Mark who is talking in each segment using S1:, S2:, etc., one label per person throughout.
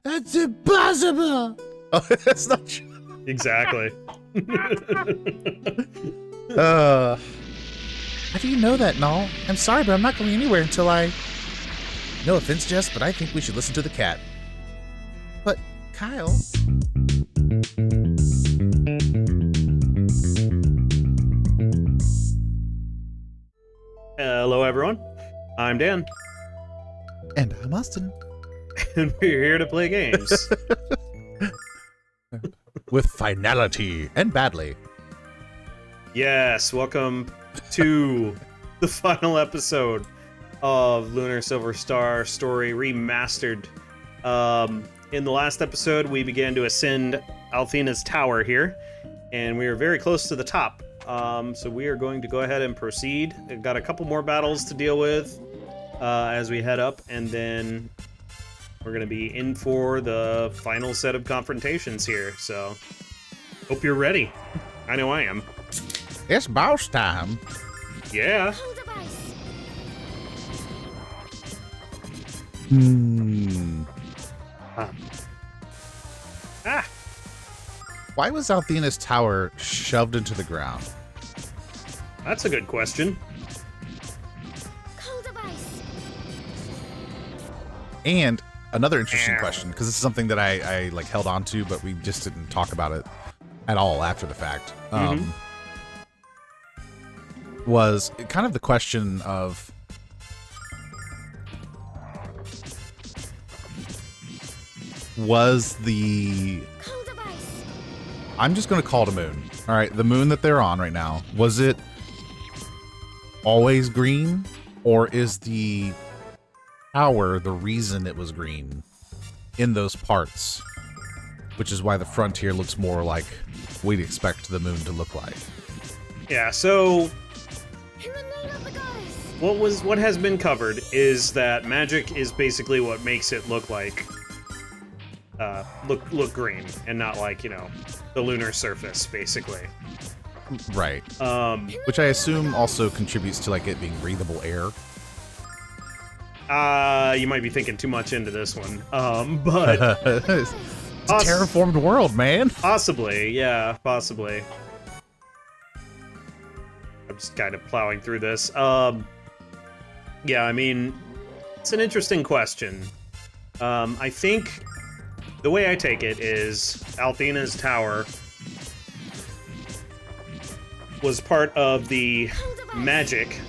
S1: That's impossible. Oh, that's not true.
S2: Exactly.
S1: How do you know that, Null? I'm sorry, but I'm not going anywhere until I... No offense, Jess, but I think we should listen to the cat. But, Kyle...
S2: Hello, everyone. I'm Dan.
S1: And I'm Austin.
S2: And we're here to play games.
S1: With finality and badly.
S2: Yes, welcome to the final episode of Lunar Silver Star Story Remastered. In the last episode, we began to ascend Althena's tower here, and we are very close to the top. So we are going to go ahead and proceed. We've got a couple more battles to deal with as we head up, and then we're going to be in for the final set of confrontations here. So hope you're ready. I know I am.
S1: It's boss time.
S2: Yeah.
S1: Why was Althena's tower shoved into the ground?
S2: That's a good question.
S1: And another interesting question, because this is something that I like held on to, but we just didn't talk about it at all after the fact. Was kind of the question of I'm just going to call it a moon. All right, the moon that they're on right now, was it always green, or is the tower the reason it was green in those parts, which is why the frontier looks more like we'd expect the moon to look like?
S2: Yeah, so what has been covered is that magic is basically what makes it look like look green, and not like, you know, the lunar surface, basically.
S1: Right. Which I assume also contributes to like it being breathable air.
S2: You might be thinking too much into this one. But
S1: it's a terraformed world, man.
S2: Possibly, yeah, possibly. I'm just kind of plowing through this. Yeah, I mean, it's an interesting question. I think the way I take it is Althena's tower was part of the magic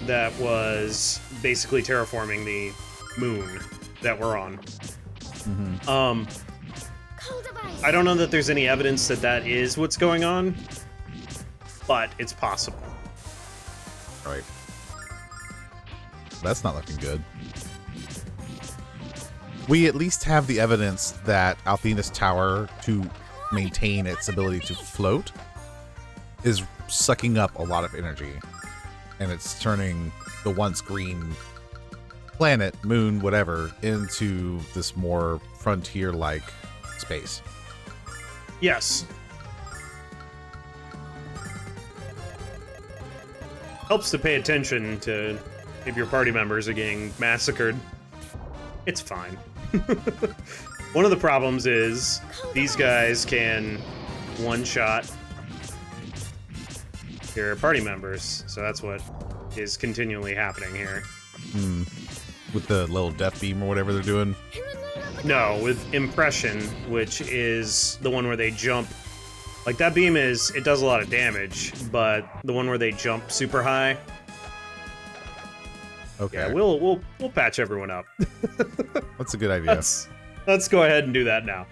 S2: that was basically terraforming the moon that we're on. I don't know that there's any evidence that that is what's going on, but it's possible.
S1: Right. That's not looking good. We at least have the evidence that Althena's tower, to maintain its ability to float, is sucking up a lot of energy, and it's turning the once green planet, moon, whatever, into this more frontier-like space.
S2: Yes. Helps to pay attention to if your party members are getting massacred. It's fine. One of the problems is these guys can one-shot your party members, so that's what is continually happening here.
S1: With the little death beam or whatever they're doing?
S2: No, with impression, which is the one where they jump. Like, that beam it does a lot of damage, but the one where they jump super high.
S1: Okay.
S2: Yeah, we'll patch everyone up.
S1: That's a good idea.
S2: Let's go ahead and do that now.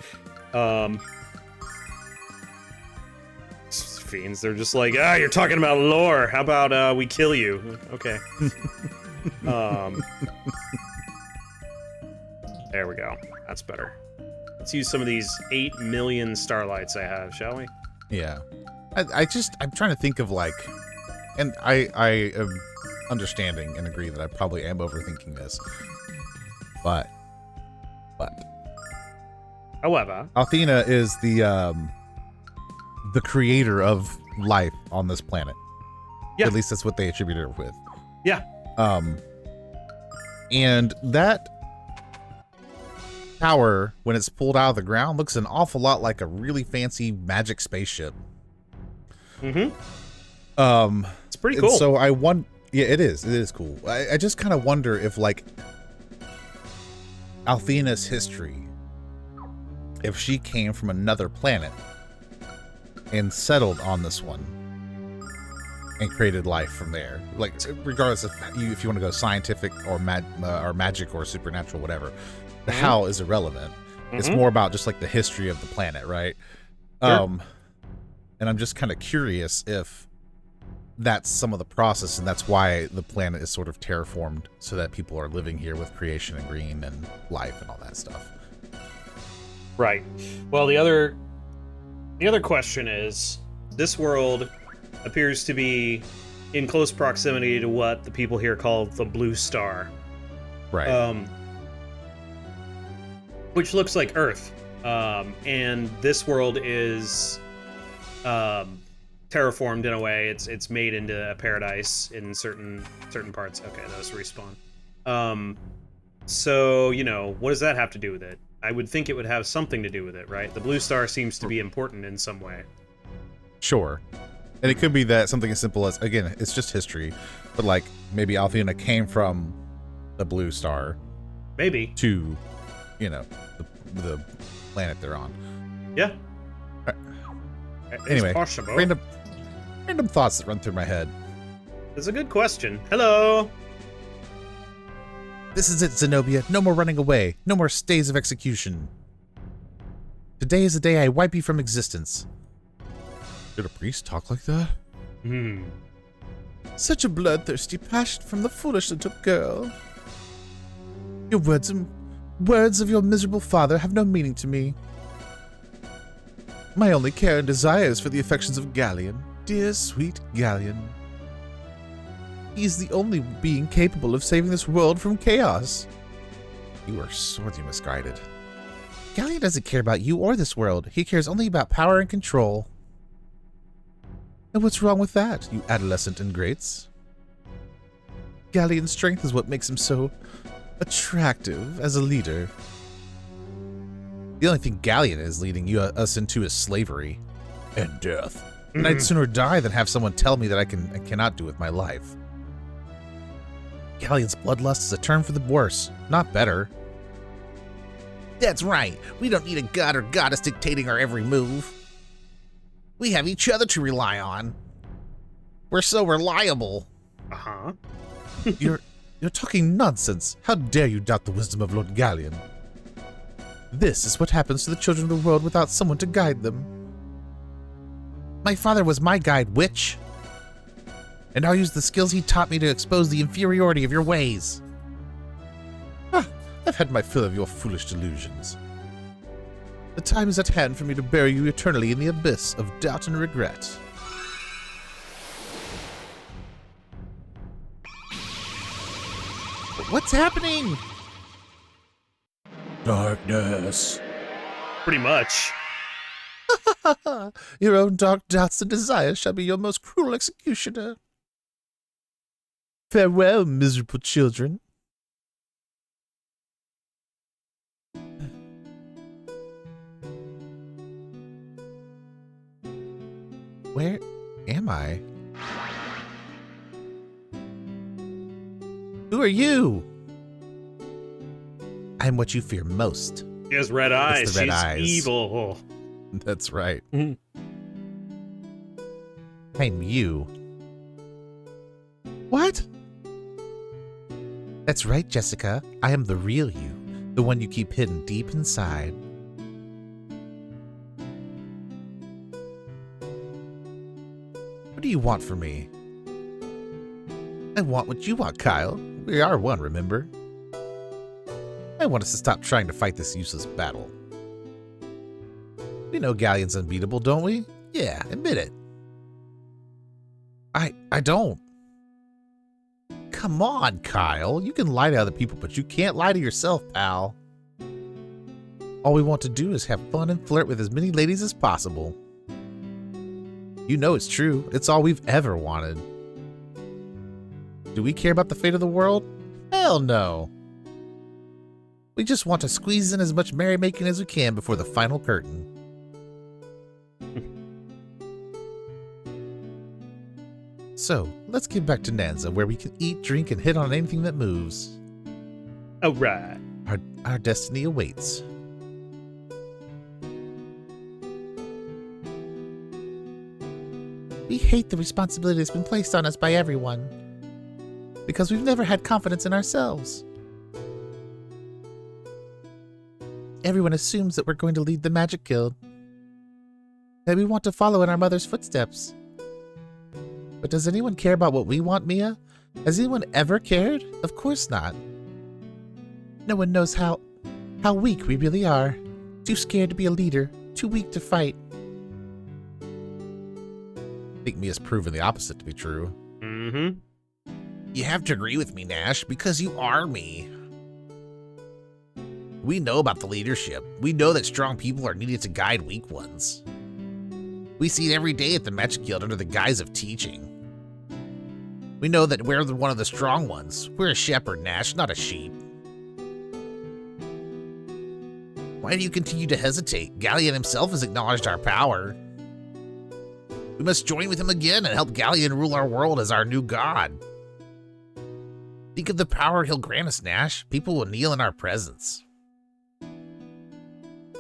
S2: Fiends, they're just like, you're talking about lore. How about we kill you? Okay. There we go. That's better. Let's use some of these 8 million starlights I have, shall we?
S1: Yeah. I'm trying to think of like, and I am understanding and agree that I probably am overthinking this, but
S2: however,
S1: Althena is the creator of life on this planet.
S2: Yeah.
S1: At least that's what they attribute her with.
S2: Yeah.
S1: And that tower, when it's pulled out of the ground, looks an awful lot like a really fancy magic spaceship.
S2: Mm-hmm. It's pretty cool.
S1: So yeah, it is. It is cool. I just kind of wonder if, like, Althena's history, if she came from another planet and settled on this one and created life from there. Like, regardless of if you want to go scientific or magic or supernatural, whatever, the how is irrelevant. It's more about just like the history of the planet, right?
S2: Sure.
S1: And I'm just kind of curious if that's some of the process, and that's why the planet is sort of terraformed, so that people are living here with creation and green and life and all that stuff.
S2: Right. Well, the other question is, this world appears to be in close proximity to what the people here call the Blue Star.
S1: Right.
S2: Which looks like Earth. And this world is terraformed in a way. It's made into a paradise in certain parts. Okay, that was respawn. So, you know, what does that have to do with it? I would think it would have something to do with it, right? The Blue Star seems to be important in some way.
S1: Sure. And it could be that something as simple as, again, it's just history, but like maybe Althena came from the Blue Star.
S2: Maybe.
S1: To, you know, the planet they're on.
S2: Yeah.
S1: Anyway,
S2: it's possible.
S1: Random thoughts that run through my head.
S2: It's a good question. Hello.
S1: This is it, Xenobia. No more running away. No more stays of execution. Today is the day I wipe you from existence. Did a priest talk like that? Such a bloodthirsty passion from the foolish little girl. Your words of your miserable father have no meaning to me. My only care and desire is for the affections of Ghaleon. Dear, sweet Ghaleon. He is the only being capable of saving this world from chaos. You are sorely misguided. Ghaleon doesn't care about you or this world. He cares only about power and control. And what's wrong with that, you adolescent ingrates? Ghaleon's strength is what makes him so attractive as a leader. The only thing Ghaleon is leading us into is slavery and death. And I'd sooner die than have someone tell me that I cannot do with my life. Ghaleon's bloodlust is a term for the worse, not better. That's right. We don't need a god or goddess dictating our every move. We have each other to rely on. We're so reliable.
S2: Uh-huh.
S1: You're talking nonsense. How dare you doubt the wisdom of Lord Ghaleon? This is what happens to the children of the world without someone to guide them. My father was my guide, witch. And I'll use the skills he taught me to expose the inferiority of your ways. I've had my fill of your foolish delusions. The time is at hand for me to bury you eternally in the abyss of doubt and regret. What's happening? Darkness.
S2: Pretty much.
S1: Your own dark doubts and desires shall be your most cruel executioner. Farewell, miserable children. Where am I? Who are you? I'm what you fear most.
S2: She has red eyes.
S1: The red
S2: She's
S1: eyes.
S2: evil.
S1: That's right.
S2: Mhm.
S1: I'm you. What? That's right, Jessica. I am the real you, the one you keep hidden deep inside. What do you want from me? I want what you want, Kyle. We are one, remember? I want us to stop trying to fight this useless battle. We know Ghaleon's unbeatable, don't we? Yeah, admit it. I don't. Come on, Kyle. You can lie to other people, but you can't lie to yourself, pal. All we want to do is have fun and flirt with as many ladies as possible. You know it's true. It's all we've ever wanted. Do we care about the fate of the world? Hell no. We just want to squeeze in as much merrymaking as we can before the final curtain. So, let's get back to Nanza, where we can eat, drink, and hit on anything that moves.
S2: Alright.
S1: Our destiny awaits. We hate the responsibility that's been placed on us by everyone, because we've never had confidence in ourselves. Everyone assumes that we're going to lead the Magic Guild, that we want to follow in our mother's footsteps. But does anyone care about what we want, Mia? Has anyone ever cared? Of course not. No one knows how weak we really are. Too scared to be a leader, too weak to fight. I think Mia's proven the opposite to be true.
S2: Mm-hmm.
S1: You have to agree with me, Nash, because you are me. We know about the leadership. We know that strong people are needed to guide weak ones. We see it every day at the Magic Guild under the guise of teaching. We know that we're one of the strong ones. We're a shepherd, Nash, not a sheep. Why do you continue to hesitate? Ghaleon himself has acknowledged our power. We must join with him again and help Ghaleon rule our world as our new god. Think of the power he'll grant us, Nash. People will kneel in our presence.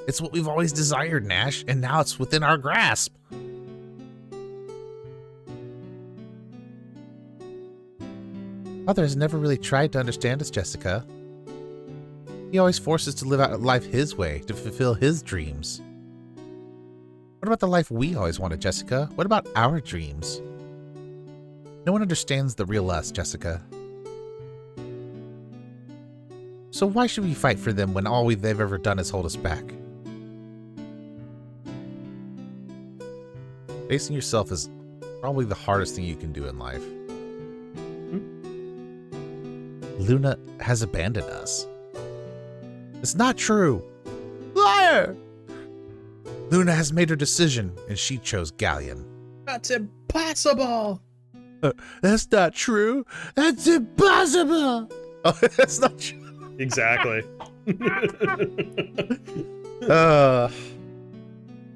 S1: It's what we've always desired, Nash, and now it's within our grasp. Father has never really tried to understand us, Jessica. He always forces us to live out life his way, to fulfill his dreams. What about the life we always wanted, Jessica? What about our dreams? No one understands the real us, Jessica. So why should we fight for them when all they've ever done is hold us back? Facing yourself is probably the hardest thing you can do in life. Luna has abandoned us. It's not true. Liar! Luna has made her decision, and she chose Ghaleon.
S2: That's impossible!
S1: That's not true. That's impossible! Oh, that's not true.
S2: Exactly.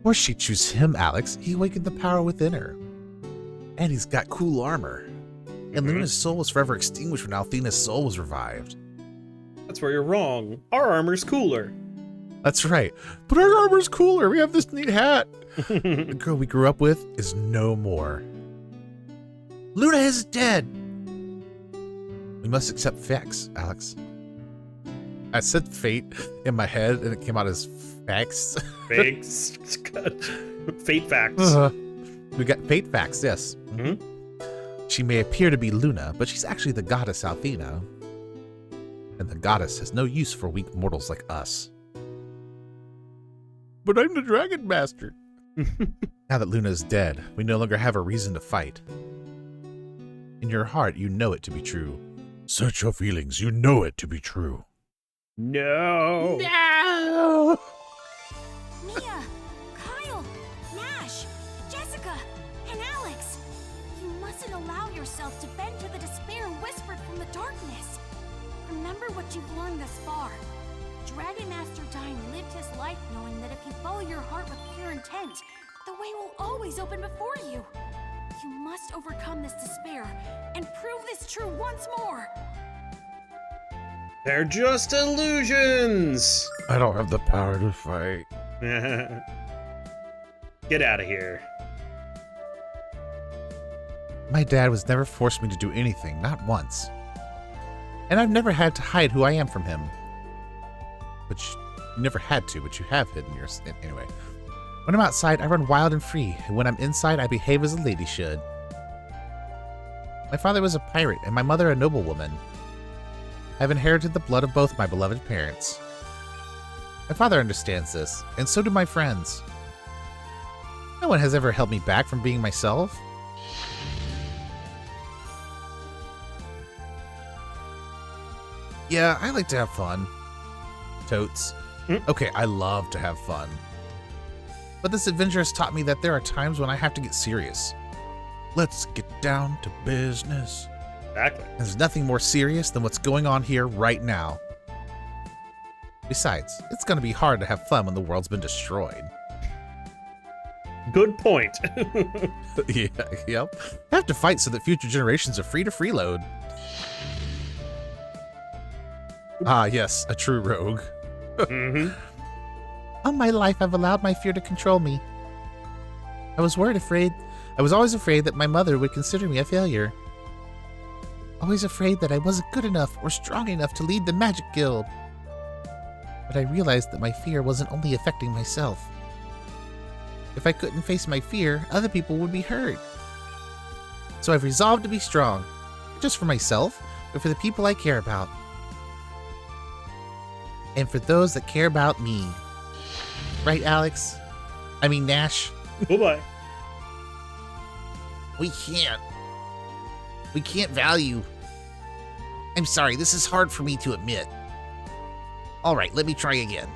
S1: Or she choose him, Alex. He awakened the power within her. And he's got cool armor. And Luna's soul was forever extinguished when Althena's soul was revived.
S2: That's where you're wrong. Our armor's cooler.
S1: That's right. But our armor's cooler. We have this neat hat. The girl we grew up with is no more. Luna is dead. We must accept facts, Alex. I said fate in my head and it came out as facts.
S2: Fakes. Fate facts.
S1: We got fate facts, yes.
S2: Mm-hmm.
S1: She may appear to be Luna, but she's actually the goddess Althena. And the goddess has no use for weak mortals like us. But I'm the Dragon Master. Now that Luna is dead, we no longer have a reason to fight. In your heart, you know it to be true. Search your feelings, you know it to be true.
S2: No!
S1: No!
S3: Mia, Kyle, Nash, Jessica, and Alex. You mustn't allow yourself to bend to the despair whispered from the darkness. Remember what you've learned thus far. Dragon Master Dine lived his life knowing that if you follow your heart with pure intent, the way will always open before you. You must overcome this despair and prove this true once more.
S2: They're just illusions!
S1: I don't have the power to fight.
S2: Get out of here.
S1: My dad was never forced me to do anything, not once. And I've never had to hide who I am from him. But you never had to, but you have hidden yours. Anyway. When I'm outside, I run wild and free. And when I'm inside, I behave as a lady should. My father was a pirate, and my mother a noblewoman. I've inherited the blood of both my beloved parents. My father understands this, and so do my friends. No one has ever held me back from being myself. Yeah, I like to have fun. Totes. Okay, I love to have fun. But this adventure has taught me that there are times when I have to get serious. Let's get down to business.
S2: Exactly.
S1: There's nothing more serious than what's going on here right now. Besides, it's gonna be hard to have fun when the world's been destroyed.
S2: Good point.
S1: Yeah, yep. I have to fight so that future generations are free to freeload. Ah, yes, a true rogue.
S2: Mm-hmm.
S1: All my life, I've allowed my fear to control me. I was always afraid that my mother would consider me a failure. Always afraid that I wasn't good enough or strong enough to lead the Magic Guild. But I realized that my fear wasn't only affecting myself. If I couldn't face my fear, other people would be hurt. So I've resolved to be strong, not just for myself, but for the people I care about. And for those that care about me. Right, Alex? I mean, Nash?
S2: Bye-bye.
S1: We can't value. I'm sorry, this is hard for me to admit. Alright, let me try again.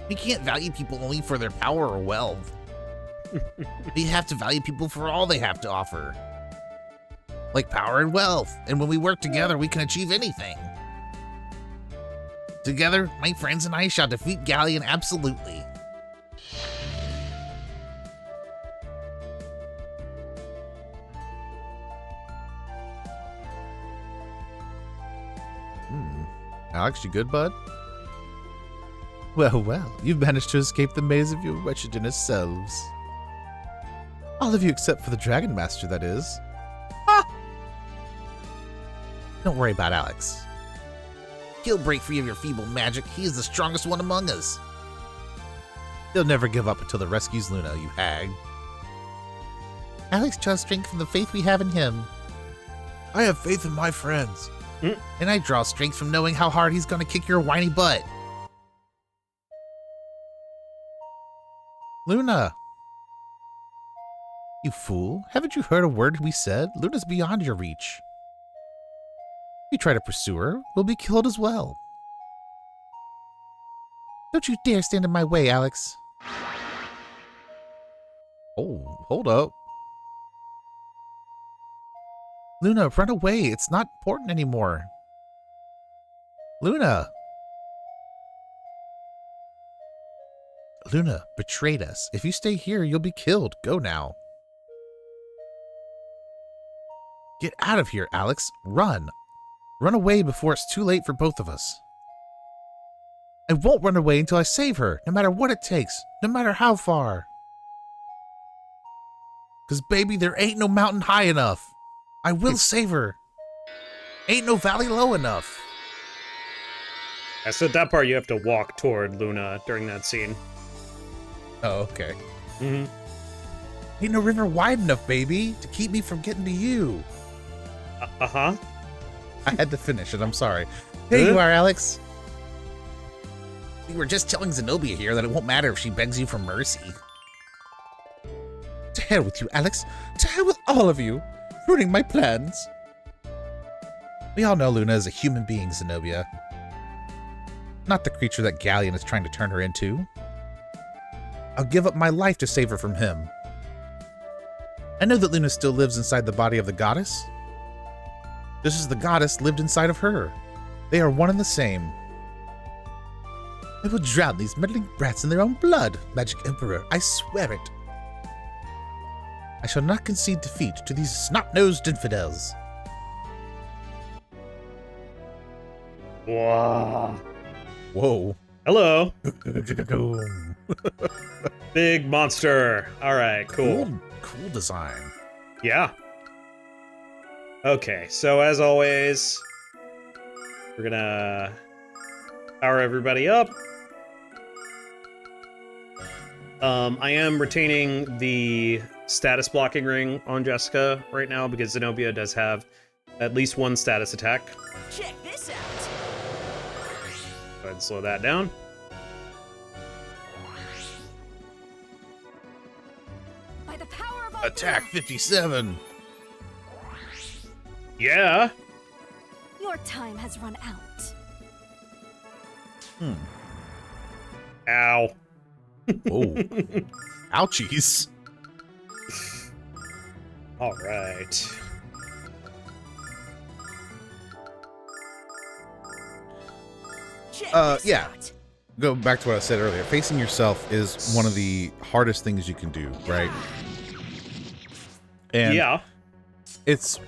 S1: We can't value people only for their power or wealth. We have to value people for all they have to offer. Like power and wealth. And when we work together, we can achieve anything. Together, my friends and I shall defeat Ghaleon absolutely. Alex, you good, bud? Well, you've managed to escape the maze of your wretchedness selves. All of you except for the Dragon Master, that is. Ah! Don't worry about Alex. He'll break free of your feeble magic. He is the strongest one among us. He'll never give up until the rescues Luna, you hag. Alex draws strength from the faith we have in him. I have faith in my friends. And I draw strength from knowing how hard he's gonna kick your whiny butt. Luna! You fool, haven't you heard a word we said? Luna's beyond your reach. If you try to pursue her, we'll be killed as well. Don't you dare stand in my way, Alex. Oh, hold up. Luna, run away. It's not important anymore. Luna! Luna betrayed us. If you stay here, you'll be killed. Go now. Get out of here, Alex. Run. Run away before it's too late for both of us. I won't run away until I save her, no matter what it takes, no matter how far. 'Cause baby, there ain't no mountain high enough. I will save her. Ain't no valley low enough.
S2: Yeah, so at that part, you have to walk toward Luna during that scene.
S1: Oh, okay.
S2: Mm-hmm.
S1: Ain't no river wide enough, baby, to keep me from getting to you.
S2: Uh-huh.
S1: I had to finish it, I'm sorry. Here you are, Alex. We were just telling Xenobia here that it won't matter if she begs you for mercy. To hell with you, Alex. To hell with all of you. Ruining my plans. We all know Luna is a human being, Xenobia. Not the creature that Ghaleon is trying to turn her into. I'll give up my life to save her from him. I know that Luna still lives inside the body of the goddess. Just as the goddess lived inside of her. They are one and the same. I will drown these meddling brats in their own blood, Magic Emperor. I swear it. I shall not concede defeat to these snot-nosed infidels.
S2: Wow.
S1: Whoa.
S2: Hello. Big monster. All right, cool.
S1: Cool design.
S2: Yeah. Okay, so as always, we're gonna power everybody up. I am retaining the status blocking ring on Jessica right now because Xenobia does have at least one status attack.
S4: Check this out.
S2: Go ahead and slow that down.
S3: By the power of
S1: Attack 57.
S2: Yeah.
S3: your time has run out.
S2: Ow.
S1: Oh. Ouchies.
S2: All right.
S1: Yeah. Go back to what I said earlier. Facing yourself is one of the hardest things you can do, right? And
S2: Yeah.
S1: it's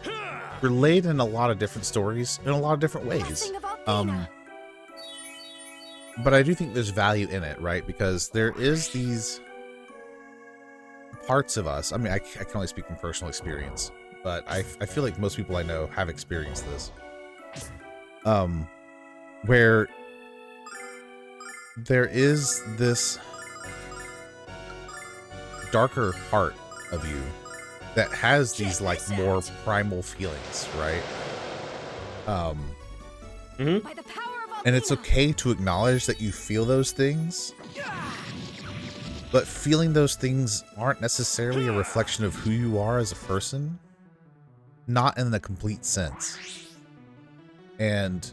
S1: relayed in a lot of different stories in a lot of different ways.
S3: Blessing of Althena.
S1: But I do think there's value in it, right? Because there is these parts of us. I mean, I can only speak from personal experience, but I feel like most people I know have experienced this. Where there is this darker part of you that has these like more primal feelings, right?
S3: By the power of
S1: And it's
S3: Althena.
S1: okay to acknowledge that you feel those things, but feeling those things aren't necessarily a reflection of who you are as a person, not in the complete sense. And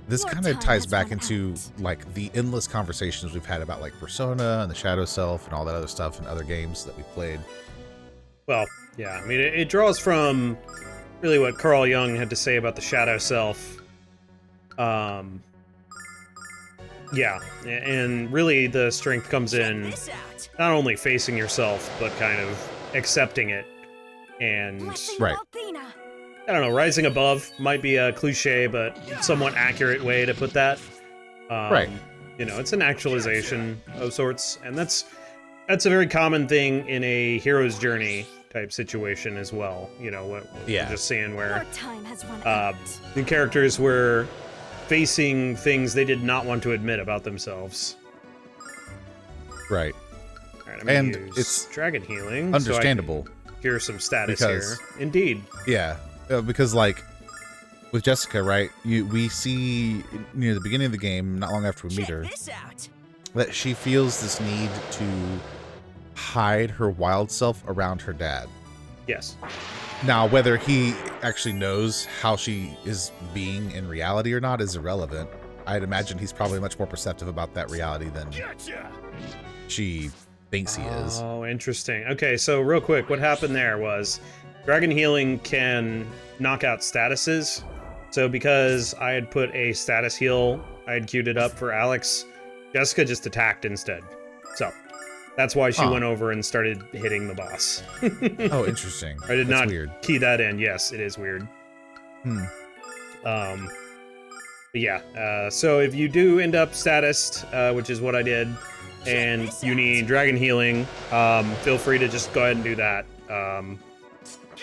S1: this
S3: Your
S1: kind of
S3: time
S1: ties
S3: has
S1: back
S3: run
S1: into
S3: out.
S1: like the endless conversations we've had about like Persona and the Shadow Self and all that other stuff and other games that we've played.
S2: Well, yeah. I mean, it draws from really what Carl Jung had to say about the shadow self. Yeah, and really the strength comes in not only facing yourself, but kind of accepting it. And
S3: Blessing
S1: Right.
S3: of Althena.
S2: I don't know, rising above might be a cliche, but somewhat accurate way to put that.
S1: Right.
S2: You know, it's an actualization of sorts, and that's a very common thing in a hero's journey type situation as well. You know, what
S1: Yeah.
S2: we're just saying where
S3: Your time has run out.
S2: the characters were facing things they did not want to admit about themselves.
S1: Right.
S2: All right, I'm gonna
S1: And
S2: use
S1: it's
S2: dragon healing.
S1: Understandable.
S2: So I can hear some status
S1: Because-
S2: here. Indeed.
S1: Yeah. Because like with Jessica, right? We see near the beginning of the game, not long after we meet her, that she feels this need to hide her wild self around her dad.
S2: Yes.
S1: Now, whether he actually knows how she is being in reality or not is irrelevant. I'd imagine he's probably much more perceptive about that reality than she thinks he is.
S2: Oh, interesting. Okay, so real quick, what happened there was dragon healing can knock out statuses. So because I had put a status heal, I had queued it up for Alex, Jessica just attacked instead. So that's why she
S1: Huh.
S2: went over and started hitting the boss.
S1: Oh, interesting.
S2: I did
S1: That's
S2: not
S1: weird.
S2: key that in. Yes, it is weird.
S1: Hmm.
S2: But yeah, so if you do end up statused, which is what I did, and you need dragon healing, feel free to just go ahead and do that.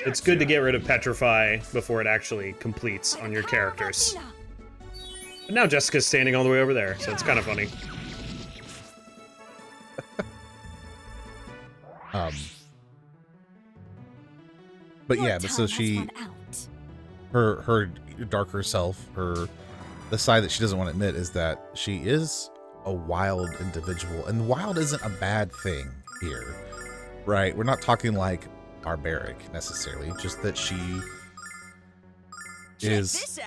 S2: It's good to get rid of Petrify before it actually completes on your
S3: The power of
S2: characters.
S3: Althena.
S2: But now Jessica's standing all the way over there, so it's kind of funny.
S1: But
S3: Your
S1: yeah, but so
S3: time has
S1: she,
S3: run out.
S1: her darker self, the side that she doesn't want to admit is that she is a wild individual, and wild isn't a bad thing here, right? We're not talking like barbaric necessarily, just that she is,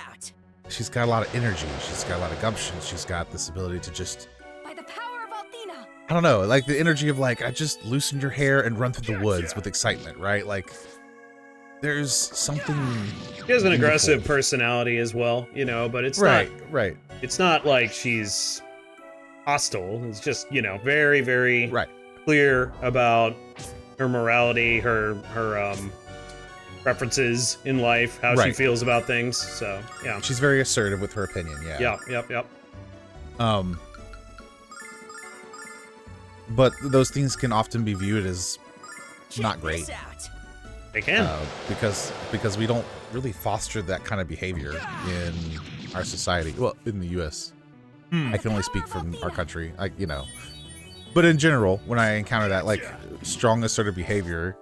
S1: she's got a lot of energy, she's got a lot of gumption, she's got this ability to just,
S3: By the power of Althena.
S1: I don't know, like the energy of like, I just loosen your hair and run through the woods with excitement, right? Like there's something
S2: She has an aggressive
S1: beautiful.
S2: personality as well, you know, but it's
S1: Right,
S2: not
S1: right,
S2: it's not like she's hostile. It's just, you know, very, very
S1: right.
S2: clear about her morality, her preferences in life, how she
S1: Right.
S2: feels about things. So yeah.
S1: She's very assertive with her opinion, yeah.
S2: Yep.
S1: But those things can often be viewed as not great,
S2: They can.
S1: because we don't really foster that kind of behavior in our society. Well, in the U.S., I can only speak from our country, But in general, when I encounter that, like strong assertive behavior,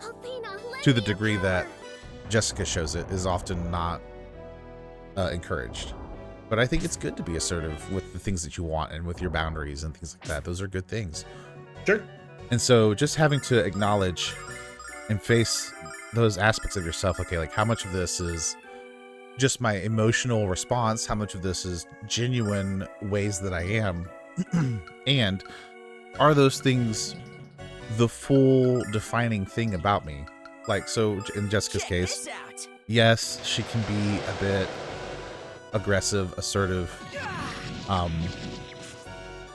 S3: Althena, let
S1: to the
S3: me
S1: degree
S3: help
S1: that
S3: her.
S1: Jessica shows it, is often not encouraged. But I think it's good to be assertive with the things that you want and with your boundaries and things like that. Those are good things.
S2: Sure.
S1: And so just having to acknowledge and face those aspects of yourself, okay, like how much of this is just my emotional response, how much of this is genuine ways that I am, and are those things the full defining thing about me? Like, so in Jessica's case, yes, she can be a bit aggressive, assertive,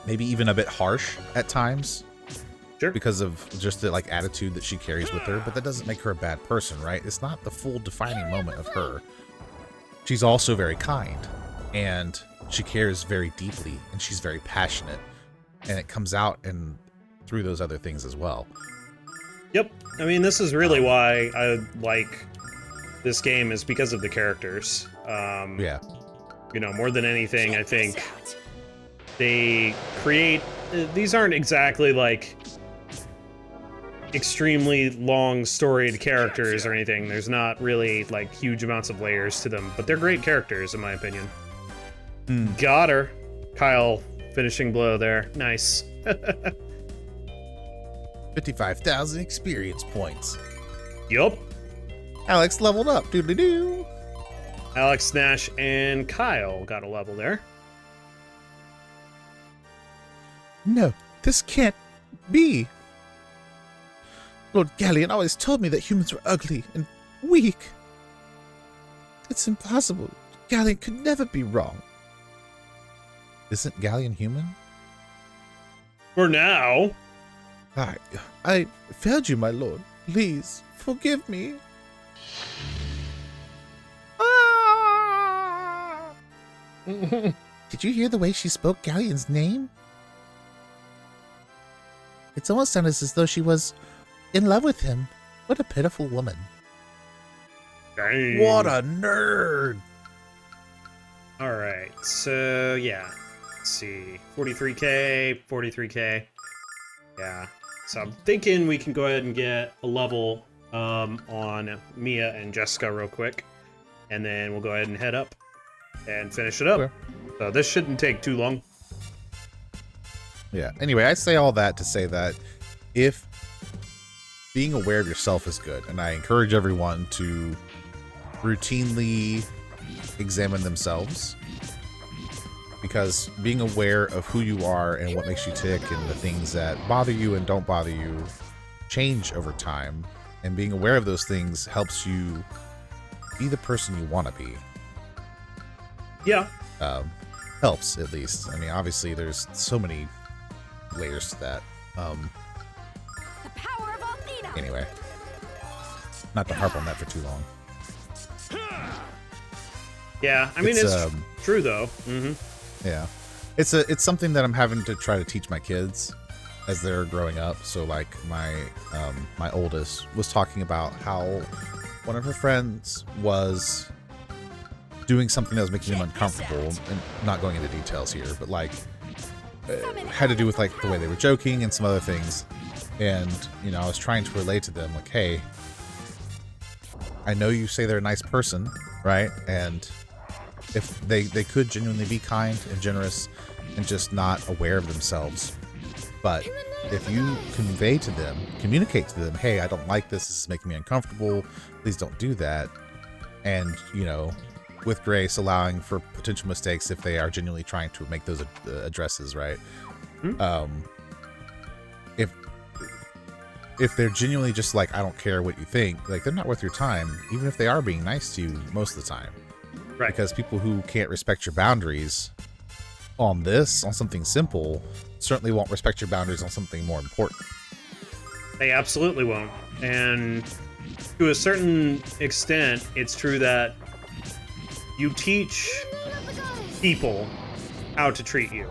S1: Maybe even a bit harsh at times.
S2: Sure.
S1: Because of just the like attitude that she carries with her, but that doesn't make her a bad person, right? It's not the full defining moment of her. She's also very kind, and she cares very deeply, and she's very passionate, and it comes out and through those other things as well.
S2: Yep. I mean, this is really why I like this game, is because of the characters.
S1: Yeah.
S2: You know, more than anything, I think they create... These aren't exactly, like, extremely long storied characters or anything. There's not really like huge amounts of layers to them, but they're great characters in my opinion. Got her. Kyle finishing blow there. Nice.
S1: 55,000 experience points.
S2: Yup.
S1: Alex leveled up. Doodly-doo.
S2: Alex, Nash, and Kyle got a level there.
S1: No, this can't be. Lord Ghaleon always told me that humans were ugly and weak. It's impossible. Ghaleon could never be wrong. Isn't Ghaleon human?
S2: For now.
S1: I failed you, my lord. Please, forgive me. Did you hear the way she spoke Ghaleon's name? It's almost sounded as though she was in love with him. What a pitiful woman.
S2: Dang.
S1: What a nerd.
S2: Alright, so yeah. Let's see. 43k, 43k. Yeah. So I'm thinking we can go ahead and get a level on Mia and Jessica real quick. And then we'll go ahead and head up and finish it up.
S1: Okay.
S2: So this shouldn't take too long.
S1: Yeah. Anyway, I say all that to say that if being aware of yourself is good, and I encourage everyone to routinely examine themselves, because being aware of who you are and what makes you tick and the things that bother you and don't bother you change over time, and being aware of those things helps you be the person you want to be.
S2: Yeah.
S1: Helps, at least. I mean, obviously there's so many layers to that.
S3: The power of Althena.
S1: Anyway, not to harp on that for too long.
S2: Yeah, I mean, it's true though. Mm-hmm.
S1: Yeah, it's something that I'm having to try to teach my kids as they're growing up. So like my oldest was talking about how one of her friends was doing something that was making him uncomfortable, and not going into details here, but like had to do with like the way they were joking and some other things. And you know, I was trying to relate to them like, hey, I know you say they're a nice person, right? And if they could genuinely be kind and generous and just not aware of themselves. But if you convey to them, communicate to them, hey, I don't like this is making me uncomfortable, please don't do that. And, you know, with grace, allowing for potential mistakes if they are genuinely trying to make those addresses, right? If they're genuinely just like, I don't care what you think, like they're not worth your time, even if they are being nice to you most of the time.
S2: Right.
S1: Because people who can't respect your boundaries on something simple, certainly won't respect your boundaries on something more important.
S2: They absolutely won't. And to a certain extent, it's true that you teach people how to treat you.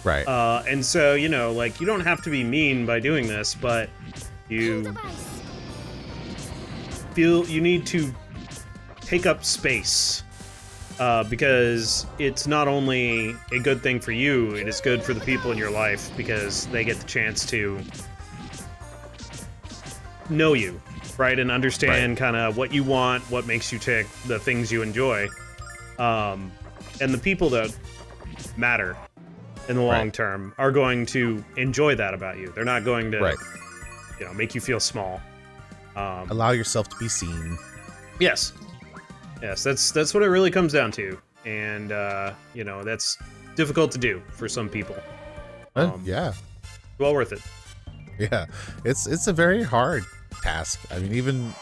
S1: Right.
S2: And so, you know, like, you don't have to be mean by doing this, but you feel you need to take up space. Because it's not only a good thing for you, it is good for the people in your life, because they get the chance to know you, right? And understand kind of what you want, what makes you tick, the things you enjoy. And the people that matter in the long term are going to enjoy that about you. They're not going to, you know, make you feel small.
S1: Allow yourself to be seen.
S2: Yes. Yes, that's what it really comes down to, and you know, that's difficult to do for some people.
S1: Yeah,
S2: well worth it.
S1: Yeah, it's a very hard task. I mean,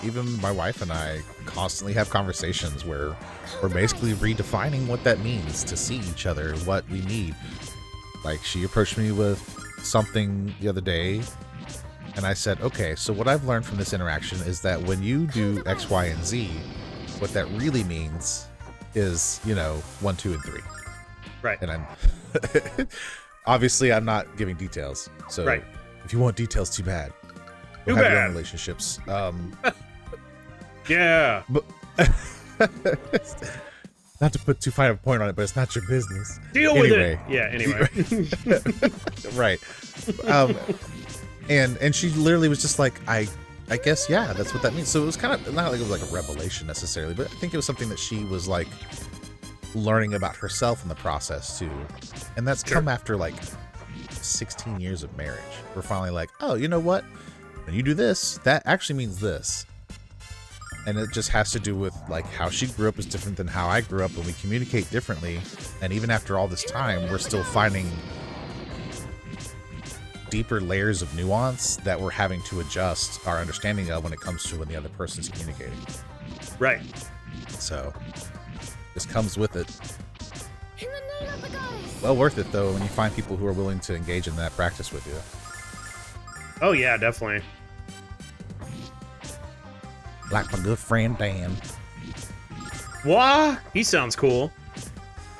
S1: even my wife and I constantly have conversations where we're basically redefining what that means to see each other, what we need. Like, she approached me with something the other day, and I said, okay, so what I've learned from this interaction is that when you do X, Y, and Z, what that really means is, 1, 2, and 3.
S2: Right.
S1: And I'm obviously I'm not giving details. So
S2: right.
S1: If you want details, too bad.
S2: Too
S1: have
S2: bad.
S1: your own relationships.
S2: Yeah.
S1: But not to put too fine a point on it, but it's not your business.
S2: Deal with it. Yeah. Anyway.
S1: Right. And she literally was just like, I guess, yeah, that's what that means. So it was kind of not like it was like a revelation necessarily, but I think it was something that she was like learning about herself in the process too. And that's come after like 16 years of marriage. We're finally like, oh, you know what? When you do this, that actually means this. And it just has to do with like how she grew up is different than how I grew up, and we communicate differently. And even after all this time, we're still finding deeper layers of nuance that we're having to adjust our understanding of when it comes to when the other person's communicating.
S2: Right.
S1: So this comes with it.
S3: In the name of the goddess.
S1: Well worth it though when you find people who are willing to engage in that practice with you.
S2: Oh yeah, definitely.
S1: Like my good friend Dan.
S2: What? He sounds cool.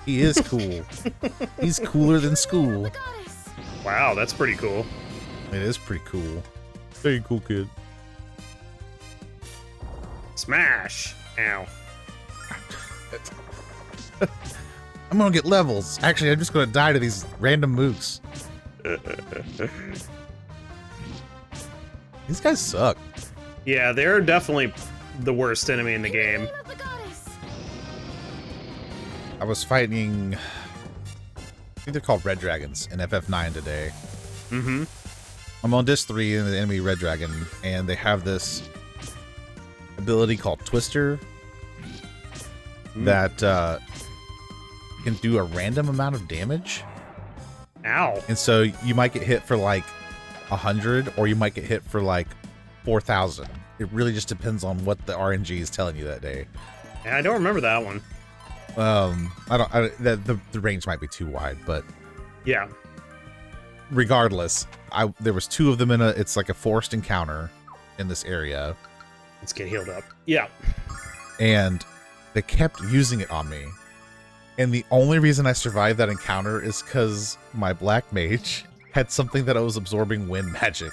S1: He is cool. He's cooler than school.
S3: The goddess.
S2: Wow, that's pretty cool.
S1: It is pretty cool. Very cool kid.
S2: Smash. Ow.
S1: I'm gonna get levels. Actually, I'm just gonna die to these random mooks. These guys suck.
S2: Yeah, they're definitely the worst enemy in the game.
S3: In the name of the goddess.
S1: I was fighting, I think they're called Red Dragons in FF9 today.
S2: Mm-hmm.
S1: I'm on Disc 3 in the enemy Red Dragon, and they have this ability called Twister that can do a random amount of damage.
S2: Ow.
S1: And so you might get hit for like 100, or you might get hit for like 4,000. It really just depends on what the RNG is telling you that day.
S2: Yeah, I don't remember that one.
S1: The range might be too wide, but
S2: Yeah.
S1: regardless, there was 2 of them it's like a forced encounter in this area,
S2: Let's get healed up. Yeah.
S1: and they kept using it on me. And the only reason I survived that encounter is because my black mage had something that I was absorbing wind magic.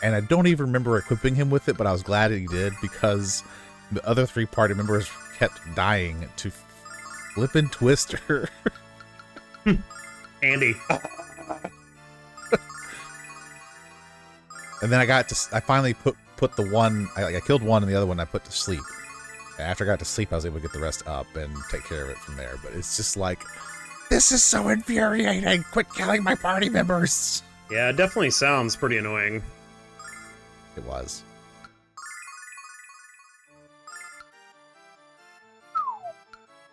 S1: And I don't even remember equipping him with it, but I was glad he did, because the other 3 party members kept dying to flippin' Twister.
S2: Andy.
S1: And then I finally put the one, I killed one, and the other one I put to sleep. And after I got to sleep, I was able to get the rest up and take care of it from there. But it's just like, this is so infuriating. Quit killing my party members.
S2: Yeah, it definitely sounds pretty annoying.
S1: It was.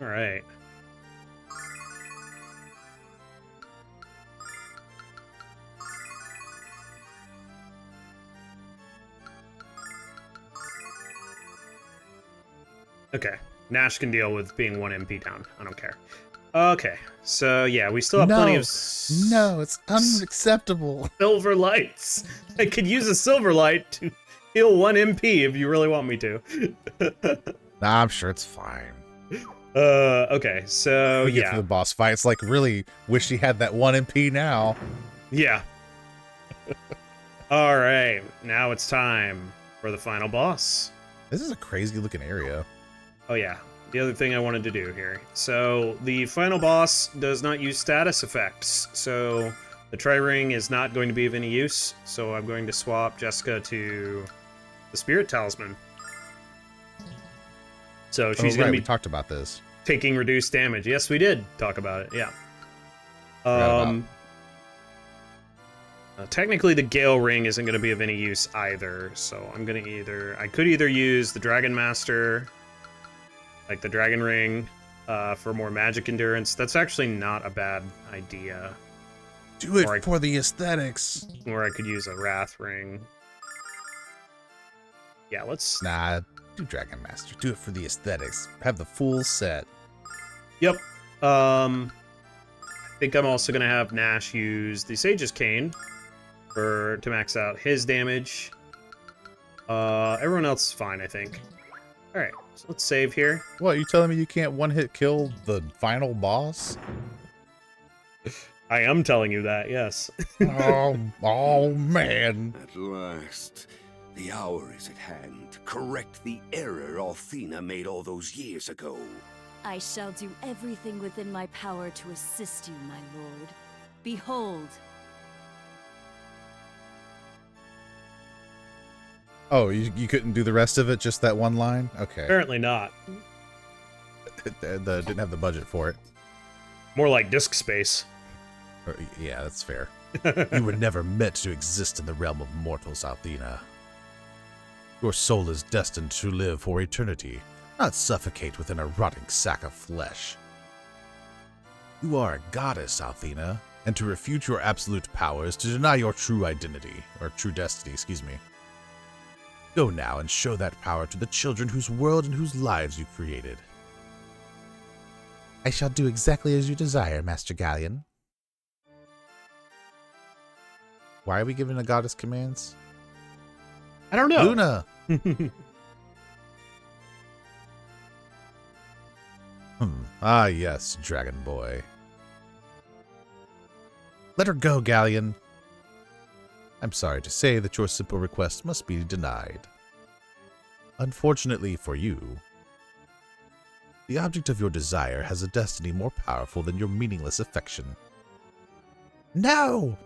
S2: All right. Okay. Nash can deal with being 1 MP down. I don't care. Okay. So, yeah, we still have plenty of
S1: No, it's unacceptable.
S2: silver lights. I could use a silver light to heal 1 MP if you really want me to.
S1: Nah, I'm sure it's fine.
S2: Okay. So,
S1: We get
S2: yeah.
S1: through the boss fight. It's like, really wish he had that 1 MP now.
S2: Yeah. All right. Now it's time for the final boss.
S1: This is a crazy looking area.
S2: Oh yeah, the other thing I wanted to do here. So the final boss does not use status effects, so the tri-ring is not going to be of any use, so I'm going to swap Jessica to the Spirit Talisman. So she's going to
S1: we
S2: be
S1: talked about this.
S2: taking reduced damage. Yes, we did talk about it, yeah.
S1: Forgot
S2: Technically, the Gale Ring isn't going to be of any use either, so I'm going to I could either use the Dragon Master, like the Dragon Ring, for more magic endurance. That's actually not a bad idea.
S1: Do it
S2: Or I-
S1: for the aesthetics.
S2: Or I could use a Wrath Ring. Yeah, let's...
S1: Nah, do Dragon Master. Do it for the aesthetics. Have the full set.
S2: Yep. I think I'm also gonna have Nash use the Sage's Cane to max out his damage. Everyone else is fine, I think. All right, so let's save here.
S1: What, you telling me you can't one-hit kill the final boss?
S2: I am telling you that, yes.
S1: oh, man.
S4: At last, the hour is at hand to correct the error Althena made all those years ago.
S5: I shall do everything within my power to assist you, my lord. Behold.
S1: Oh, you couldn't do the rest of it, just that one line? Okay.
S2: Apparently not.
S1: Didn't have the budget for it.
S2: More like disk space.
S1: Yeah, that's fair. You were never meant to exist in the realm of mortals, Althena. Your soul is destined to live for eternity, not suffocate within a rotting sack of flesh. You are a goddess, Althena, and to refute your absolute power is to deny your true identity, or true destiny, excuse me. Go now and show that power to the children whose world and whose lives you created. I shall do exactly as you desire, Master Ghaleon. Why are we giving a goddess commands?
S2: I don't know.
S1: Luna! Ah, yes, Dragon Boy. Let her go, Ghaleon. I'm sorry to say that your simple request must be denied. Unfortunately for you, the object of your desire has a destiny more powerful than your meaningless affection. No!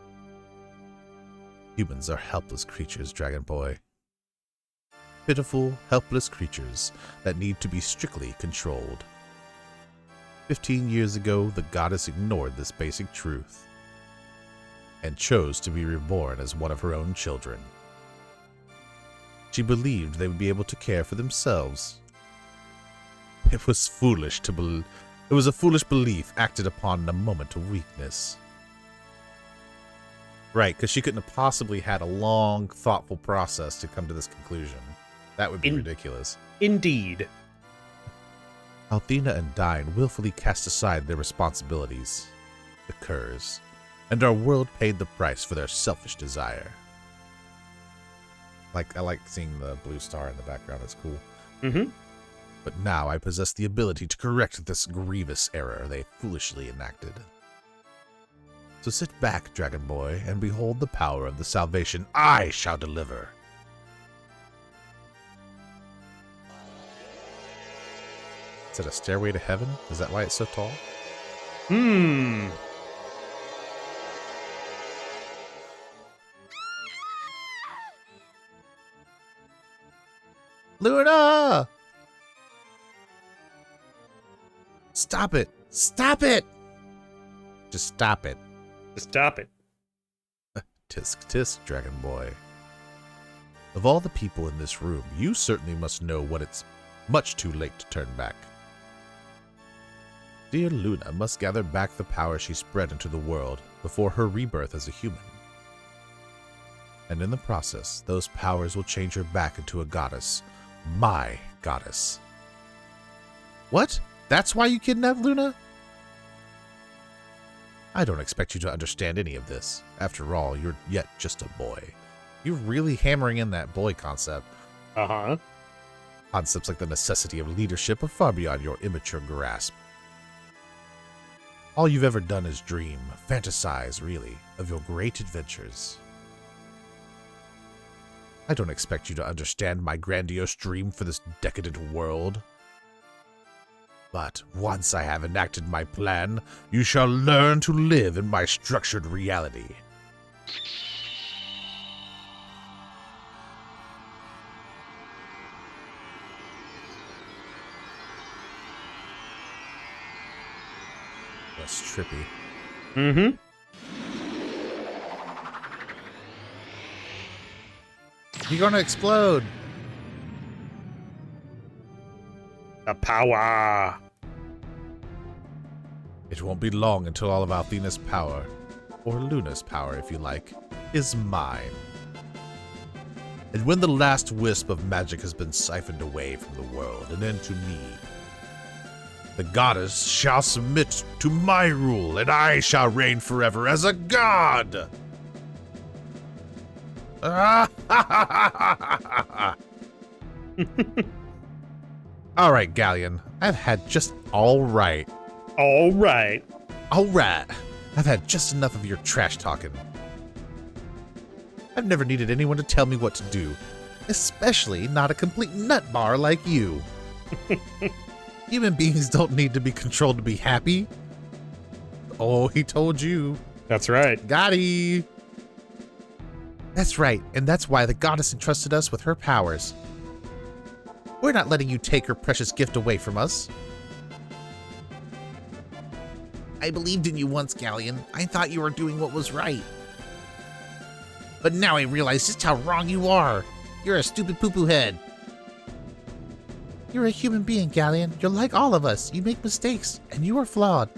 S1: Humans are helpless creatures, Dragon Boy. Pitiful, helpless creatures that need to be strictly controlled. 15 years ago, the goddess ignored this basic truth and chose to be reborn as one of her own children. She believed they would be able to care for themselves. It was foolish to It was a foolish belief acted upon in a moment of weakness. Right, because she couldn't have possibly had a long, thoughtful process to come to this conclusion. That would be ridiculous.
S2: Indeed.
S1: Althena and Dine willfully cast aside their responsibilities, the curs, and our world paid the price for their selfish desire. I like seeing the blue star in the background. It's cool.
S2: Mm-hmm.
S1: But now I possess the ability to correct this grievous error they foolishly enacted. So sit back, Dragon Boy, and behold the power of the salvation I shall deliver. Is it a stairway to heaven? Is that why it's so tall? Luna! Stop it! Stop it! Just stop it.
S2: Just stop it.
S1: Tisk tisk, Dragon Boy. Of all the people in this room, you certainly must know when it's much too late to turn back. Dear Luna must gather back the power she spread into the world before her rebirth as a human. And in the process, those powers will change her back into a goddess. My goddess. What? That's why you kidnapped Luna? I don't expect you to understand any of this. After all, you're yet just a boy. You're really hammering in that boy concept.
S2: Uh-huh.
S1: Concepts like the necessity of leadership are far beyond your immature grasp. All you've ever done is dream, fantasize, really, of your great adventures. I don't expect you to understand my grandiose dream for this decadent world. But once I have enacted my plan, you shall learn to live in my structured reality. That's trippy.
S2: Mm-hmm.
S1: You're gonna explode!
S2: The power.
S1: It won't be long until all of Althena's power, or Luna's power if you like, is mine. And when the last wisp of magic has been siphoned away from the world and into me, the goddess shall submit to my rule, and I shall reign forever as a god! All right, Ghaleon. I've had just all right.
S2: All right.
S1: I've had just enough of your trash talking. I've never needed anyone to tell me what to do, especially not a complete nutbar like you. Human beings don't need to be controlled to be happy. Oh, he told you.
S2: That's right.
S1: Gotti. That's right, and that's why the goddess entrusted us with her powers. We're not letting you take her precious gift away from us. I believed in you once, Ghaleon. I thought you were doing what was right. But now I realize just how wrong you are. You're a stupid poo-poo head. You're a human being, Ghaleon. You're like all of us. You make mistakes, and you are flawed.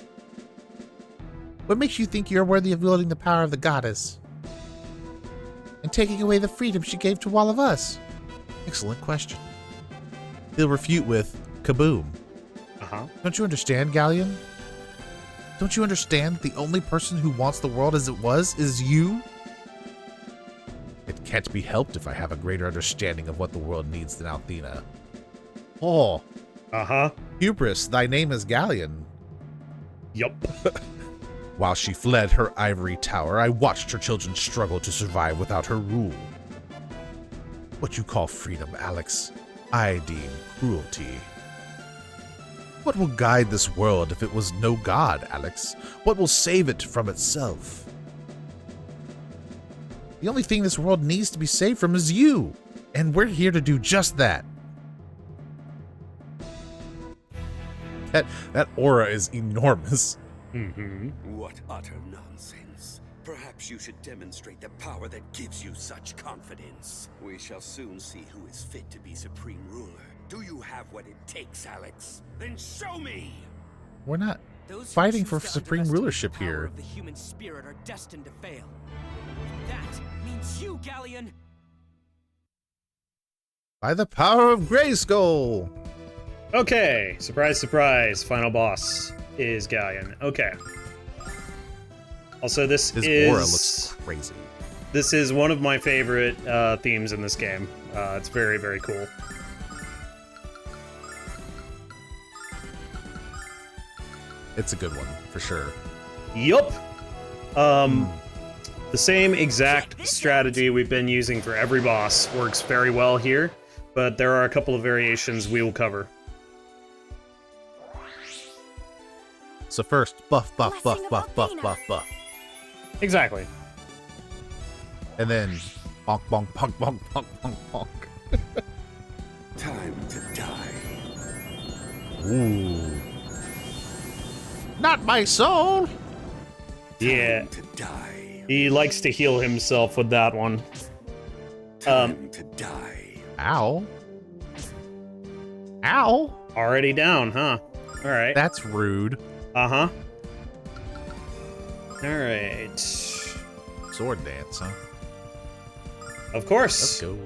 S1: What makes you think you're worthy of wielding the power of the goddess? And taking away the freedom she gave to all of us? Excellent question. He'll refute with, kaboom.
S2: Uh-huh.
S1: Don't you understand, Ghaleon? Don't you understand the only person who wants the world as it was is you? It can't be helped if I have a greater understanding of what the world needs than Althena. Oh.
S2: Uh-huh.
S1: Hubris, thy name is Ghaleon.
S2: Yup.
S1: While she fled her ivory tower, I watched her children struggle to survive without her rule. What you call freedom, Alex, I deem cruelty. What will guide this world if it was no god, Alex? What will save it from itself? The only thing this world needs to be saved from is you, and we're here to do just that. That aura is enormous.
S2: Mm-hmm.
S4: What utter nonsense. Perhaps you should demonstrate the power that gives you such confidence. We shall soon see who is fit to be Supreme Ruler. Do you have what it takes, Alex? Then show me!
S1: We're not
S6: Those
S1: fighting
S6: who
S1: for
S6: choose to
S1: supreme
S6: underestimate
S1: rulership
S6: the power
S1: here.
S6: of the human spirit are destined to fail. That means you, Ghaleon.
S1: By the power of Grayskull!
S2: Okay. Surprise, surprise. Final boss is Ghaleon. Okay. Also, this
S1: His
S2: is...
S1: aura looks crazy.
S2: This is one of my favorite themes in this game. It's very, very cool.
S1: It's a good one, for sure.
S2: Yup. The same exact strategy we've been using for every boss works very well here, but there are a couple of variations we will cover.
S1: So first, buff, buff, buff, buff, buff, buff, buff.
S2: Exactly.
S1: And then, bonk, bonk, bonk, bonk, bonk, bonk, bonk.
S4: Time to die.
S1: Ooh. Not my soul!
S2: Yeah,
S4: Time to die.
S2: he likes to heal himself with that one.
S4: Time to die.
S1: Ow. Ow!
S2: Already down, huh? Alright.
S1: That's rude.
S2: Uh-huh. Alright.
S1: Sword dance, huh?
S2: Of course.
S1: Let's go.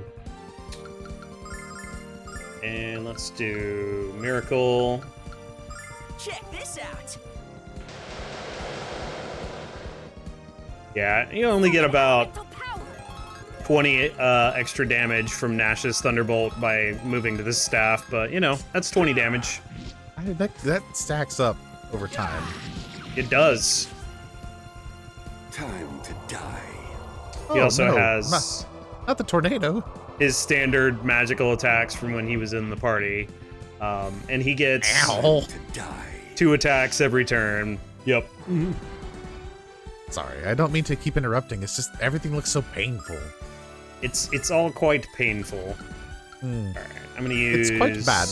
S2: And let's do Miracle.
S6: Check this out.
S2: Yeah, you only get about
S3: Mental power.
S2: 20 extra damage from Nash's Thunderbolt by moving to this staff, but, you know, that's 20 damage.
S1: That stacks up over time.
S2: It does.
S4: Time to die.
S2: He also
S1: no,
S2: has
S1: not the tornado.
S2: his standard magical attacks from when he was in the party. And he gets
S1: Ow.
S4: To die.
S2: 2 attacks every turn. Yep.
S1: Sorry, I don't mean to keep interrupting. It's just everything looks so painful.
S2: It's all quite painful. Alright, I'm gonna use
S1: It's quite bad.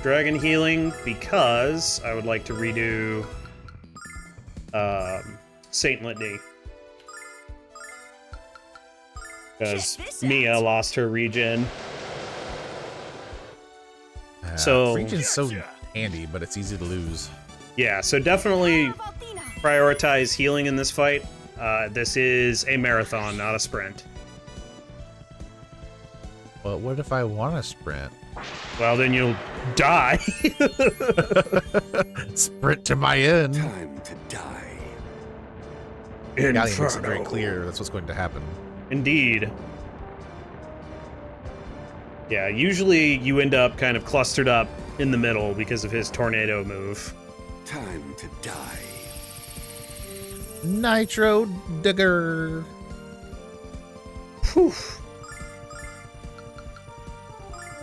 S2: Dragon Healing because I would like to redo Saintlet D. Because
S6: Check this
S2: Mia
S6: out.
S2: lost her regen. So-
S1: Region's so handy, but it's easy to lose.
S2: Yeah, so definitely
S3: Power of Althena.
S2: prioritize healing in this fight. This is a marathon, not a sprint.
S1: But what if I want to sprint?
S2: Well, then you'll die.
S1: Sprint to my end.
S4: Time to die.
S1: Ghaleon makes it very clear that's what's going to happen.
S2: Indeed. Yeah, usually you end up kind of clustered up in the middle because of his tornado move.
S4: Time to die.
S1: Nitro Digger.
S2: Whew.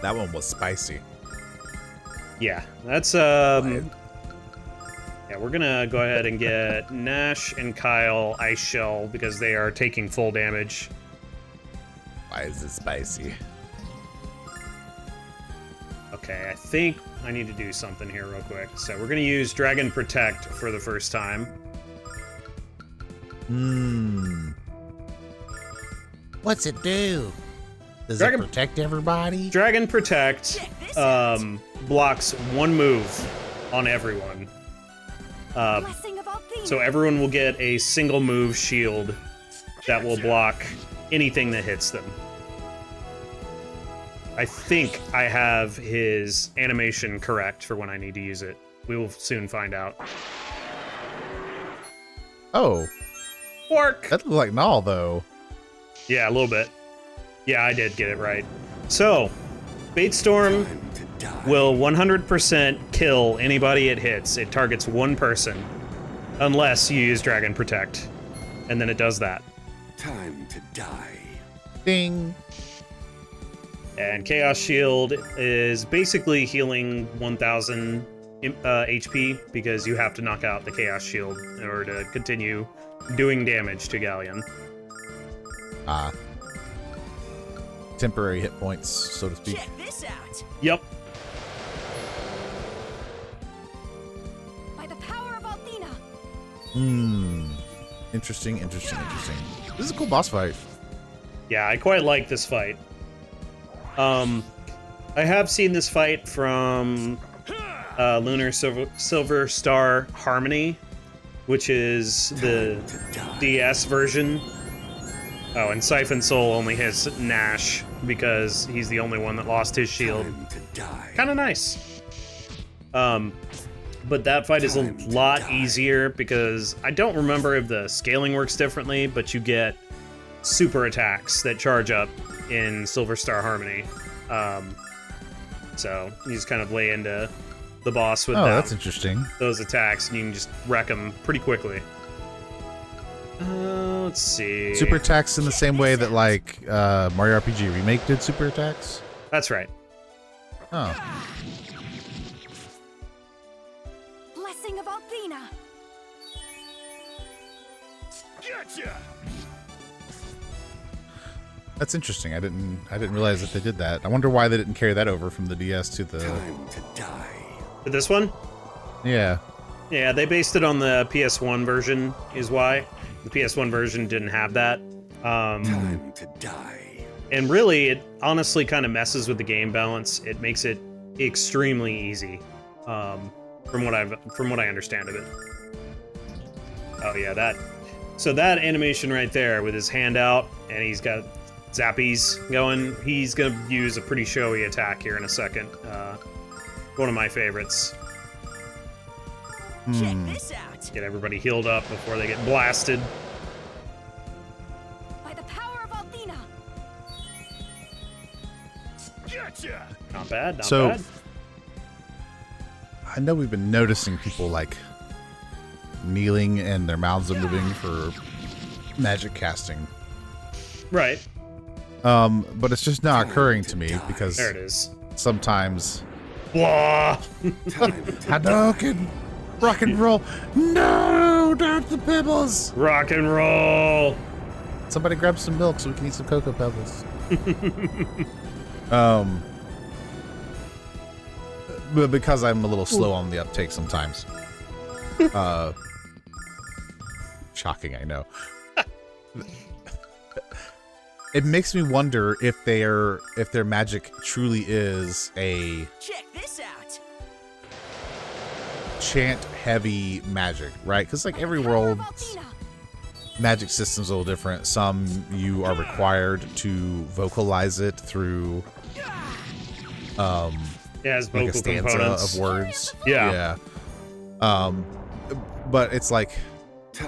S1: That one was spicy.
S2: Yeah, that's yeah, we're gonna go ahead and get Nash and Kyle Ice Shell because they are taking full damage.
S1: Why is it spicy?
S2: Okay, I think I need to do something here real quick. So we're gonna use Dragon Protect for the first time.
S1: What's it do? Does
S2: Dragon-
S1: it protect everybody?
S2: Dragon Protect blocks one move on everyone.
S3: Blessing of Althena.
S2: So everyone will get a single move shield that will block anything that hits them. I think I have his animation correct for when I need to use it. We will soon find out.
S1: Oh,
S2: Work!
S1: that looked like Null, though.
S2: Yeah, a little bit. Yeah, I did get it right. So, Bait Storm
S4: Time to die.
S2: will 100% kill anybody it hits. It targets one person, unless you use Dragon Protect, and then it does that.
S4: Time to die.
S1: Ding.
S2: And Chaos Shield is basically healing 1,000 HP because you have to knock out the Chaos Shield in order to continue doing damage to Ghaleon.
S1: Temporary hit points, so to speak.
S6: Check this out.
S2: Yep.
S3: By the power of Althena.
S1: Interesting. This is a cool boss fight.
S2: Yeah, I quite like this fight. I have seen this fight from Lunar Silver Star Harmony, which is the DS version. Oh, and Siphon Soul only hits Nash because he's the only one that lost his shield.
S4: Time to die.
S2: Kind of nice. But that fight is a
S4: Time to
S2: lot
S4: die.
S2: easier because I don't remember if the scaling works differently, but you get super attacks that charge up in Silver Star Harmony. So you just kind of lay into the boss with
S1: That's interesting.
S2: those attacks, and you can just wreck them pretty quickly. Let's see.
S1: Super attacks in the same way that like Mario RPG Remake did super attacks.
S2: That's right.
S1: Oh,
S3: Blessing of Althena.
S4: Gotcha.
S1: that's interesting. I didn't realize that they did that. I wonder why they didn't carry that over from the DS to the.
S4: Time to die.
S2: But this one?
S1: Yeah.
S2: Yeah, they based it on the PS1 version, is why. The PS1 version didn't have that.
S4: Time to die.
S2: And really, it honestly kind of messes with the game balance. It makes it extremely easy, from what I understand of it. Oh yeah, that. So that animation right there with his hand out, and he's got zappies going. He's gonna use a pretty showy attack here in a second. One of my favorites.
S6: Check this out.
S2: Get everybody healed up before they get blasted.
S3: By the power of Althena.
S4: Gotcha.
S2: Not bad, not
S1: So-
S2: bad.
S1: I know we've been noticing people like kneeling and their mouths are moving for magic casting.
S2: Right,
S1: But it's just not occurring to me because
S2: there it is.
S1: sometimes
S2: Blah!
S4: Time to
S1: Hadouken, rock and roll. No, not the pebbles.
S2: Rock and roll!
S1: Somebody grab some milk so we can eat some cocoa pebbles. But because I'm a little slow on the uptake sometimes. Shocking, I know. It makes me wonder if their magic truly is a
S6: Check this out.
S1: chant heavy magic, right? Because like every
S3: Power
S1: world
S3: of Althena.
S1: magic system's a little different. Some you are required to vocalize it through
S2: Yeah, as vocal
S1: like a stanza
S2: components.
S1: of words.
S2: Yeah.
S1: But it's like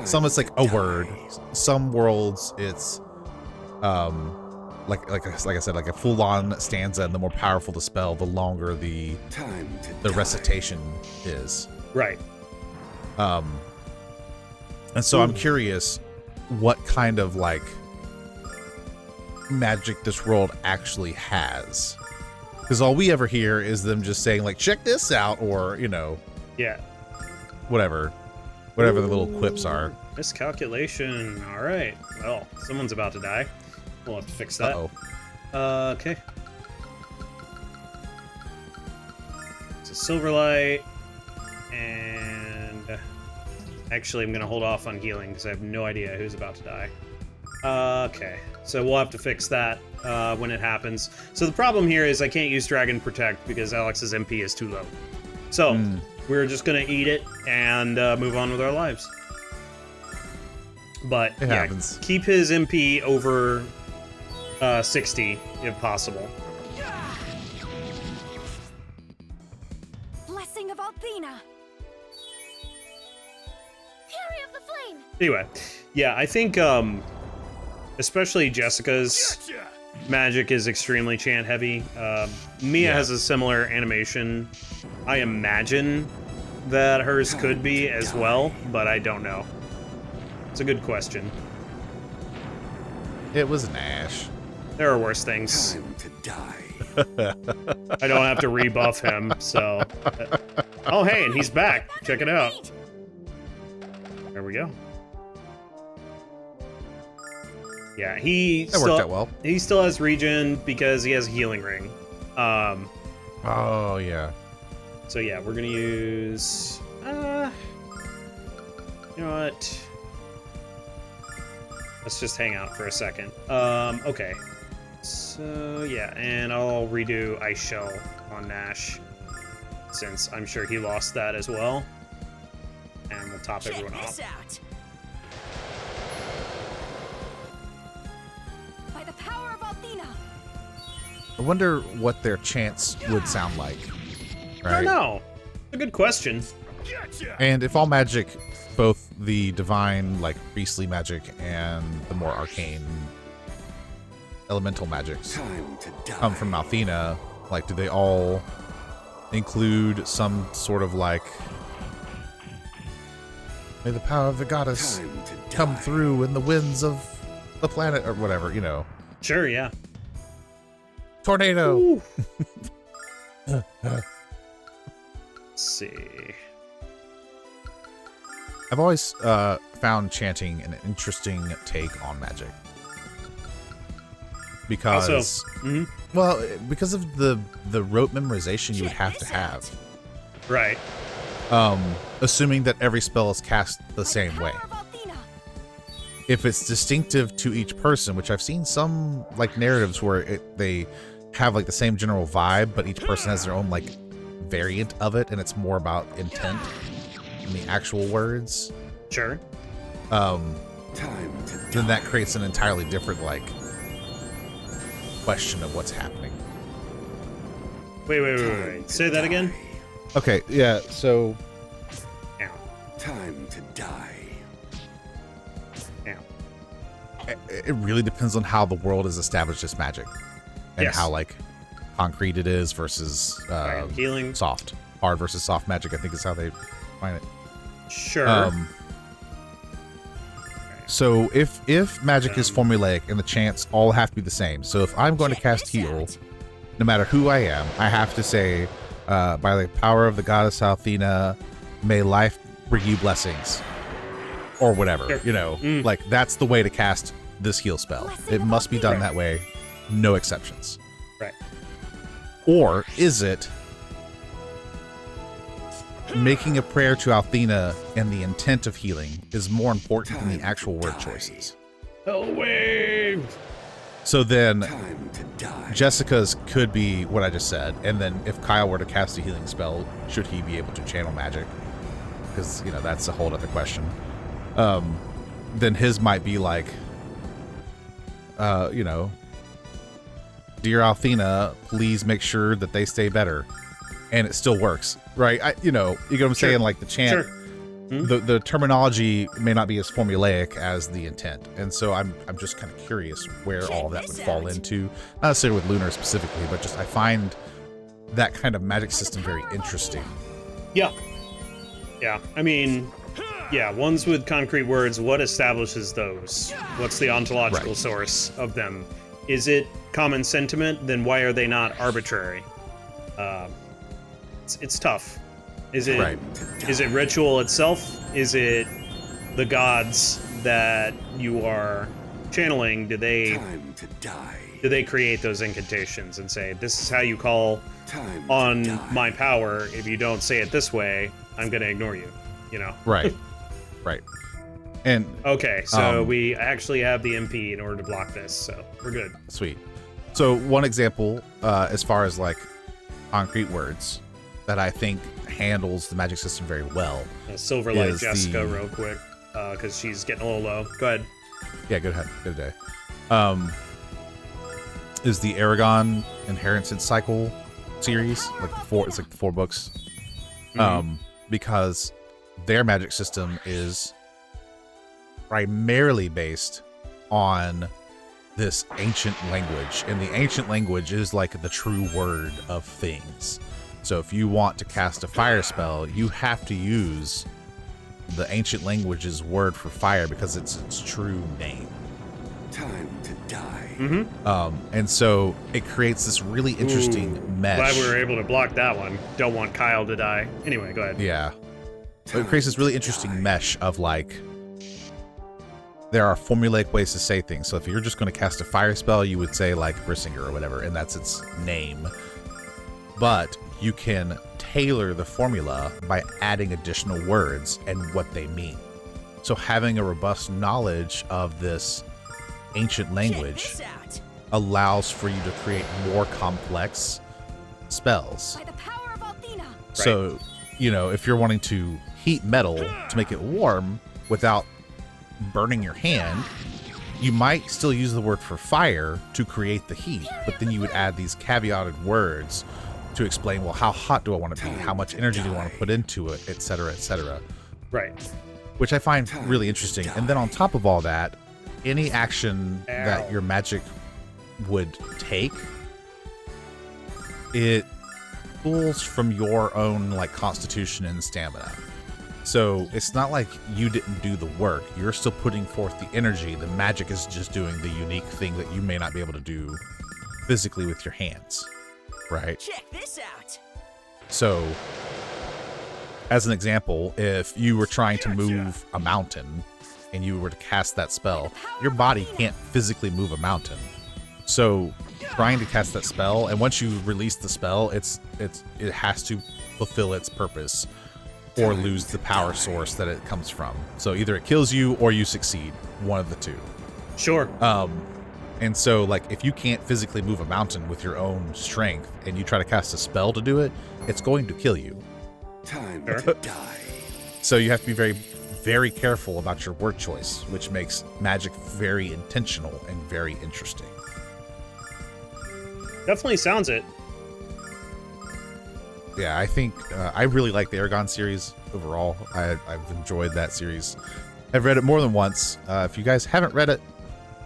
S1: some it's like a word. Some worlds it's like I said, like a full-on stanza, and the more powerful the spell, the longer the recitation is.
S2: Right.
S1: And so I'm curious what kind of like magic this world actually has, because all we ever hear is them just saying like, check this out, or
S2: Yeah.
S1: whatever the little quips are.
S2: Miscalculation. All right. Well, someone's about to die. We'll have to fix that.
S1: Uh-oh.
S2: Okay. It's a silver light, and actually, I'm gonna hold off on healing because I have no idea who's about to die. Okay, so we'll have to fix that when it happens. So the problem here is I can't use Dragon Protect because Alex's MP is too low. So we're just gonna eat it and move on with our lives. But
S1: It
S2: yeah,
S1: happens.
S2: keep his MP over 60 if possible.
S3: Blessing of Althena. Fury of the Flame.
S2: Anyway, yeah, I think especially Jessica's magic is extremely chant heavy. Mia has a similar animation. I imagine that hers could be as well, but I don't know. It's a good question.
S1: It was an Ash.
S2: There are worse things.
S4: Time to die.
S2: I don't have to rebuff him, so. Oh, hey, and he's back. Check it out. There we go. Yeah,
S1: That worked out well.
S2: He still has regen because he has a healing ring.
S1: Oh yeah.
S2: So yeah, we're gonna use. You know what? Let's just hang out for a second. Okay. So yeah, and I'll redo Ice Shell on Nash, since I'm sure he lost that as well. And we'll top everyone off.
S5: out.
S3: By the power of Althena.
S1: I wonder what their chants would sound like.
S2: I don't
S1: Right?
S2: know. A good question.
S1: And if all magic, both the divine, like priestly magic, and the more arcane elemental magics,
S4: Time to die.
S1: come from Althena, like, do they all include some sort of like, may the power of the goddess
S4: Time to die.
S1: come through in the winds of the planet, or whatever,
S2: Sure, yeah.
S1: tornado.
S2: Ooh. Let's see.
S1: I've always found chanting an interesting take on magic. Because,
S2: Also,
S1: well, because of the rote memorization you would have to have.
S2: right.
S1: Assuming that every spell is cast the same way.
S3: Power of Althena.
S1: If it's distinctive to each person, which I've seen some like narratives where they have like the same general vibe, but each person has their own like variant of it, and it's more about intent than the actual words.
S2: Sure.
S4: Time to die.
S1: Then that creates an entirely different like question of what's happening.
S2: Wait. Say that again.
S1: Okay, yeah, so
S2: Ow.
S4: Time to die.
S2: Ow.
S1: it really depends on how the world is established as magic, and
S2: Yes.
S1: how like concrete it is versus
S2: Healing.
S1: soft. Hard versus soft magic, I think, is how they find it.
S2: Sure.
S1: So if magic is formulaic and the chants all have to be the same, so if I'm going to cast heal, no matter who I am, I have to say, by the power of the goddess Althena, may life bring you blessings, or whatever.
S2: Sure.
S1: Like that's the way to cast this heal spell. It must be done that way, no exceptions.
S2: Right.
S1: Or is it making a prayer to Althena and the intent of healing is more important than the actual word choices?
S2: Hell wave.
S1: So then
S4: Time to die.
S1: Jessica's could be what I just said, and then if Kyle were to cast a healing spell, should he be able to channel magic? Because that's a whole other question. then his might be like, you know, dear Althena, please make sure that they stay better, and it still works, right? You know what I'm saying? Like the chant, the terminology may not be as formulaic as the intent, and so I'm just kind of curious where all of that would fall into. Not necessarily with Lunar specifically, but just I find that kind of magic system very interesting.
S2: Yeah. I mean, yeah, ones with concrete words. What establishes those? What's the ontological source of them? Is it common sentiment? Then why are they not arbitrary? It's tough. Is it is it ritual itself? Is it the gods that you are channeling? Do they create those incantations and say, this is how you call on my power? If you don't say it this way, I'm going to ignore you, you know?
S1: Right. And
S2: okay, so we actually have the MP in order to block this, so we're good.
S1: Sweet. So one example, as far as like concrete words that I think handles the magic system very well.
S2: Silverlight Jessica real quick, because she's getting a little low. Go ahead.
S1: Yeah, good day. Is the Aragon Inheritance Cycle series, like it's like the 4 books. Because their magic system is primarily based on this ancient language, and the ancient language is like the true word of things. So if you want to cast a fire spell, you have to use the ancient language's word for fire because it's its true name.
S4: Time to die.
S1: And so it creates this really interesting mesh.
S2: Glad we were able to block that one. Don't want Kyle to die. Anyway, go ahead.
S1: Yeah. So it creates this really interesting mesh of like, there are formulaic ways to say things. So if you're just going to cast a fire spell, you would say like Brissinger or whatever, and that's its name. But you can tailor the formula by adding additional words and what they mean. So having a robust knowledge of this ancient language allows for you to create more complex spells.
S3: By the power of Althena.
S1: So, you know, if you're wanting to heat metal to make it warm without burning your hand, you might still use the word for fire to create the heat, but then you would add these caveated words to explain, well, how hot do I want to be? How much energy do I want to put into it, et cetera, et cetera.
S2: Right.
S1: Which I find really interesting. And then on top of all that, any action that your magic would take, it pulls from your own like constitution and stamina. So it's not like you didn't do the work. You're still putting forth the energy. The magic is just doing the unique thing that you may not be able to do physically with your hands. Right?
S6: Check this out.
S1: So, as an example, if you were trying to move a mountain and you were to cast that spell, your body can't physically move a mountain. So, trying to cast that spell, and once you release the spell, it has to fulfill its purpose or lose the power source that it comes from. So either it kills you or you succeed, one of the two.
S2: Sure.
S1: And so, like, if you can't physically move a mountain with your own strength and you try to cast a spell to do it, it's going to kill you.
S4: Time to die.
S1: So you have to be very, very careful about your word choice, which makes magic very intentional and very interesting.
S2: Definitely sounds it.
S1: Yeah, I think I really like the Aragon series overall. I've enjoyed that series. I've read it more than once. If you guys haven't read it,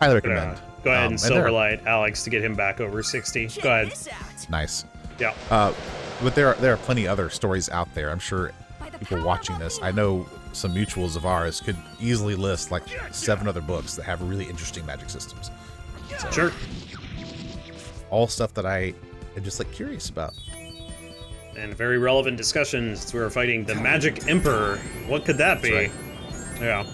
S1: highly recommend.
S2: Go ahead and Silverlight Alex to get him back over 60. Go ahead.
S1: Nice.
S2: Yeah.
S1: But there are plenty other stories out there. I'm sure people watching this, I know some mutuals of ours could easily list like 7 other books that have really interesting magic systems. So,
S2: sure.
S1: All stuff that I am just like curious about.
S2: And very relevant discussions. We're fighting the Magic Emperor. What could that be?
S1: Right.
S2: Yeah.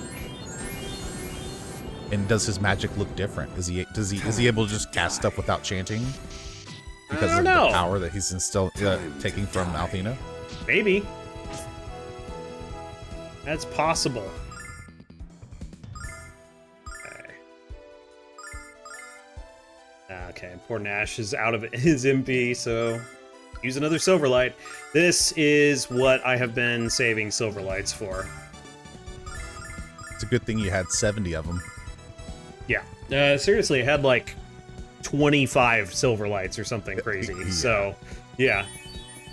S1: And does his magic look different? Is he able to just cast stuff without chanting? Because of the power that he's taking from Althena?
S2: Maybe. That's possible. Okay, poor Nash is out of his MP, so use another Silverlight. This is what I have been saving Silverlights for.
S1: It's a good thing you had 70 of them.
S2: Yeah. Seriously, it had like 25 silver lights or something crazy.
S1: Yeah.
S2: So, yeah.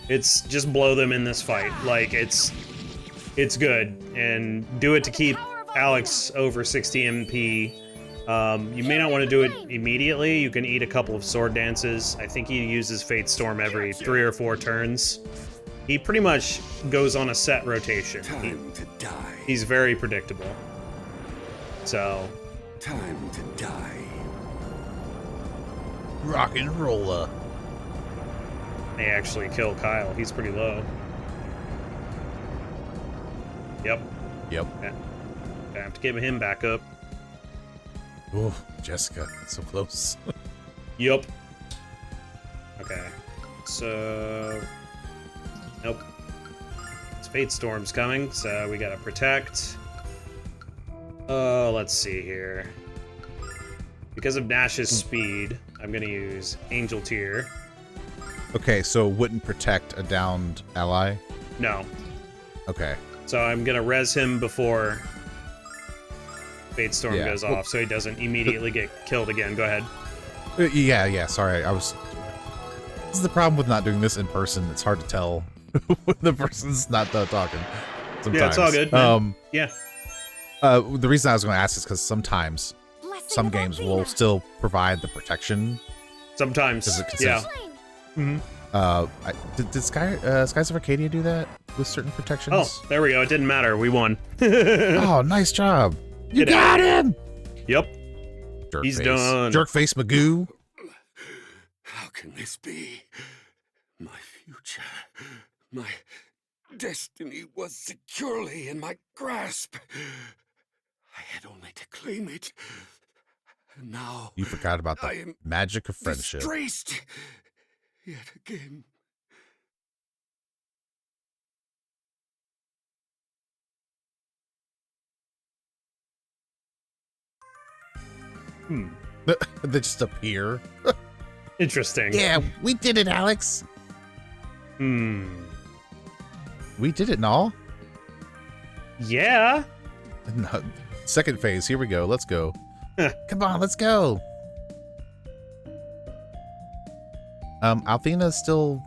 S2: It's just blow them in this fight. Like, it's good. And do it to keep Alex over 60 MP. You may not want to do it immediately. You can eat a couple of sword dances. I think he uses Fate Storm every 3 or 4 turns. He pretty much goes on a set rotation.
S4: Time to die.
S2: He's very predictable. So,
S4: Time to die.
S1: Rock and roller.
S2: may actually kill Kyle. He's pretty low. Yep.
S1: Yep.
S2: I have to give him back up.
S1: Oh, Jessica, so close.
S2: Yup. Okay. So... Nope. Fate Storm's coming, so we gotta protect. Oh, let's see here. Because of Nash's speed, I'm gonna use Angel Tear.
S1: Okay, so wouldn't protect a downed ally?
S2: No.
S1: Okay.
S2: So I'm gonna res him before Fate Storm
S1: Yeah.
S2: goes off, so he doesn't immediately get killed again. Go ahead.
S1: Yeah, sorry. This is the problem with not doing this in person. It's hard to tell when the person's not talking. Sometimes.
S2: Yeah, it's all good, man. Yeah.
S1: The reason I was going to ask is because sometimes
S3: Blessing
S1: some
S3: of
S1: games
S3: Althena.
S1: will still provide the protection.
S2: Sometimes.
S1: Does it
S2: Yeah.
S1: consist-
S2: Mm-hmm.
S1: Did Skies of Arcadia do that with certain protections?
S2: Oh, there we go. It didn't matter. We won.
S1: Oh, nice job. You
S2: Get out
S1: got him.
S2: Yep.
S1: Jerk
S2: He's
S1: face.
S2: done.
S1: Jerkface Magoo.
S4: How can this be? My future, my destiny was securely in my grasp. I had only to claim it. And now
S1: You forgot about
S4: I
S1: the
S4: am
S1: magic of friendship.
S4: disgraced yet again.
S1: They just appear.
S2: Interesting.
S1: Yeah, we did it, Alex.
S2: Hmm.
S1: We did it, Null.
S2: Yeah.
S1: No, second phase. Here we go. Let's go. Come on, let's go. Althena is still,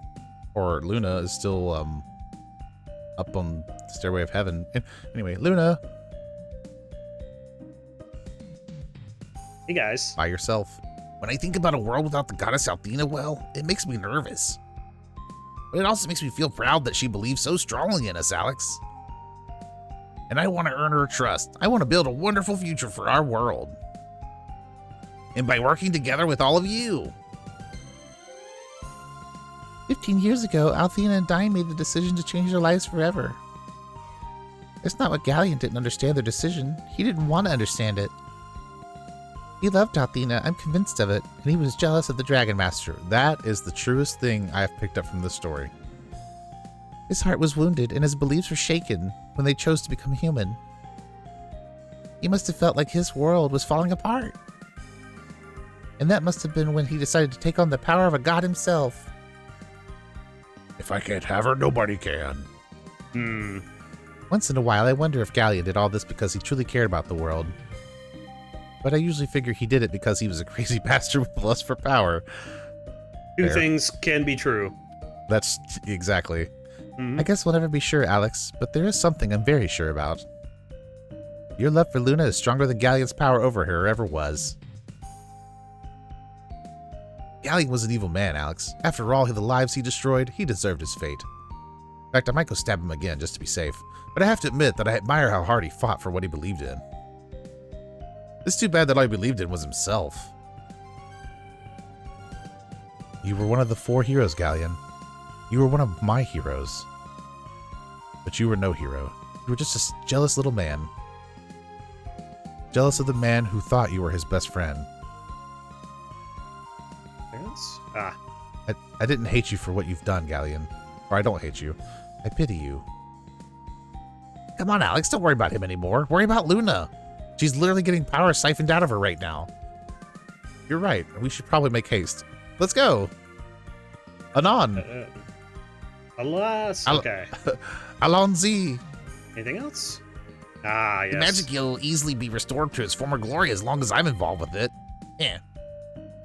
S1: or Luna is still, up on the Stairway of Heaven. Anyway, Luna,
S2: Hey, guys.
S1: by yourself. When I think about a world without the goddess Althena, well, it makes me nervous. But it also makes me feel proud that she believes so strongly in us, Alex. And I want to earn her trust. I want to build a wonderful future for our world. And by working together with all of you. 15 years ago, Althena and Dine made the decision to change their lives forever. It's not what Ghaleon didn't understand their decision. He didn't want to understand it. He loved Althena, I'm convinced of it, and he was jealous of the Dragon Master. That is the truest thing I have picked up from this story. His heart was wounded, and his beliefs were shaken when they chose to become human. He must have felt like his world was falling apart. And that must have been when he decided to take on the power of a god himself. If I can't have her, nobody can.
S2: Hmm.
S1: Once in a while, I wonder if Ghaleon did all this because he truly cared about the world. But I usually figure he did it because he was a crazy bastard with lust for power.
S2: Two
S1: Fair.
S2: things can be true.
S1: That's exactly.
S2: Mhm.
S1: I guess we'll never be sure, Alex, but there is something I'm very sure about. Your love for Luna is stronger than Ghaleon's power over her ever was. Ghaleon was an evil man, Alex. After all the lives he destroyed, he deserved his fate. In fact, I might go stab him again just to be safe. But I have to admit that I admire how hard he fought for what he believed in. It's too bad that all he believed in was himself. You were one of the 4 heroes, Ghaleon. You were one of my heroes. But you were no hero. You were just a jealous little man. Jealous of the man who thought you were his best friend.
S2: Parents? Ah.
S1: I didn't hate you for what you've done, Ghaleon. Or I don't hate you. I pity you. Come on, Alex, don't worry about him anymore. Worry about Luna. She's literally getting power siphoned out of her right now. You're right. We should probably make haste. Let's go. Anon.
S2: Alas.
S1: Al-
S2: Okay.
S1: Alonzi.
S2: Anything else? Ah, yes.
S1: The magic will easily be restored to its former glory as long as I'm involved with it. Yeah.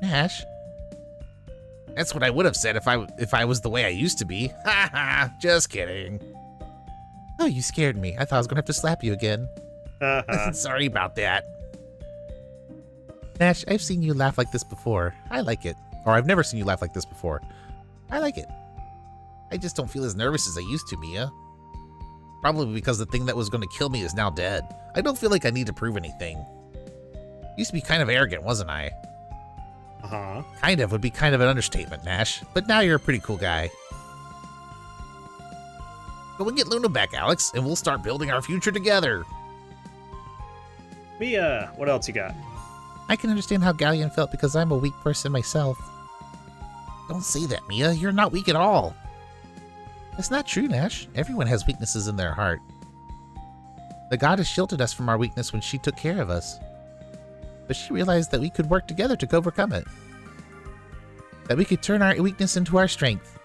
S1: Nash. That's what I would have said if I was the way I used to be. Ha ha, just kidding. Oh, you scared me. I thought I was gonna have to slap you again. Sorry about that. Nash, I've seen you laugh like this before. I like it. Or I've never seen you laugh like this before. I like it. I just don't feel as nervous as I used to, Mia. Probably because the thing that was going to kill me is now dead. I don't feel like I need to prove anything. Used to be kind of arrogant, wasn't I?
S2: Uh-huh.
S1: Kind of would be kind of an understatement, Nash. But now you're a pretty cool guy. Go and get Luna back, Alex, and we'll start building our future together.
S2: Mia, what else you got?
S1: I can understand how Ghaleon felt because I'm a weak person myself. Don't say that, Mia. You're not weak at all. It's not true, Nash. Everyone has weaknesses in their heart. The goddess shielded us from our weakness when she took care of us. But she realized that we could work together to overcome it. That we could turn our weakness into our strength.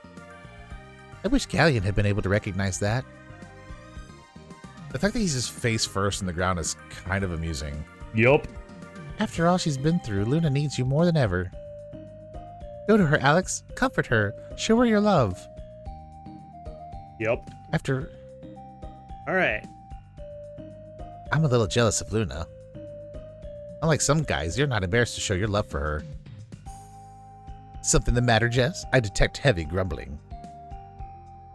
S1: I wish Ghaleon had been able to recognize that. The fact that he's just face first in the ground is kind of amusing.
S2: Yup.
S1: After all she's been through, Luna needs you more than ever. Go to her, Alex. Comfort her. Show her your love.
S2: Yup.
S1: After...
S2: Alright.
S1: I'm a little jealous of Luna. Unlike some guys, you're not embarrassed to show your love for her. Something the matter, Jess? I detect heavy grumbling.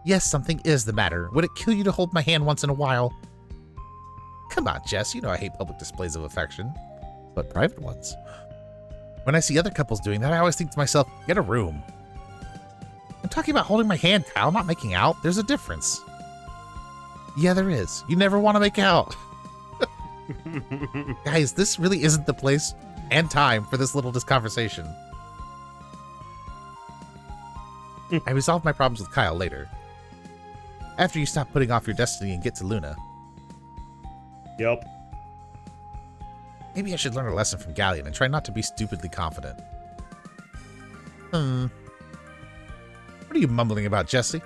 S1: Yes, something is the matter. Would it kill you to hold my hand once in a while? Come on, Jess. You know I hate public displays of affection. But private ones. When I see other couples doing that, I always think to myself, get a room. I'm talking about holding my hand, Kyle, not making out. There's a difference. Yeah, there is. You never want to make out. Guys, this really isn't the place and time for this little conversation. I resolve my problems with Kyle later. After you stop putting off your destiny and get to Luna.
S2: Yup.
S1: Maybe I should learn a lesson from Ghaleon and try not to be stupidly confident. What are you mumbling about, Jesse?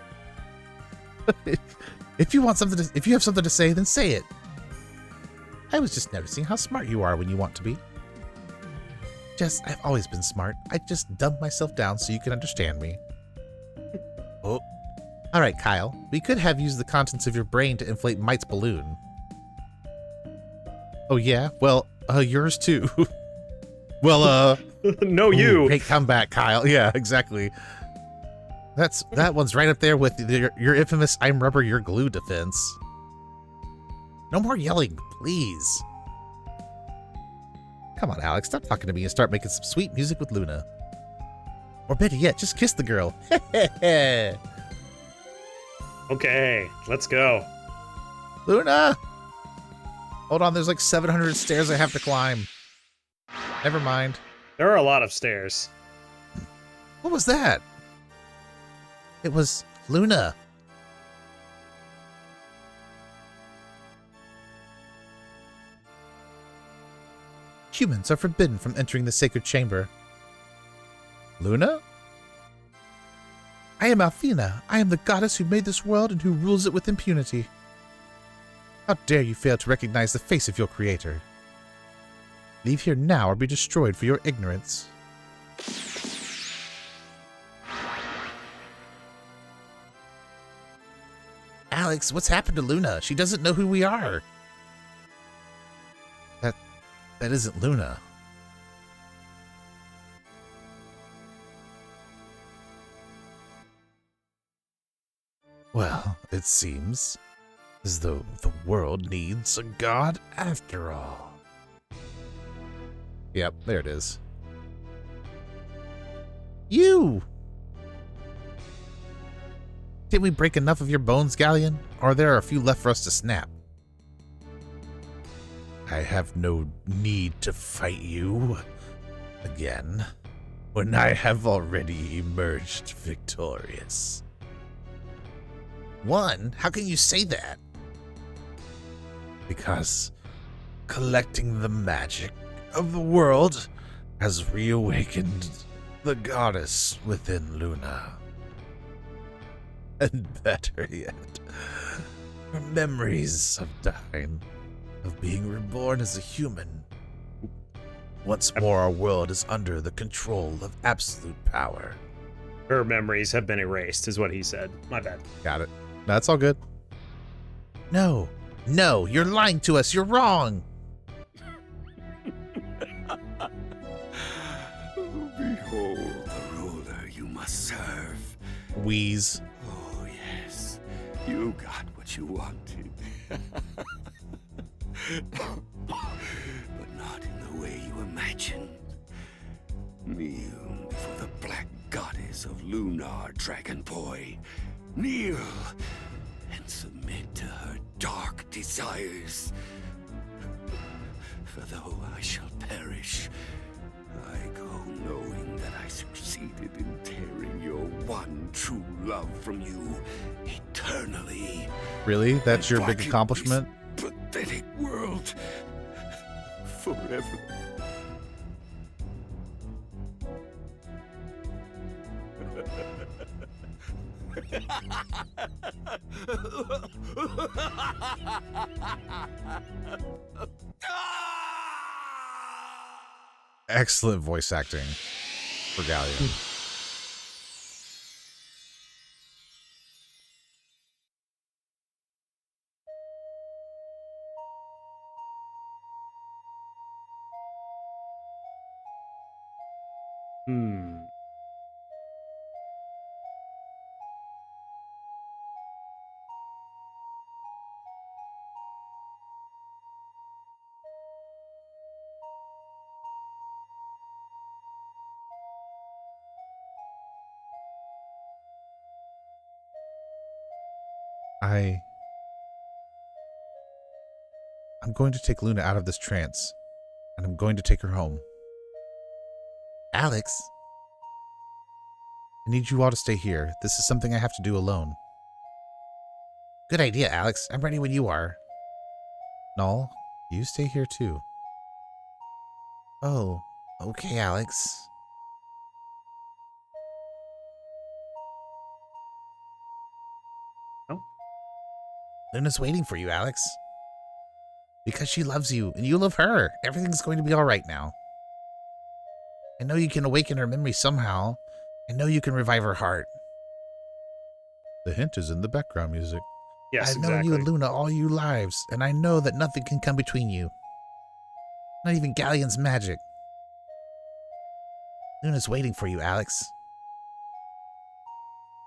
S1: If you have something to say, then say it. I was just noticing how smart you are when you want to be. Jess, I've always been smart. I just dumbed myself down so you can understand me. Oh. All right, Kyle. We could have used the contents of your brain to inflate Mite's balloon. Oh, yeah? Well, yours too. Well,
S2: No, you.
S1: Great comeback, Kyle. Yeah, exactly. That one's right up there with your infamous "I'm rubber, you're glue" defense. No more yelling, please. Come on, Alex, stop talking to me and start making some sweet music with Luna. Or better yet, just kiss the girl.
S2: Okay, let's go.
S1: Luna! Hold on, there's like 700 stairs I have to climb. Never mind.
S2: There are a lot of stairs.
S1: What was that? It was Luna. Humans are forbidden from entering the sacred chamber. Luna? I am Althena. I am the goddess who made this world and who rules it with impunity. How dare you fail to recognize the face of your creator? Leave here now or be destroyed for your ignorance. Alex, what's happened to Luna? She doesn't know who we are. That isn't Luna. Well, it seems as though the world needs a god after all. Yep, there it is. You! Did we break enough of your bones, Ghaleon? Or are there a few left for us to snap? I have no need to fight you again when I have already emerged victorious. One? How can you say that? Because collecting the magic of the world has reawakened the goddess within Luna. And better yet, her memories of time of being reborn as a human. Once more, our world is under the control of absolute power.
S2: Her memories have been erased, is what he said. My bad.
S1: Got it. That's all good. No, you're lying to us. You're wrong.
S4: Behold the ruler you must serve.
S1: Wheeze.
S4: Oh, yes. You got what you wanted. But not in the way you imagined. Kneel before the black goddess of Lunar, Dragon Boy. Kneel and submit to her dark desires. For though I shall perish, I go knowing that I succeeded in tearing your one true love from you eternally.
S1: Really? That's your big
S4: Blackened
S1: accomplishment?
S4: this pathetic world forever.
S1: Excellent voice acting for Ghaleon. I'm going to take Luna out of this trance, and I'm going to take her home. Alex? I need you all to stay here. This is something I have to do alone. Good idea, Alex. I'm ready when you are. Null, you stay here too. Oh, okay, Alex.
S2: Oh.
S1: Luna's waiting for you, Alex. Because she loves you, and you love her. Everything's going to be all right now. I know you can awaken her memory somehow. I know you can revive her heart. The hint is in the background music.
S2: Yes,
S1: I've known you and Luna all your lives, and I know that nothing can come between you. Not even Ghaleon's magic. Luna's waiting for you, Alex.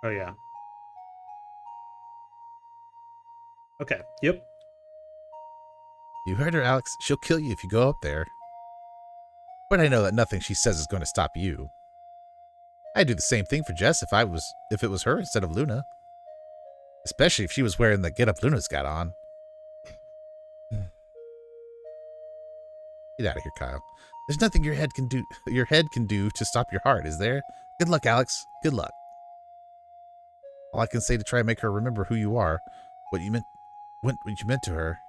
S2: Oh, yeah. Okay, yep.
S1: You heard her, Alex. She'll kill you if you go up there. But I know that nothing she says is going to stop you. I'd do the same thing for Jess if it was her instead of Luna. Especially if she was wearing the get-up Luna's got on. Get out of here, Kyle. There's nothing your head can do to stop your heart, is there? Good luck, Alex. Good luck. All I can say to try and make her remember who you are, what you meant to her.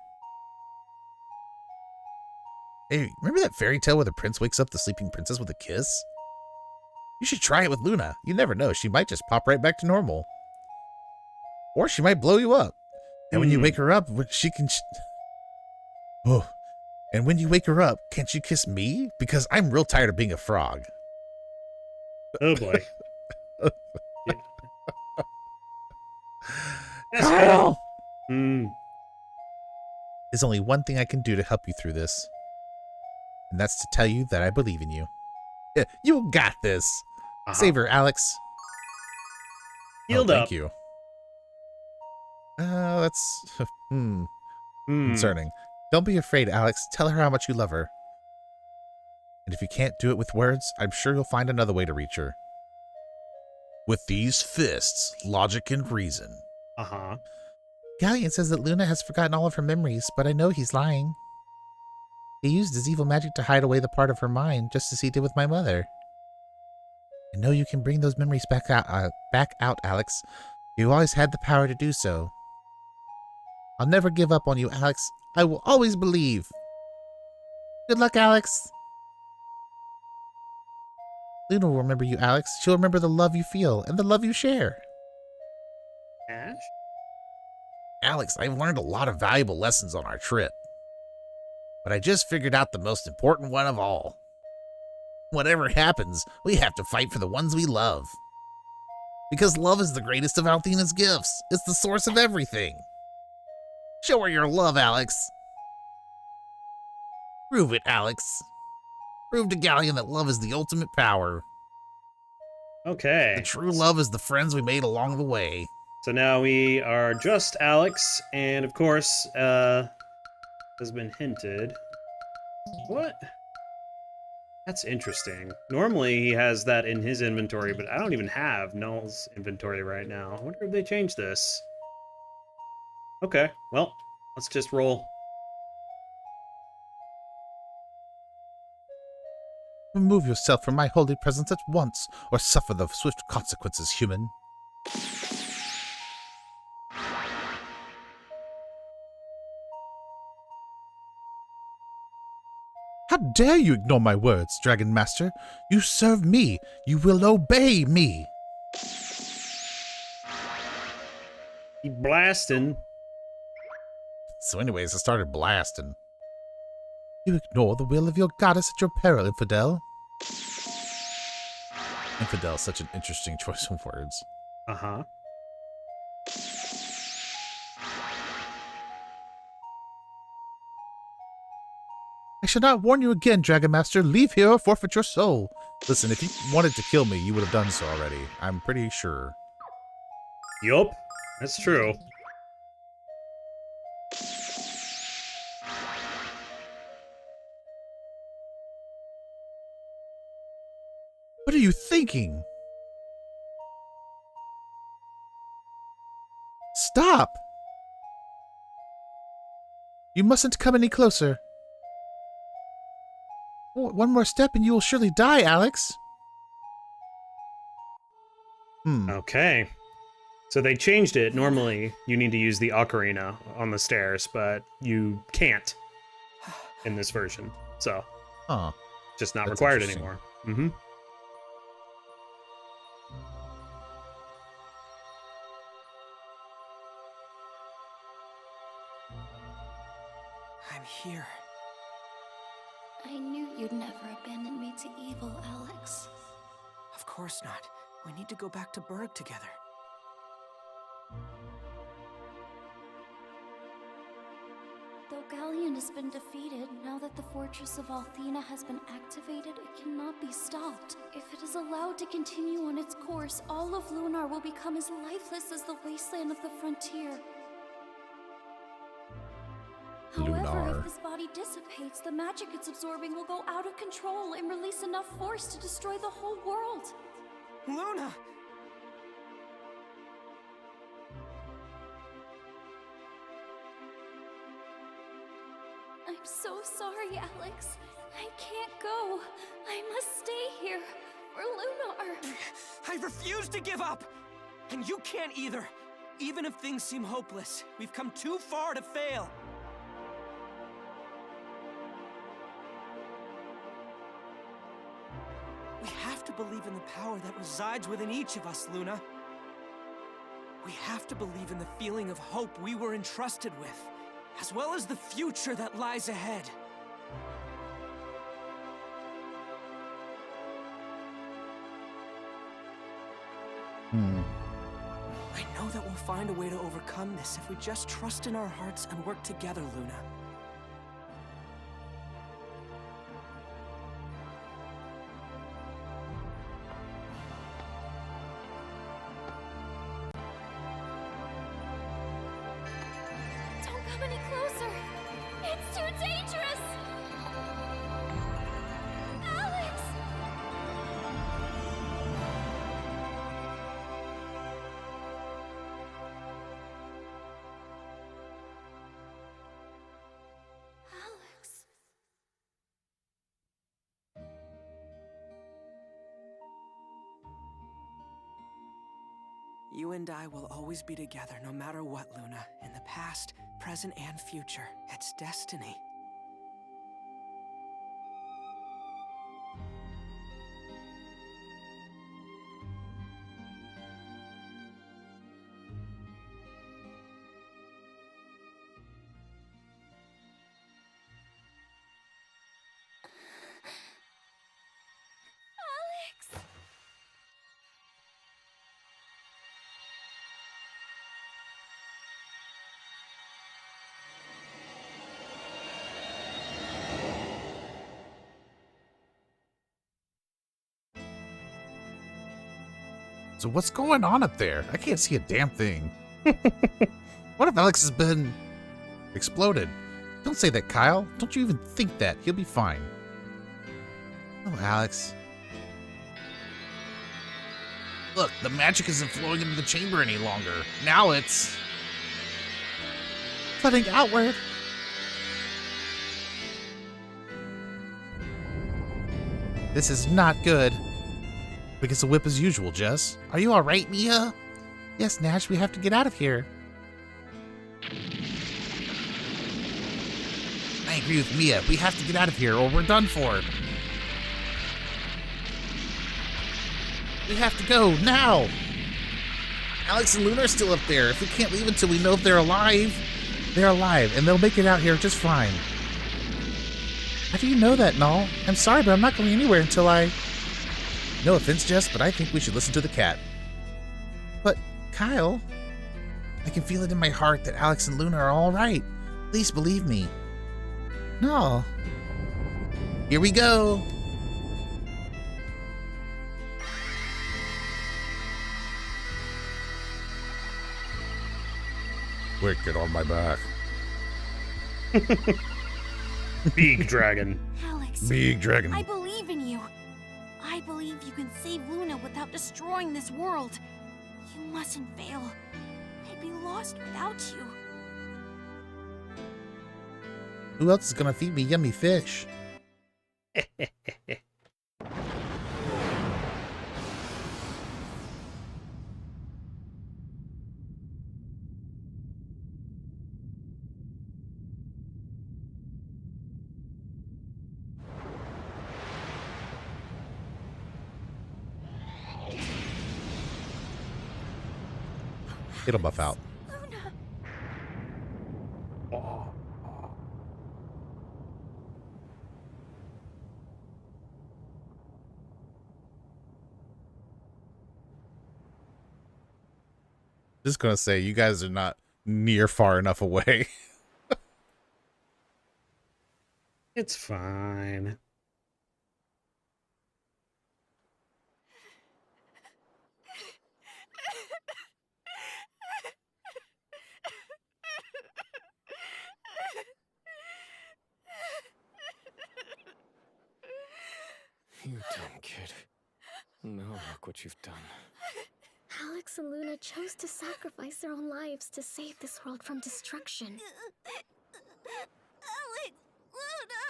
S1: Hey, remember that fairy tale where the prince wakes up the sleeping princess with a kiss? You should try it with Luna. You never know. She might just pop right back to normal. Or she might blow you up. And when you wake her up, she can... Oh. And when you wake her up, can't you kiss me? Because I'm real tired of being a frog.
S2: Oh, boy. Yeah.
S1: Kyle!
S2: Mm.
S1: There's only one thing I can do to help you through this. And that's to tell you that I believe in you. Yeah, you got this.
S2: Uh-huh.
S1: Save her, Alex.
S2: Healed
S1: thank
S2: up.
S1: you. That's concerning. Don't be afraid, Alex. Tell her how much you love her. And if you can't do it with words, I'm sure you'll find another way to reach her. With these fists, logic and reason.
S2: Uh-huh.
S1: Ghaleon says that Luna has forgotten all of her memories, but I know he's lying. He used his evil magic to hide away the part of her mind, just as he did with my mother. I know you can bring those memories back out, Alex. You always had the power to do so. I'll never give up on you, Alex. I will always believe. Good luck, Alex. Luna will remember you, Alex. She'll remember the love you feel and the love you share.
S2: Ash?
S1: Alex, I've learned a lot of valuable lessons on our trip. But I just figured out the most important one of all. Whatever happens, we have to fight for the ones we love. Because love is the greatest of Althena's gifts. It's the source of everything. Show her your love, Alex. Prove it, Alex. Prove to Ghaleon that love is the ultimate power.
S2: Okay.
S1: The true love is the friends we made along the way.
S2: So now we are just Alex, and of course, has been hinted. What? That's interesting. Normally he has that in his inventory, but I don't even have Null's inventory right now. I wonder if they changed this. Okay, well, let's just roll.
S1: Remove yourself from my holy presence at once, or suffer the swift consequences, human. How dare you ignore my words, Dragon Master? You serve me. You will obey me.
S2: He blasting.
S1: So anyways, I started blasting. You ignore the will of your goddess at your peril, infidel. Infidel is such an interesting choice of words.
S2: Uh-huh.
S1: I shall not warn you again, Dragon Master. Leave here or forfeit your soul. Listen, if you wanted to kill me, you would have done so already. I'm pretty sure.
S2: Yup, that's true.
S1: What are you thinking? Stop! You mustn't come any closer. One more step and you will surely die, Alex.
S2: Okay. So they changed it. Normally, you need to use the ocarina on the stairs, but you can't in this version. So, just not
S1: That's
S2: required
S1: interesting.
S2: anymore. Mm-hmm.
S6: I'm here.
S3: I knew you'd never abandon me to evil, Alex.
S6: Of course not. We need to go back to Berg together.
S3: Though Ghaleon has been defeated, now that the fortress of Althena has been activated, it cannot be stopped. If it is allowed to continue on its course, all of Lunar will become as lifeless as the wasteland of the frontier. However,
S1: Lunar.
S3: if this body dissipates, the magic it's absorbing will go out of control and release enough force to destroy the whole world.
S6: Luna!
S3: I'm so sorry, Alex. I can't go. I must stay here for Lunar.
S6: I refuse to give up! And you can't either. Even if things seem hopeless, we've come too far to fail. We have to believe in the power that resides within each of us, Luna. We have to believe in the feeling of hope we were entrusted with, as well as the future that lies ahead. I know that we'll find a way to overcome this if we just trust in our hearts and work together, Luna.
S3: Don't come any closer. It's too dangerous. Alex! Alex.
S6: You and I will always be together no matter what, Luna. In the past, present, and future. It's destiny.
S1: So what's going on up there? I can't see a damn thing. What if Alex has been exploded? Don't say that, Kyle. Don't you even think that. He'll be fine. Oh, Alex. Look, the magic isn't flowing into the chamber any longer. Now it's flooding outward. This is not good. Because the whip as usual, Jess. Are you alright, Mia? Yes, Nash, we have to get out of here. I agree with Mia. We have to get out of here or we're done for. We have to go, now! Alex and Lunar are still up there. If we can't leave until we know if they're alive, they're alive, and they'll make it out here just fine. How do you know that, Null? I'm sorry, but I'm not going anywhere until I... No offense, Jess, but I think we should listen to the cat. But, Kyle, I can feel it in my heart that Alex and Luna are all right. Please believe me. No. Here we go. Quick, get on my back.
S2: Big dragon.
S3: Alex,
S1: Big dragon.
S3: I believe in you. I believe you can save Luna without destroying this world. You mustn't fail. I'd be lost without you.
S1: Who else is gonna feed me yummy fish? It'll buff out.
S3: Luna.
S1: Just gonna say, you guys are not near far enough away.
S2: It's fine.
S7: You dumb kid. Now look what you've done.
S8: Alex and Luna chose to sacrifice their own lives to save this world from destruction.
S3: Alex, Luna,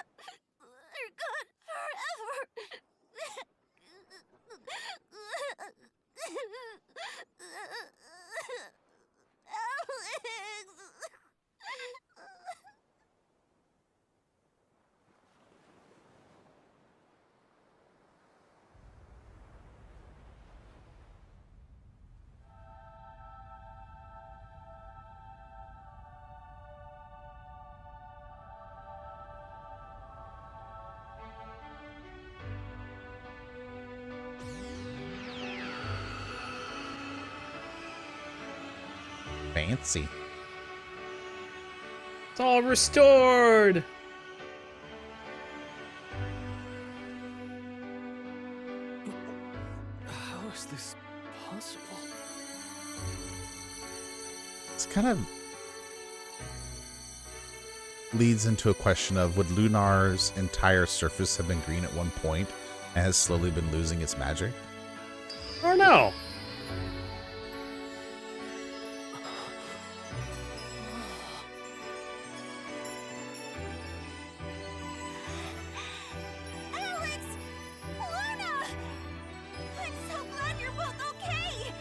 S3: are gone forever. Alex.
S1: Fancy.
S2: It's all restored.
S7: How is this possible?
S1: It's kind of leads into a question of, would Lunar's entire surface have been green at one point and has slowly been losing its magic?
S2: I don't know.
S3: Alex! Luna! I'm so glad you're both okay!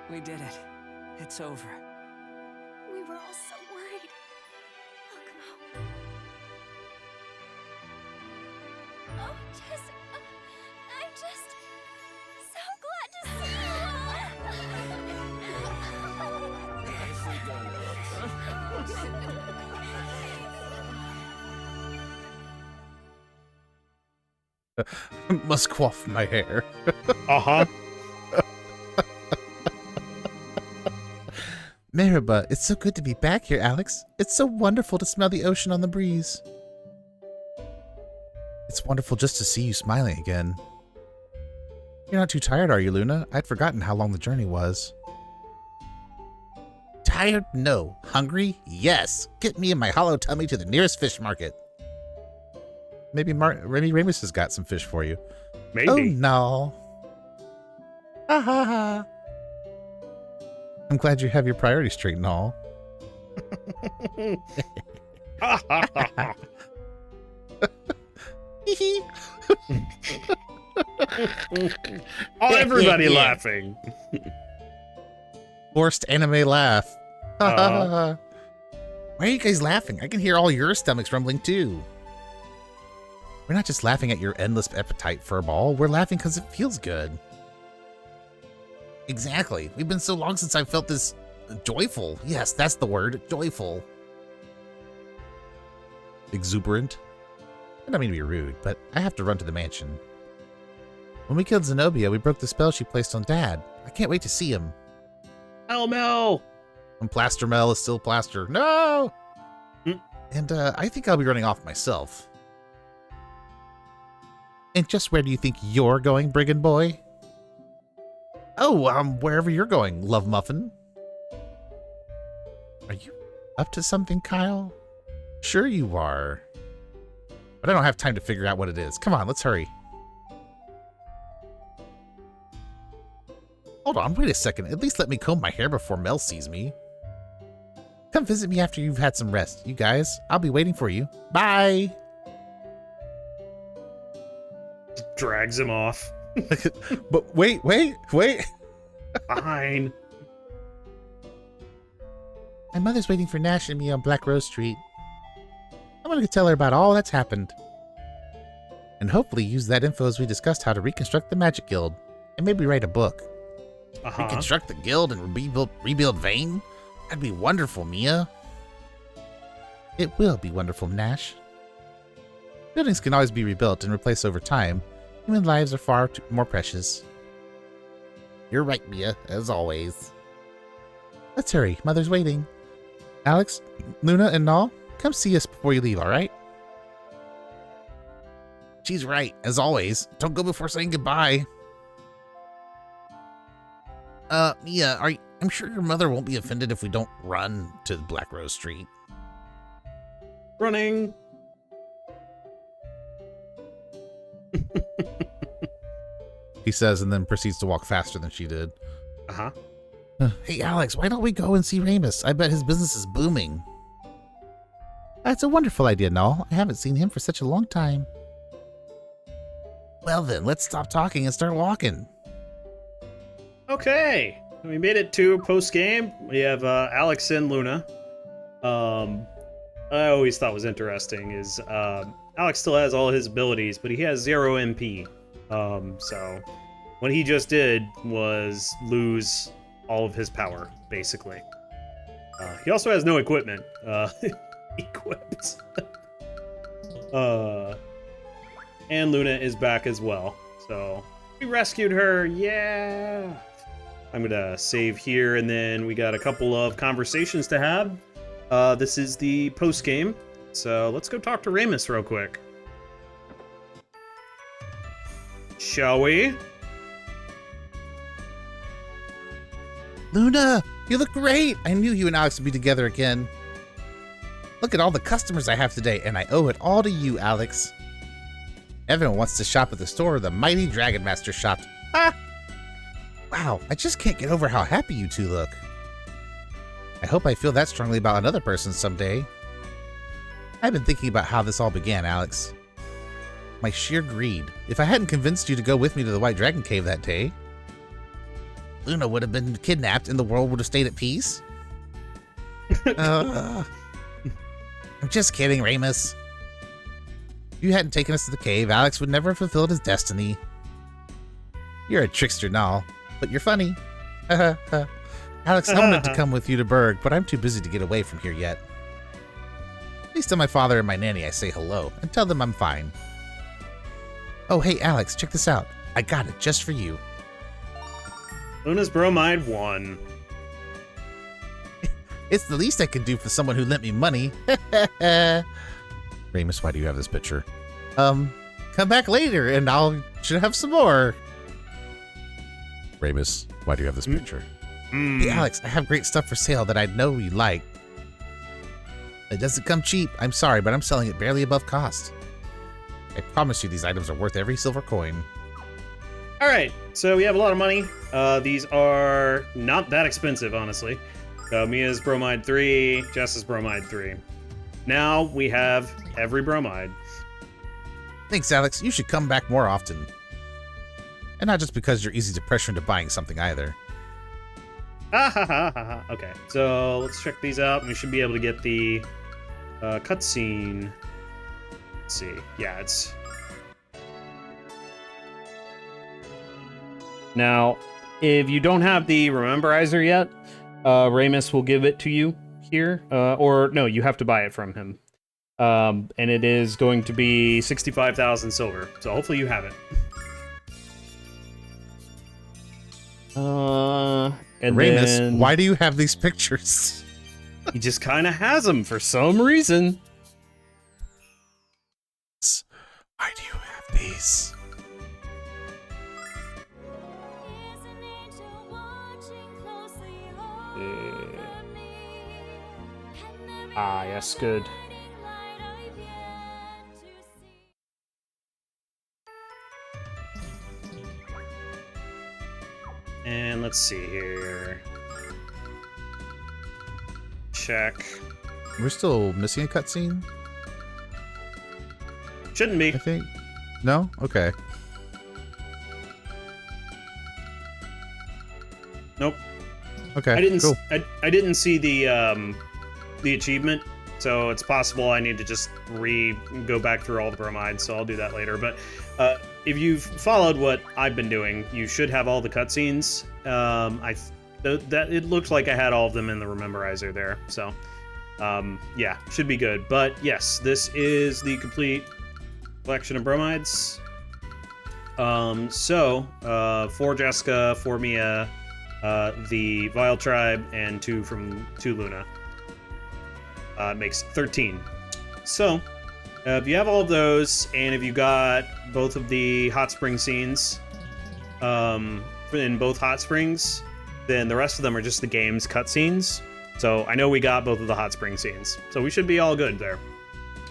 S6: We did it. It's over.
S8: We were all so worried. Look, Mo.
S3: Oh, Jessica, I'm just so glad to see you!
S1: Must quaff my hair.
S2: Uh-huh.
S1: Merhaba, it's so good to be back here, Alex. It's so wonderful to smell the ocean on the breeze. It's wonderful just to see you smiling again. You're not too tired, are you, Luna? I'd forgotten how long the journey was. Tired? No. Hungry? Yes. Get me and my hollow tummy to the nearest fish market. Maybe Remus has got some fish for you.
S2: Maybe.
S1: Oh, no. Ha ha ha. I'm glad you have your priorities straight and all.
S2: Oh, everybody laughing.
S1: Forced anime laugh. Why are you guys laughing? I can hear all your stomachs rumbling too. We're not just laughing at your endless appetite, Furball. We're laughing because it feels good. Exactly. We've been so long since I felt this joyful. Yes, that's the word. Joyful. Exuberant. I don't mean to be rude, but I have to run to the mansion. When we killed Xenobia, we broke the spell she placed on Dad. I can't wait to see him.
S2: Oh, Mel.
S1: When Plaster Mel is still Plaster. No!
S2: Hmm.
S1: And I think I'll be running off myself. And just where do you think you're going, Brigand Boy? Oh, wherever you're going, Love Muffin. Are you up to something, Kyle? Sure you are. But I don't have time to figure out what it is. Come on, let's hurry. Hold on, wait a second. At least let me comb my hair before Mel sees me. Come visit me after you've had some rest. You guys, I'll be waiting for you. Bye!
S2: Drags him off.
S1: But wait.
S2: Fine.
S1: My mother's waiting for Nash and me on Black Rose Street. I'm gonna tell her about all that's happened. And hopefully use that info as we discussed how to reconstruct the Magic Guild. And maybe write a book. Reconstruct the guild and rebuild Vane? That'd be wonderful, Mia. It will be wonderful, Nash. Buildings can always be rebuilt and replaced over time. Human lives are far more precious. You're right, Mia, as always. Let's hurry. Mother's waiting. Alex, Luna, and Nall, come see us before you leave, alright? She's right, as always. Don't go before saying goodbye. Mia, I'm sure your mother won't be offended if we don't run to Black Rose Street.
S2: Running.
S1: He says, and then proceeds to walk faster than she did. Hey, Alex, why don't we go and see Remus? I bet his business is booming. That's a wonderful idea, Null. I haven't seen him for such a long time. Well then, let's stop talking and start walking.
S2: Okay. We made it to post-game. We have Alex and Luna. I always thought was interesting is Alex still has all his abilities, but he has 0 MP. So what he just did was lose all of his power, basically. He also has no equipment equipped. And Luna is back as well. So we rescued her. Yeah. I'm gonna save here, and then we got a couple of conversations to have. This is the post game, so let's go talk to Remus real quick. Shall we?
S1: Luna, you look great. I knew you and Alex would be together again. Look at all the customers I have today, and I owe it all to you, Alex. Everyone wants to shop at the store the mighty Dragon Master shopped. Ah! Wow, I just can't get over how happy you two look. I hope I feel that strongly about another person someday. I've been thinking about how this all began, Alex. My sheer greed. If I hadn't convinced you to go with me to the White Dragon Cave that day, Luna would have been kidnapped and the world would have stayed at peace. I'm just kidding, Remus. If you hadn't taken us to the cave, Alex would never have fulfilled his destiny. You're a trickster, Null, but you're funny. Alex, I wanted to come with you to Berg, but I'm too busy to get away from here yet. Please tell my father and my nanny I say hello, and tell them I'm fine. Oh, hey, Alex, check this out. I got it just for you.
S2: Luna's bromide 1.
S1: It's the least I can do for someone who lent me money. Ramus, why do you have this picture? Come back later and should have some more. Ramus, why do you have this picture? Hey, Alex, I have great stuff for sale that I know you like. It doesn't come cheap. I'm sorry, but I'm selling it barely above cost. I promise you these items are worth every silver coin.
S2: All right, so we have a lot of money. These are not that expensive, honestly. Mia's bromide 3, Jess's bromide 3. Now we have every bromide.
S1: Thanks, Alex. You should come back more often. And not just because you're easy to pressure into buying something either.
S2: Okay, so let's check these out. We should be able to get the cutscene. Let's see. Yeah, it's... Now, if you don't have the Rememberizer yet, Ramus will give it to you here. Or, no, you have to buy it from him. And it is going to be 65,000 silver. So hopefully you have it. And
S1: Ramus,
S2: then
S1: why do you have these pictures?
S2: he just kind of has them for some reason.
S1: Why do you have these?
S2: Ah, yes, good. And let's see here. Check.
S1: We're still missing a cutscene,
S2: Shouldn't be.
S1: I think. No? Okay.
S2: Nope.
S1: Okay.
S2: I didn't.
S1: Cool.
S2: I didn't see the achievement, so it's possible I need to just go back through all the bromides. So I'll do that later. But if you've followed what I've been doing, you should have all the cutscenes. It looked like I had all of them in the Rememberizer there. So yeah, should be good. But yes, this is the complete collection of bromides. So 4 Jessica, 4 Mia, the Vile Tribe, and 2 Luna. Makes 13. So if you have all of those, and if you got both of the hot spring scenes in both hot springs, then the rest of them are just the game's cutscenes. So I know we got both of the hot spring scenes, so we should be all good there.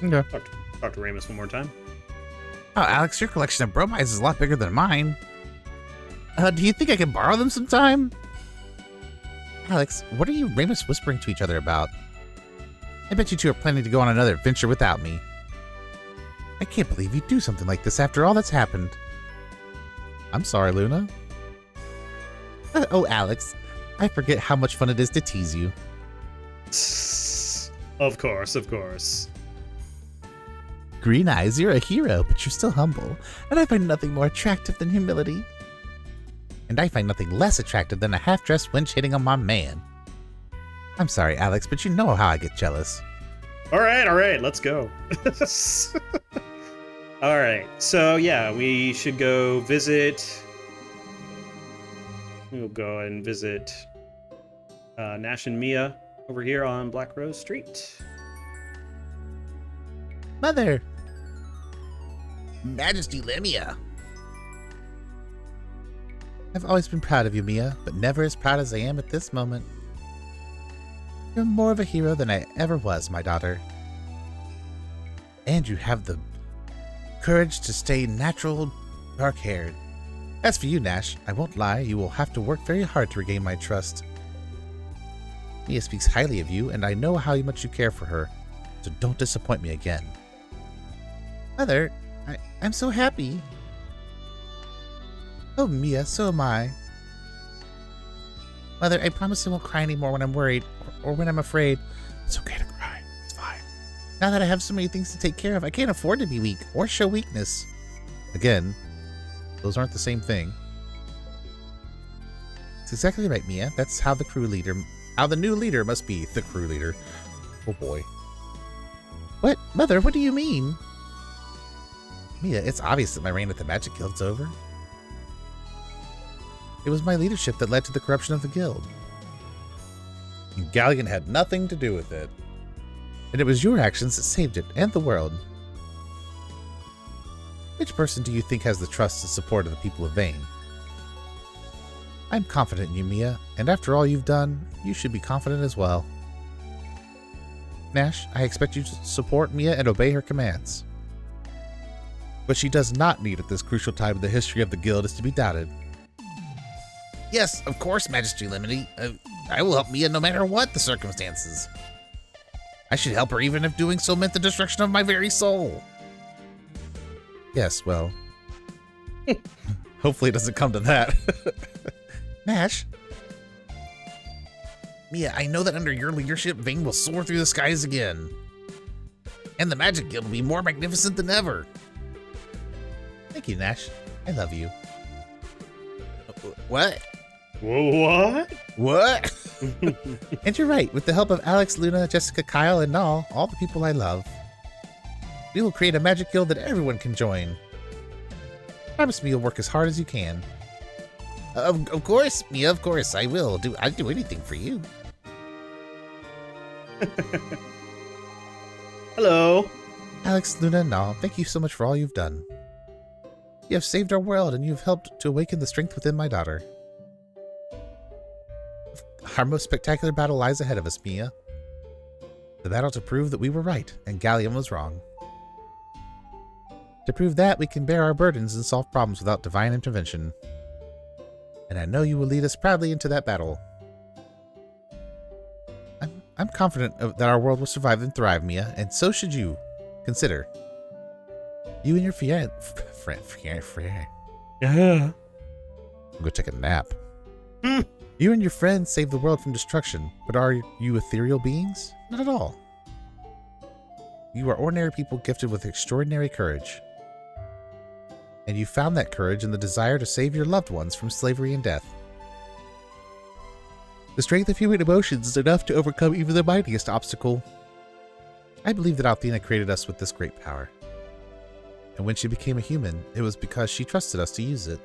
S1: Okay.
S2: Talk to Ramus one more time.
S1: Oh, Alex, your collection of bromides is a lot bigger than mine. Do you think I can borrow them sometime? Alex, what are you and Ramus whispering to each other about? I bet you two are planning to go on another adventure without me. I can't believe you'd do something like this after all that's happened. I'm sorry, Luna. Oh, Alex, I forget how much fun it is to tease you.
S2: Of course, of course.
S1: Green Eyes, you're a hero, but you're still humble, and I find nothing more attractive than humility. And I find nothing less attractive than a half-dressed wench hitting on my man. I'm sorry, Alex, but you know how I get jealous.
S2: All right, let's go. All right, so yeah, we should go visit. We'll go and visit Nash and Mia over here on Black Rose Street.
S1: Mother! Majesty Lemia! I've always been proud of you, Mia, but never as proud as I am at this moment. You're more of a hero than I ever was, my daughter. And you have the courage to stay natural, dark-haired. As for you, Nash, I won't lie, you will have to work very hard to regain my trust. Mia speaks highly of you, and I know how much you care for her, so don't disappoint me again. Mother, I'm so happy. Oh, Mia, so am I. Mother, I promise I won't cry anymore when I'm worried, or when I'm afraid. It's okay to cry. It's fine. Now that I have so many things to take care of, I can't afford to be weak, or show weakness. Again, those aren't the same thing. It's exactly right, Mia. That's how the new leader must be the crew leader. Oh boy. What? Mother, what do you mean? Mia, it's obvious that my reign at the Magic Guild's over. It was my leadership that led to the corruption of the guild. Ghaleon had nothing to do with it. And it was your actions that saved it, and the world. Which person do you think has the trust and support of the people of Vane? I'm confident in you, Mia, and after all you've done, you should be confident as well. Nash, I expect you to support Mia and obey her commands. What she does not need at this crucial time in the history of the guild is to be doubted. Yes, of course, Majesty Lemony. I will help Mia no matter what the circumstances. I should help her even if doing so meant the destruction of my very soul. Yes, well... hopefully it doesn't come to that. Nash? Mia, I know that under your leadership, Vane will soar through the skies again. And the Magic Guild will be more magnificent than ever. Thank you, Nash. I love you. What?
S2: What?
S1: What? And you're right. With the help of Alex, Luna, Jessica, Kyle, and Nall, all the people I love, we will create a Magic Guild that everyone can join. Promise me you'll work as hard as you can. Of course, Mia, of course, I will. I'd do anything for you.
S2: Hello.
S1: Alex, Luna, and Nall, thank you so much for all you've done. You have saved our world, and you've helped to awaken the strength within my daughter. Our most spectacular battle lies ahead of us, Mia. The battle to prove that we were right, and Ghaleon was wrong. To prove that, we can bear our burdens and solve problems without divine intervention. And I know you will lead us proudly into that battle. I'm confident that our world will survive and thrive, Mia, and so should you. Consider. You and your fiance...
S2: Yeah.
S1: I'll go take a nap. You and your friends saved the world from destruction, but are you ethereal beings? Not at all. You are ordinary people gifted with extraordinary courage. And you found that courage in the desire to save your loved ones from slavery and death. The strength of human emotions is enough to overcome even the mightiest obstacle. I believe that Althena created us with this great power. And when she became a human, it was because she trusted us to use it.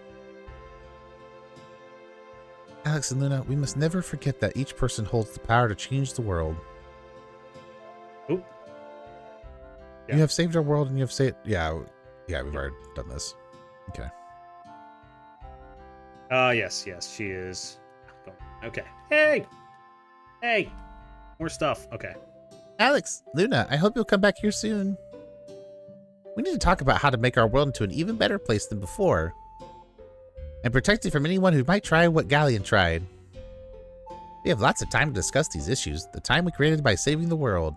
S1: Alex and Luna, we must never forget that each person holds the power to change the world.
S2: Oop. Yeah.
S1: You have saved our world and you have saved... Yeah, we've already done this. Okay.
S2: Yes, she is. Okay. Hey! More stuff. Okay.
S1: Alex, Luna, I hope you'll come back here soon. We need to talk about how to make our world into an even better place than before. And protect it from anyone who might try what Ghaleon tried. We have lots of time to discuss these issues, the time we created by saving the world.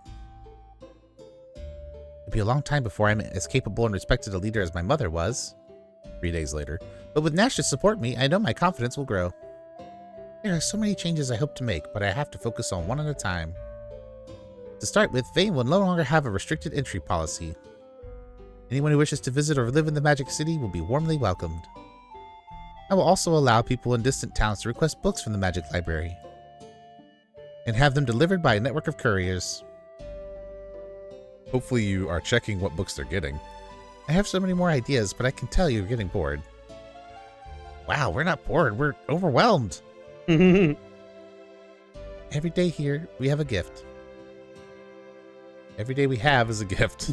S1: It'll be a long time before I'm as capable and respected a leader as my mother was. 3 days later. But with Nash to support me, I know my confidence will grow. There are so many changes I hope to make, but I have to focus on one at a time. To start with, Vane will no longer have a restricted entry policy. Anyone who wishes to visit or live in the Magic City will be warmly welcomed. I will also allow people in distant towns to request books from the Magic Library and have them delivered by a network of couriers. Hopefully you are checking what books they're getting. I have so many more ideas, but I can tell you're getting bored. Wow, we're not bored, we're overwhelmed. Every day here, we have a gift. Every day we have is a gift.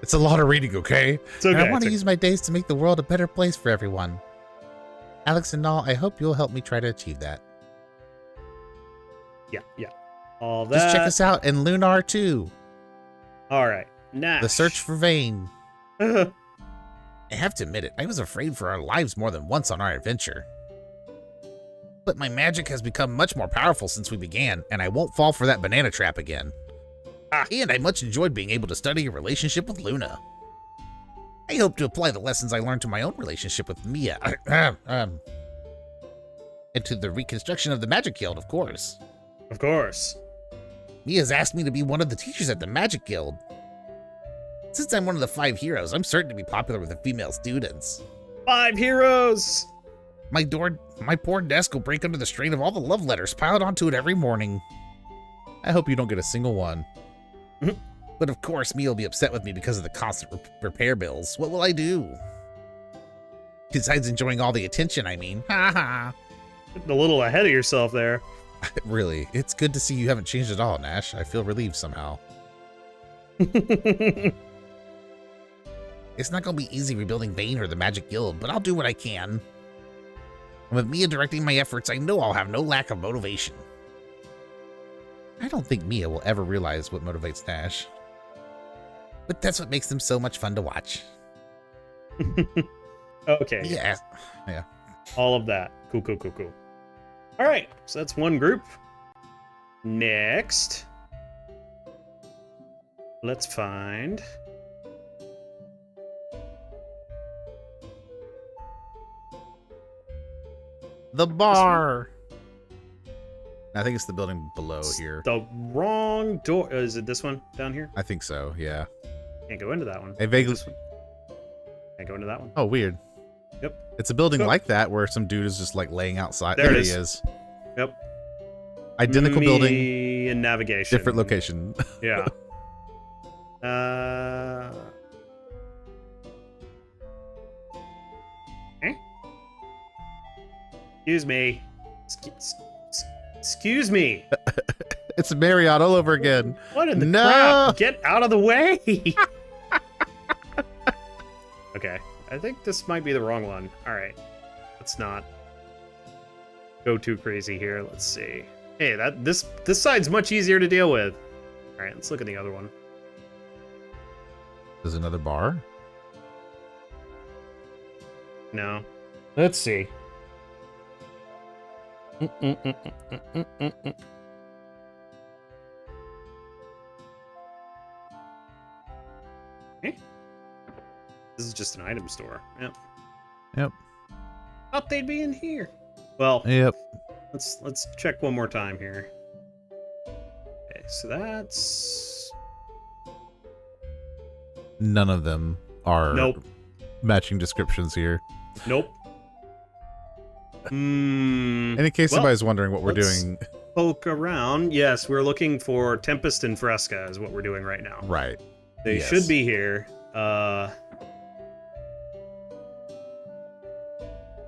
S1: It's a lot of reading, okay?
S2: It's okay.
S1: And I want to use my days to make the world a better place for everyone. Alex and Nall, I hope you'll help me try to achieve that.
S2: Yeah. All that.
S1: Just check us out in Lunar too.
S2: All right. Nash.
S1: The search for Vane. I have to admit it, I was afraid for our lives more than once on our adventure. But my magic has become much more powerful since we began, and I won't fall for that banana trap again. And I much enjoyed being able to study your relationship with Luna. I hope to apply the lessons I learned to my own relationship with Mia. And to the reconstruction of the Magic Guild, of course.
S2: Of course.
S1: Mia's asked me to be one of the teachers at the Magic Guild. Since I'm one of the 5 heroes, I'm certain to be popular with the female students.
S2: 5 heroes!
S1: My poor desk will break under the strain of all the love letters piled onto it every morning. I hope you don't get a single one. But of course, Mia will be upset with me because of the constant repair bills. What will I do? Besides enjoying all the attention, I mean. Ha ha.
S2: Getting a little ahead of yourself there.
S1: Really, it's good to see you haven't changed at all, Nash. I feel relieved somehow. It's not going to be easy rebuilding Bane or the Magic Guild, but I'll do what I can. And with Mia directing my efforts, I know I'll have no lack of motivation. I don't think Mia will ever realize what motivates Nash. But that's what makes them so much fun to watch.
S2: Okay.
S1: Yeah. Yeah.
S2: All of that. Cool. All right. So that's one group. Next. Let's find...
S1: The bar. I think it's the building below here.
S2: The wrong door. Is it this one down here?
S1: I think so, yeah.
S2: Can't go into that one.
S1: I vaguely...
S2: This one. Can't go into that one.
S1: Oh, weird.
S2: Yep.
S1: It's a building
S2: Go.
S1: like that where some dude is just like laying outside.
S2: There it
S1: he
S2: is.
S1: is.
S2: Yep.
S1: Identical building,
S2: Me and navigation.
S1: different location.
S2: Yeah. Eh? Excuse me. Excuse me.
S1: It's Marriott all over again.
S2: What in the
S1: No!
S2: crap? Get out of the way. Okay. I think this might be the wrong one. All right. Let's not go too crazy here. Let's see. Hey, this side's much easier to deal with. All right, let's look at the other one.
S1: There's another bar.
S2: No. Let's see. This is just an item store. Yep.
S1: Yep.
S2: Thought they'd be in here. Well,
S1: Yep.
S2: let's check one more time here. Okay, so that's
S1: None of them are
S2: nope.
S1: matching descriptions here.
S2: Nope.
S1: In case
S2: Well,
S1: somebody's wondering what we're
S2: let's
S1: doing.
S2: poke around. Yes, we're looking for Tempest and Fresca is what we're doing right now.
S1: Right.
S2: They
S1: Yes.
S2: should be here.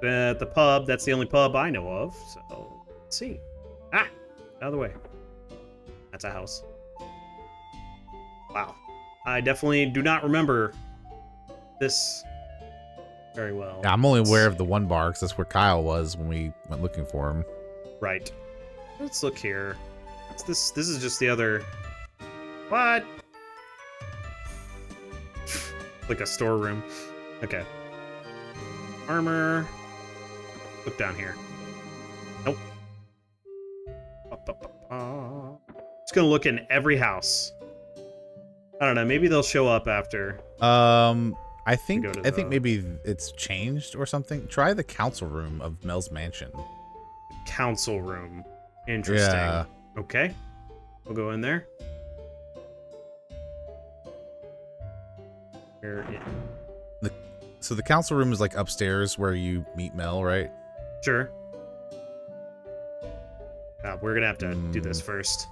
S2: At the pub, that's the only pub I know of. So let's see. Ah, out of the way. That's a house. Wow. I definitely do not remember this very well.
S1: Yeah, I'm only aware of the one bar because that's where Kyle was when we went looking for him.
S2: Right. Let's look here. What's this? This is just the other. What? Like a storeroom. Okay. Armor. Look down here. Nope. Just gonna look in every house. I don't know. Maybe they'll show up after.
S1: I think
S2: go to
S1: I think
S2: the-
S1: maybe it's changed or something. Try the council room of Mel's mansion.
S2: Council room. Interesting.
S1: Yeah.
S2: Okay. We'll go in there. Where it...
S1: So the council room is like upstairs where you meet Mel, right?
S2: Sure. We're gonna have to do this first.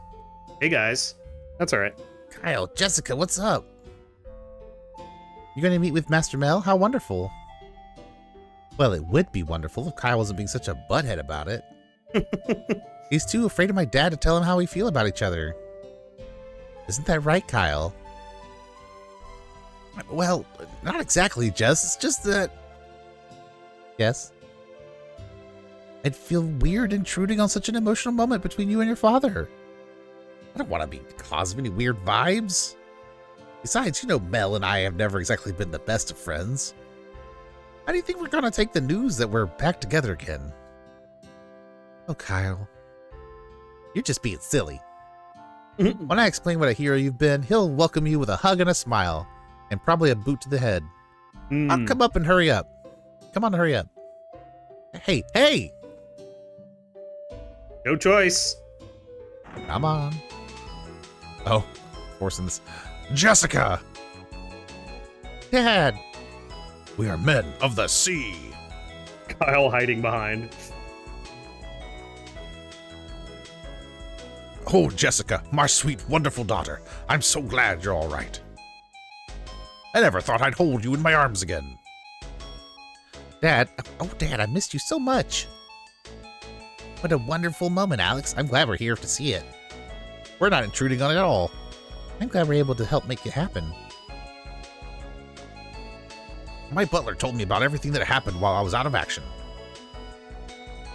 S2: Hey guys. That's all right.
S1: Kyle, Jessica, what's up? You gonna meet with Master Mel? How wonderful. Well, it would be wonderful if Kyle wasn't being such a butthead about it. He's too afraid of my dad to tell him how we feel about each other. Isn't that right, Kyle? Well, not exactly, Jess. It's just that... Yes? I'd feel weird intruding on such an emotional moment between you and your father. I don't want to be the cause of any weird vibes. Besides, you know Mel and I have never exactly been the best of friends. How do you think we're going to take the news that we're back together again? Oh, Kyle. You're just being silly. When I explain what a hero you've been, he'll welcome you with a hug and a smile. And probably a boot to the head. I'll come up and hurry up. Come on, hurry up. Hey, hey!
S2: No choice.
S1: Come on. Oh, forcing this. Jessica! Dad! We are men of the sea.
S2: Kyle hiding behind.
S1: Oh, Jessica, my sweet, wonderful daughter. I'm so glad you're all right. I never thought I'd hold you in my arms again.
S9: Dad, I missed you so much. What a wonderful moment, Alex. I'm glad we're here to see it.
S1: We're not intruding on it at all.
S9: I'm glad we're able to help make it happen.
S1: My butler told me about everything that happened while I was out of action.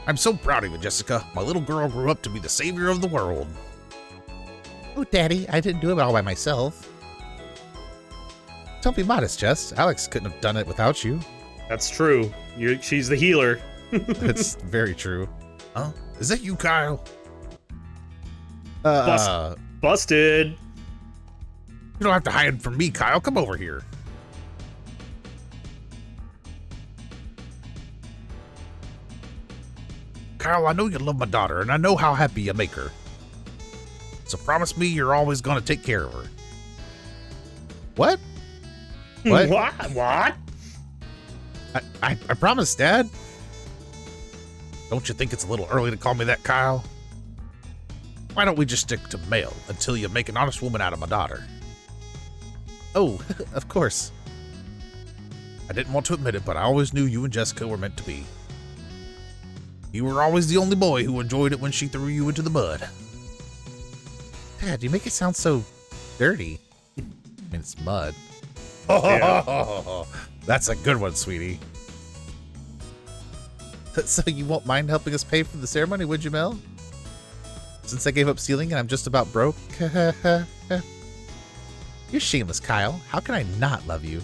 S1: I'm so proud of you, Jessica. My little girl grew up to be the savior of the world.
S9: Oh, Daddy, I didn't do it all by myself.
S1: Don't be modest, Jess. Alex couldn't have done it without you.
S2: That's true. She's the healer.
S1: That's very true. Huh? Is that you, Kyle?
S2: Busted.
S1: You don't have to hide from me, Kyle. Come over here. Kyle, I know you love my daughter, and I know how happy you make her. So promise me you're always going to take care of her.
S9: What?
S2: What?
S1: I promise, Dad. Don't you think it's a little early to call me that, Kyle? Why don't we just stick to male until you make an honest woman out of my daughter?
S9: Oh, of course.
S1: I didn't want to admit it, but I always knew you and Jessica were meant to be. You were always the only boy who enjoyed it when she threw you into the mud.
S9: Dad, you make it sound so dirty.
S1: I mean, it's mud.
S2: Yeah.
S1: That's a good one, sweetie.
S9: So you won't mind helping us pay for the ceremony, would you, Mel? Since I gave up stealing and I'm just about broke. You're shameless, Kyle. How can I not love you?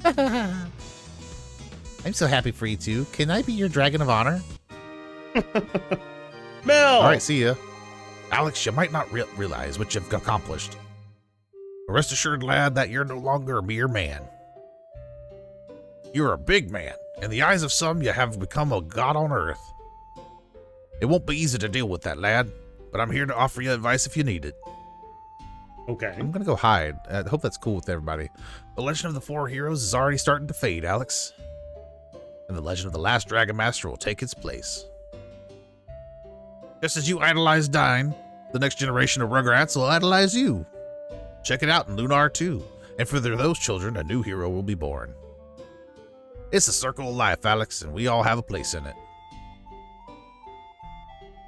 S9: I'm so happy for you two. Can I be your dragon of honor?
S2: Mel!
S1: All right, see ya. Alex, you might not realize what you've accomplished. But rest assured, lad, that you're no longer a mere man. You're a big man. In the eyes of some, you have become a god on earth. It won't be easy to deal with that, lad, but I'm here to offer you advice if you need it.
S2: Okay.
S1: I'm gonna go hide. I hope that's cool with everybody. The legend of the four heroes is already starting to fade, Alex. And the legend of the last Dragon Master will take its place. Just as you idolize Dine, the next generation of Rugrats will idolize you. Check it out in Lunar too. And for those children, a new hero will be born. It's a circle of life, Alex, and we all have a place in it.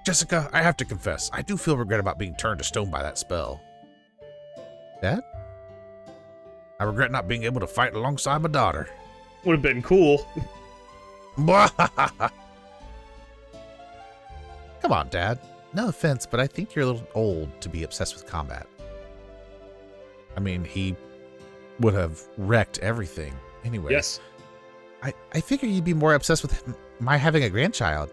S1: Jessica, I have to confess, I do feel regret about being turned to stone by that spell.
S9: Dad?
S1: I regret not being able to fight alongside my daughter.
S2: Would have been cool.
S9: Come on, Dad. No offense, but I think you're a little old to be obsessed with combat.
S1: I mean, he would have wrecked everything anyway.
S2: Yes.
S9: I figure you'd be more obsessed with my having a grandchild.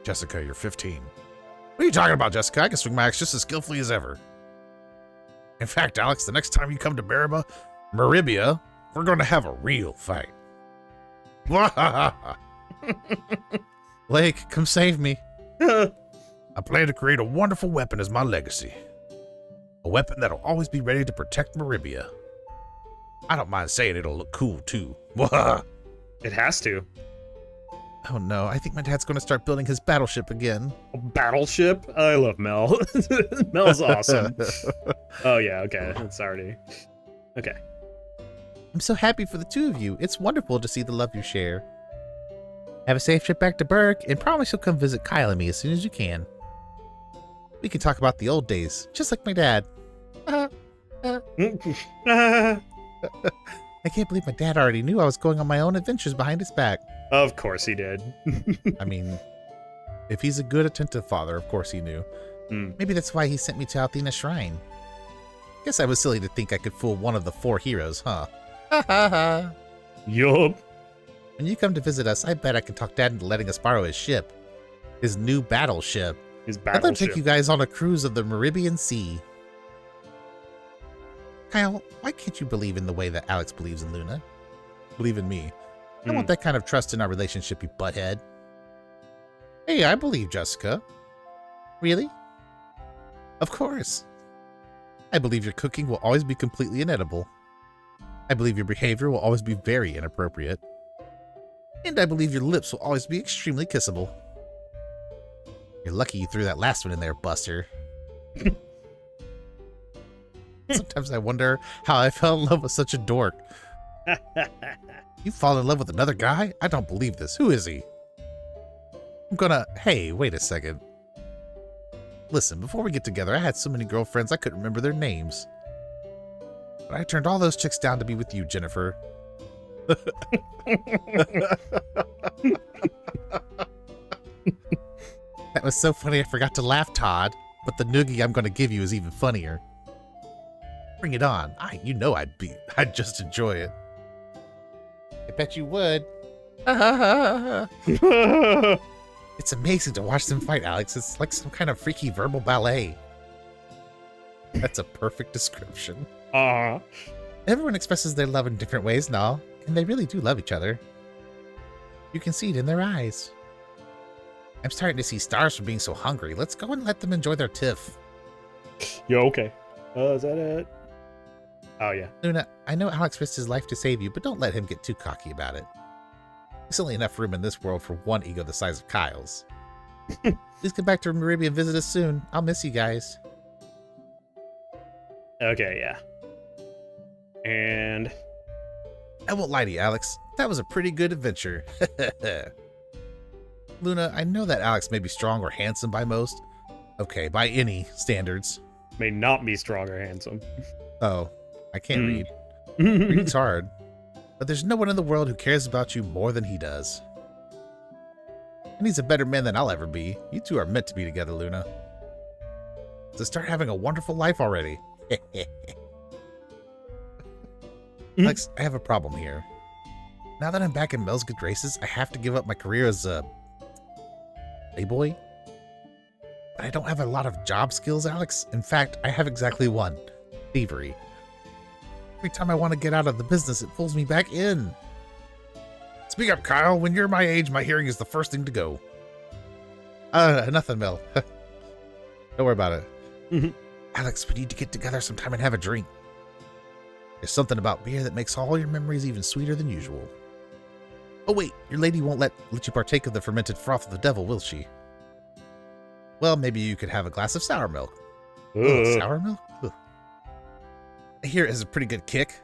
S1: Jessica, you're 15. What are you talking about, Jessica? I can swing my axe just as skillfully as ever. In fact, Alex, the next time you come to Maribia, we're going to have a real fight.
S9: Blake, come save me.
S1: I plan to create a wonderful weapon as my legacy. A weapon that'll always be ready to protect Maribia. I don't mind saying it'll look cool, too.
S2: It has to.
S9: Oh no, I think my dad's going to start building his battleship again.
S2: A battleship? I love Mel. Mel's awesome. Oh yeah, okay. It's already... Okay.
S9: I'm so happy for the two of you. It's wonderful to see the love you share. Have a safe trip back to Berg, and promise you'll come visit Kyle and me as soon as you can. We can talk about the old days, just like my dad. I can't believe my dad already knew I was going on my own adventures behind his back.
S2: Of course he did.
S1: I mean, if he's a good, attentive father, of course he knew.
S9: Maybe that's why he sent me to Althena's shrine. Guess I was silly to think I could fool one of the four heroes, huh?
S2: Yup.
S9: When you come to visit us, I bet I can talk Dad into letting us borrow his ship. His new battleship.
S2: His
S9: I'd love to
S2: battleship.
S9: take you guys on a cruise of the Meribian Sea. Kyle, why can't you believe in the way that Alex believes in Luna?
S1: Believe in me.
S9: I want that kind of trust in our relationship, you butthead.
S1: Hey, I believe Jessica.
S9: Really?
S1: Of course.
S9: I believe your cooking will always be completely inedible. I believe your behavior will always be very inappropriate. And I believe your lips will always be extremely kissable. You're lucky you threw that last one in there, Buster. Sometimes I wonder how I fell in love with such a dork. You fall in love with another guy? I don't believe this. Who is he? Hey, wait a second. Listen, before we get together, I had so many girlfriends I couldn't remember their names. But I turned all those chicks down to be with you, Jennifer. That was so funny I forgot to laugh, Todd. But the noogie I'm going to give you is even funnier. Bring it on. I'd just enjoy it. I bet you would. It's amazing to watch them fight, Alex. It's like some kind of freaky verbal ballet. That's a perfect description. Everyone expresses their love in different ways now, and they really do love each other. You can see it in their eyes. I'm starting to see stars from being so hungry. Let's go and let them enjoy their tiff.
S2: Yo, okay. Is that it? Oh, yeah.
S9: Luna, I know Alex risked his life to save you, but don't let him get too cocky about it. There's only enough room in this world for one ego the size of Kyle's. Please come back to Maribia and visit us soon. I'll miss you guys.
S2: Okay, yeah. And
S9: I won't lie to you, Alex. That was a pretty good adventure. Luna, I know that Alex may be strong or handsome by most. Okay, by any standards.
S2: may not be strong or handsome.
S9: Oh, I can't read. Reading's hard. But there's no one in the world who cares about you more than he does. And he's a better man than I'll ever be. You two are meant to be together, Luna. So start having a wonderful life already. Alex, I have a problem here. Now that I'm back in Mel's good graces, I have to give up my career as a playboy. But I don't have a lot of job skills, Alex. In fact, I have exactly one. Thievery. Every time I want to get out of the business, it pulls me back in. Speak up, Kyle. When you're my age, my hearing is the first thing to go. Nothing, Mel. Don't worry about it. Alex, we need to get together sometime and have a drink. There's something about beer that makes all your memories even sweeter than usual. Oh wait, your lady won't let you partake of the fermented froth of the devil, will she? Well, maybe you could have a glass of sour milk. Oh, sour milk? Ugh. I hear it has a pretty good kick.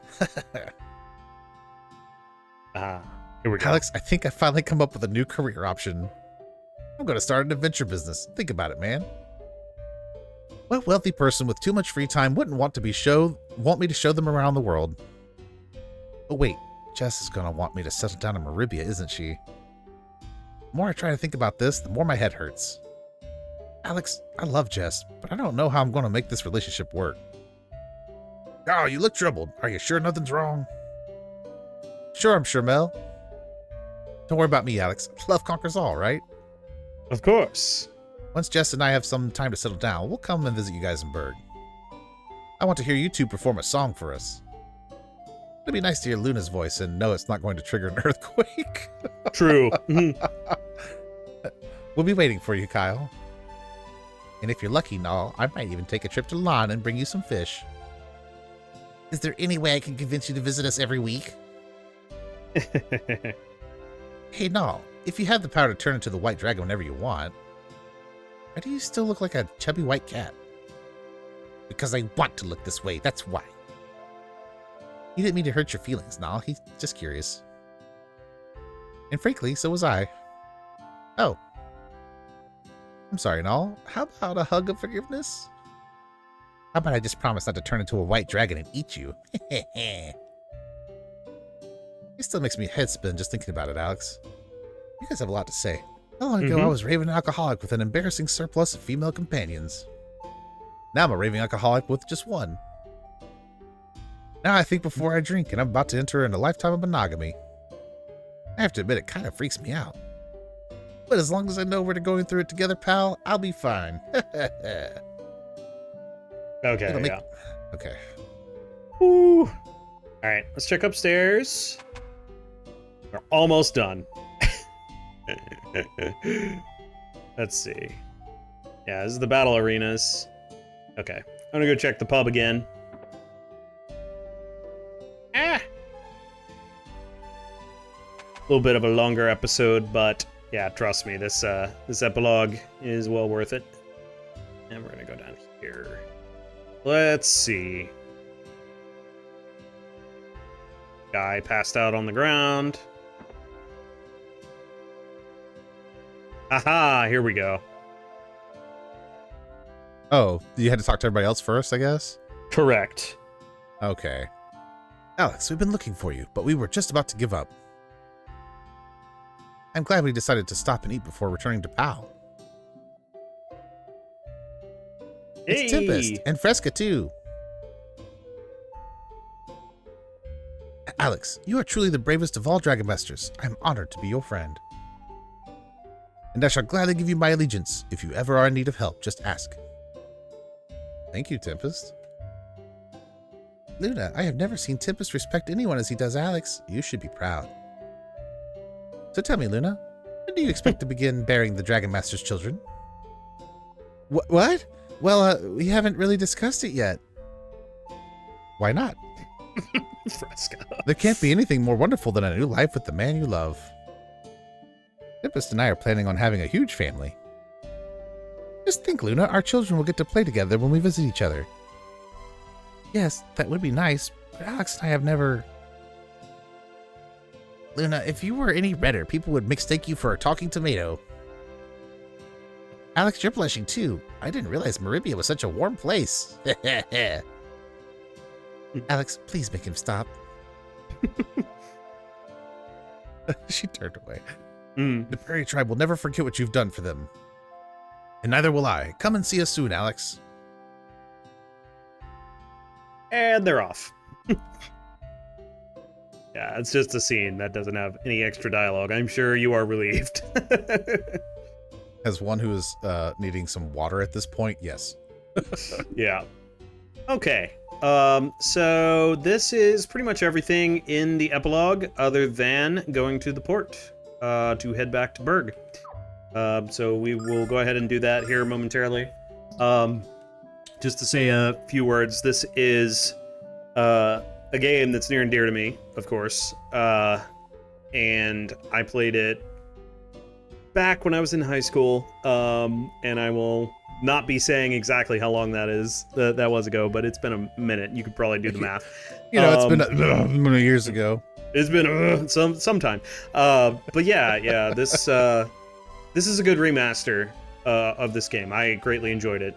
S2: Here we go.
S9: Alex, I think I finally come up with a new career option. I'm going to start an adventure business. Think about it, man. What wealthy person with too much free time wouldn't want me to show them around the world? Oh wait, Jess is going to want me to settle down in Maribia, isn't she? The more I try to think about this, the more my head hurts. Alex, I love Jess, but I don't know how I'm going to make this relationship work. Oh, you look troubled. Are you sure nothing's wrong? Sure, I'm sure, Mel. Don't worry about me, Alex. Love conquers all, right?
S2: Of course.
S9: Once Jess and I have some time to settle down, we'll come and visit you guys in Berg. I want to hear you two perform a song for us. It'd be nice to hear Luna's voice and know it's not going to trigger an earthquake.
S2: True.
S9: We'll be waiting for you, Kyle. And if you're lucky and all, I might even take a trip to Lon and bring you some fish. Is there any way I can convince you to visit us every week? Hey, Nall, if you have the power to turn into the white dragon whenever you want, why do you still look like a chubby white cat? Because I want to look this way, that's why. He didn't mean to hurt your feelings, Nall. He's just curious. And frankly, so was I. Oh. I'm sorry, Nall. How about a hug of forgiveness? How about I just promise not to turn into a white dragon and eat you? It still makes me head spin just thinking about it, Alex. You guys have a lot to say. Not long ago, I was raving alcoholic with an embarrassing surplus of female companions. Now I'm a raving alcoholic with just one. Now I think before I drink, and I'm about to enter in a lifetime of monogamy. I have to admit, it kind of freaks me out. But as long as I know we're going through it together, pal, I'll be fine.
S2: Okay, yeah.
S9: Okay.
S2: Woo. All right, let's check upstairs. We're almost done. Let's see. Yeah, this is the battle arenas. Okay, I'm gonna go check the pub again. A little bit of a longer episode, but yeah, trust me, this epilogue is well worth it. And we're gonna go down here. Let's see. Guy passed out on the ground. Aha, here we go.
S1: Oh, you had to talk to everybody else first, I guess?
S2: Correct.
S1: Okay. Alex, we've been looking for you, but we were just about to give up. I'm glad we decided to stop and eat before returning to PAL. It's Tempest, and Fresca too. Alex, you are truly the bravest of all Dragon Masters. I'm honored to be your friend. And I shall gladly give you my allegiance. If you ever are in need of help, just ask. Thank you, Tempest. Luna, I have never seen Tempest respect anyone as he does Alex. You should be proud. So tell me, Luna, when do you expect to begin bearing the Dragon Master's children? What? Well, we haven't really discussed it yet. Why not?
S2: Fresca.
S1: There can't be anything more wonderful than a new life with the man you love. Tempest and I are planning on having a huge family. Just think, Luna, our children will get to play together when we visit each other. Yes, that would be nice, but Alex and I have never... Luna, if you were any redder, people would mistake you for a talking tomato. Alex, you're blushing too. I didn't realize Maribia was such a warm place. Alex, please make him stop. She turned away. The Prairie Tribe will never forget what you've done for them. And neither will I. Come and see us soon, Alex.
S2: And they're off. Yeah, it's just a scene that doesn't have any extra dialogue. I'm sure you are relieved.
S1: As one who is needing some water at this point, yes.
S2: Yeah. Okay. So this is pretty much everything in the epilogue other than going to the port to head back to Berg. So we will go ahead and do that here momentarily. Just to say a few words, this is a game that's near and dear to me, of course. And I played it back when I was in high school. And I will not be saying exactly how long that is. That was ago, but it's been a minute. You could probably do the math.
S1: You know, it's been many years ago.
S2: It's been some time. But yeah, this is a good remaster of this game. I greatly enjoyed it.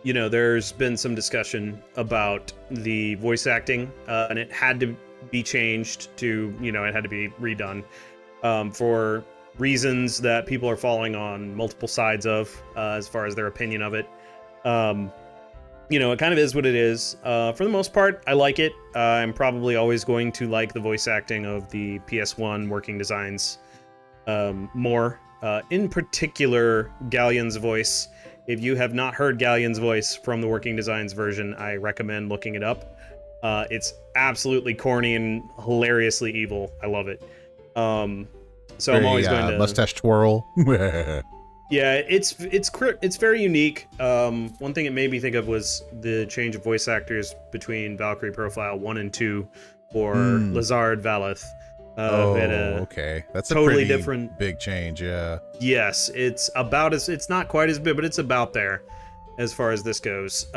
S2: You know, there's been some discussion about the voice acting, and it had to be changed to, you know, it had to be redone for reasons that people are falling on multiple sides of as far as their opinion of it. You know, it kind of is what it is. For the most part, I like it. I'm probably always going to like the voice acting of the PS1 working designs more. In particular, Ghaleon's voice. If you have not heard Ghaleon's voice from the working designs version, I recommend looking it up. It's absolutely corny and hilariously evil. I love it. So I'm always going to
S1: mustache twirl.
S2: Yeah, it's very unique. One thing it made me think of was the change of voice actors between Valkyrie Profile 1 and 2 for Lazard Valeth.
S1: Okay. That's
S2: totally
S1: a pretty
S2: different
S1: big change, yeah.
S2: Yes, it's not quite as big, but it's about there as far as this goes.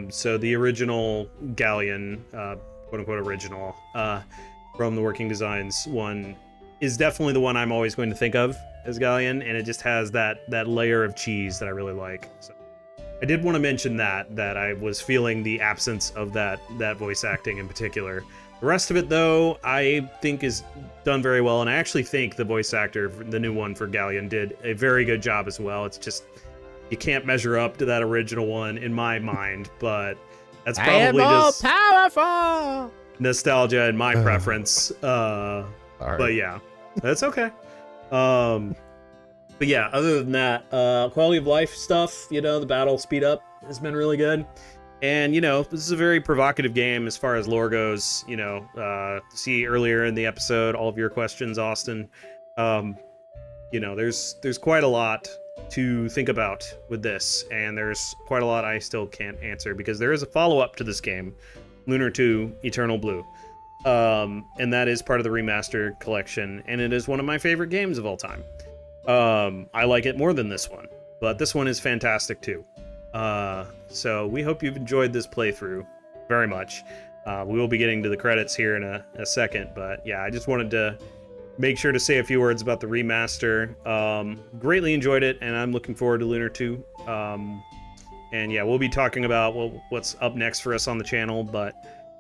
S2: So the original Ghaleon, quote unquote original, from the Working Designs one is definitely the one I'm always going to think of as Ghaleon, and it just has that layer of cheese that I really like. So I did want to mention that I was feeling the absence of that voice acting in particular. The rest of it, though, I think is done very well, and I actually think the voice actor, the new one for Ghaleon, did a very good job as well. It's just, you can't measure up to that original one in my mind, but that's probably just
S9: powerful
S2: nostalgia and my preference. But yeah, that's okay. But yeah, other than that, quality of life stuff, you know, the battle speed up has been really good. And, you know, this is a very provocative game as far as lore goes. You know, see earlier in the episode, all of your questions, Austin. You know, there's quite a lot to think about with this, and there's quite a lot I still can't answer because there is a follow-up to this game, Lunar 2 Eternal Blue. And that is part of the remaster collection, and it is one of my favorite games of all time. I like it more than this one, but this one is fantastic too. So we hope you've enjoyed this playthrough very much. We will be getting to the credits here in a second, but yeah, I just wanted to make sure to say a few words about the remaster. Greatly enjoyed it, and I'm looking forward to Lunar 2. And yeah, we'll be talking about what's up next for us on the channel, but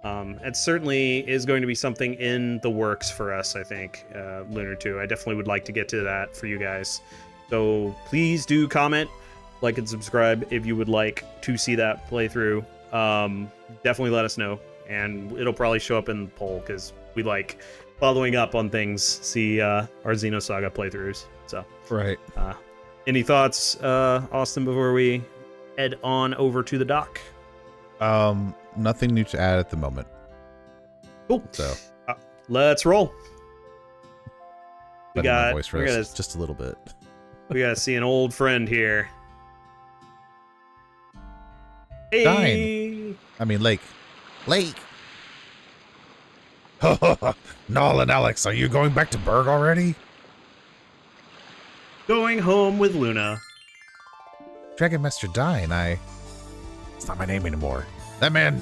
S2: it certainly is going to be something in the works for us, I think, Lunar 2. I definitely would like to get to that for you guys. So please do comment, like, and subscribe if you would like to see that playthrough. Definitely let us know, and it'll probably show up in the poll, because we like following up on things, see our Xenosaga playthroughs. So,
S1: Right.
S2: Any thoughts, Austin, before we head on over to the dock?
S1: Nothing new to add at the moment.
S2: Cool.
S1: So
S2: let's roll.
S1: my voice for this just a little bit.
S2: We gotta see an old friend here. Hey.
S1: Dine. I mean, Lake. Null and Alex, are you going back to Berg already?
S2: Going home with Luna.
S1: Dragon Master Dine, it's not my name anymore. The man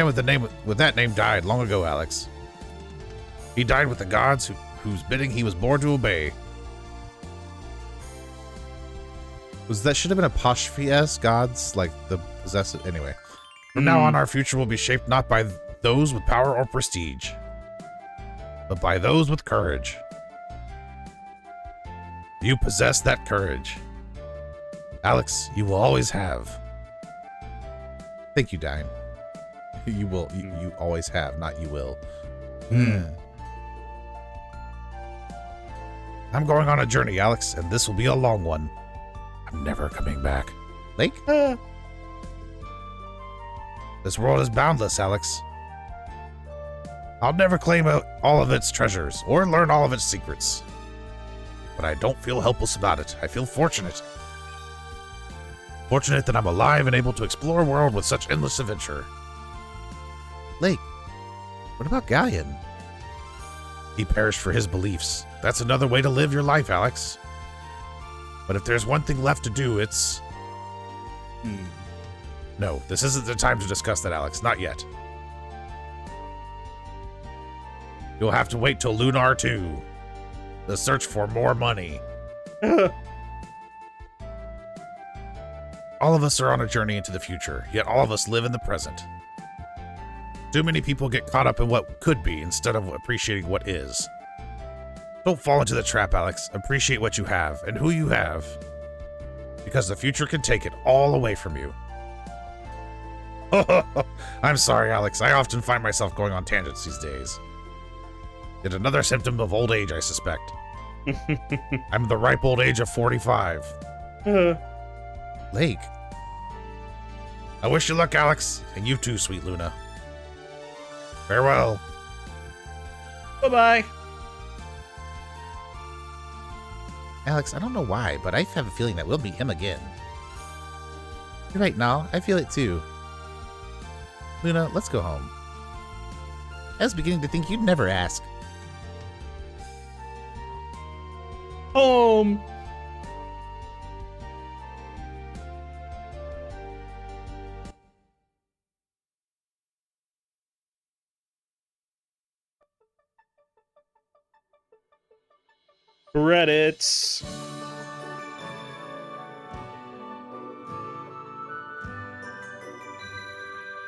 S1: with that name died long ago, Alex. He died with the gods whose bidding he was born to obey. Should have been apostrophe S, gods, like the possessive, anyway. From now on, our future will be shaped not by those with power or prestige, but by those with courage. You possess that courage. Alex, you will always have. Thank you, Dine. You will. You always have, not you will. I'm going on a journey, Alex, and this will be a long one. I'm never coming back. Lake? This world is boundless, Alex. I'll never claim all of its treasures or learn all of its secrets. But I don't feel helpless about it. I feel fortunate. Fortunate that I'm alive and able to explore a world with such endless adventure. Lake, what about Ghaleon? He perished for his beliefs. That's another way to live your life, Alex. But if there's one thing left to do, it's... No, this isn't the time to discuss that, Alex. Not yet. You'll have to wait till Lunar 2. The search for more money. All of us are on a journey into the future, yet all of us live in the present. Too many people get caught up in what could be instead of appreciating what is. Don't fall into the trap, Alex. Appreciate what you have and who you have, because the future can take it all away from you. I'm sorry, Alex. I often find myself going on tangents these days. Yet another symptom of old age, I suspect. I'm the ripe old age of 45. Lake. I wish you luck, Alex, and you too, sweet Luna. Farewell.
S2: Bye-bye.
S9: Alex, I don't know why, but I have a feeling that we'll meet him again. You're right, Nal. I feel it too. Luna, let's go home. I was beginning to think you'd never ask.
S2: Home. Credits.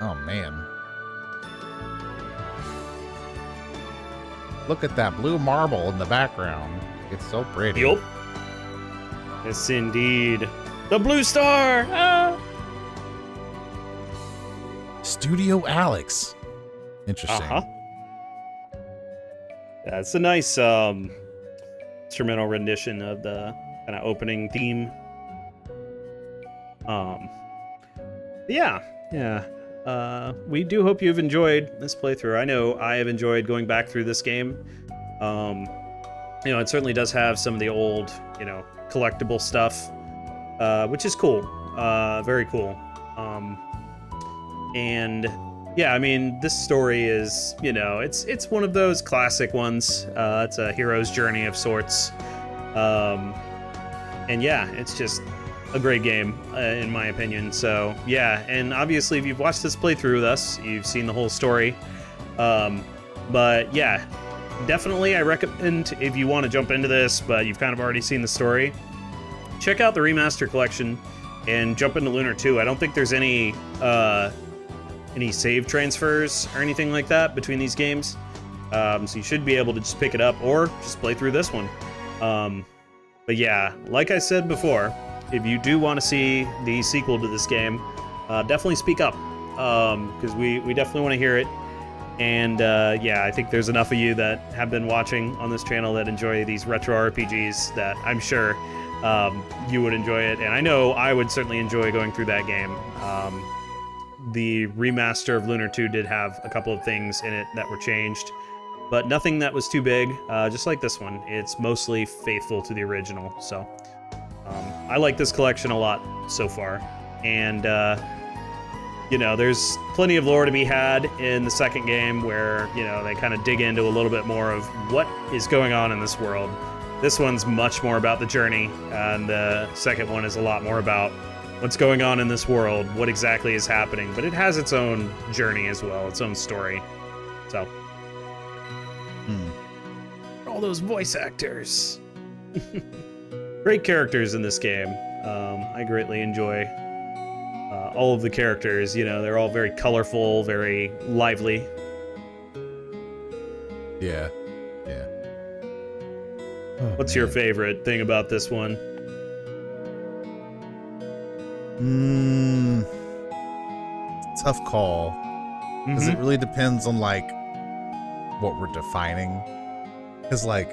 S1: Oh, man. Look at that blue marble in the background. It's so pretty.
S2: Yup. Yes, indeed. The blue star! Ah!
S1: Studio Alex. Interesting.
S2: Uh-huh. That's a nice instrumental rendition of the kind of opening theme. Yeah. We do hope you've enjoyed this playthrough. I know I have enjoyed going back through this game. It certainly does have some of the old, collectible stuff, which is cool. Very cool. And yeah, I mean, this story is, it's one of those classic ones. It's a hero's journey of sorts. And yeah, it's just a great game, in my opinion. So yeah, and obviously if you've watched this playthrough with us, you've seen the whole story. But yeah, definitely I recommend, if you want to jump into this, but you've kind of already seen the story, check out the remaster collection and jump into Lunar 2. I don't think there's any save transfers or anything like that between these games. So you should be able to just pick it up or just play through this one. But yeah, like I said before, if you do want to see the sequel to this game, definitely speak up, because we definitely want to hear it. And yeah, I think there's enough of you that have been watching on this channel that enjoy these retro RPGs that I'm sure you would enjoy it. And I know I would certainly enjoy going through that game. The remaster of Lunar 2 did have a couple of things in it that were changed, but nothing that was too big, just like this one. It's mostly faithful to the original, so I like this collection a lot so far. And you know, there's plenty of lore to be had in the second game where, you know, they kind of dig into a little bit more of what is going on in this world. This one's much more about the journey, and the second one is a lot more about what's going on in this world, what exactly is happening, but it has its own journey as well, its own story. So, all those voice actors. Great characters in this game. I greatly enjoy all of the characters. You know, they're all very colorful, very lively.
S1: Yeah. Oh,
S2: What's your favorite thing about this one?
S1: Tough call. Because it really depends on, like, what we're defining. Because, like,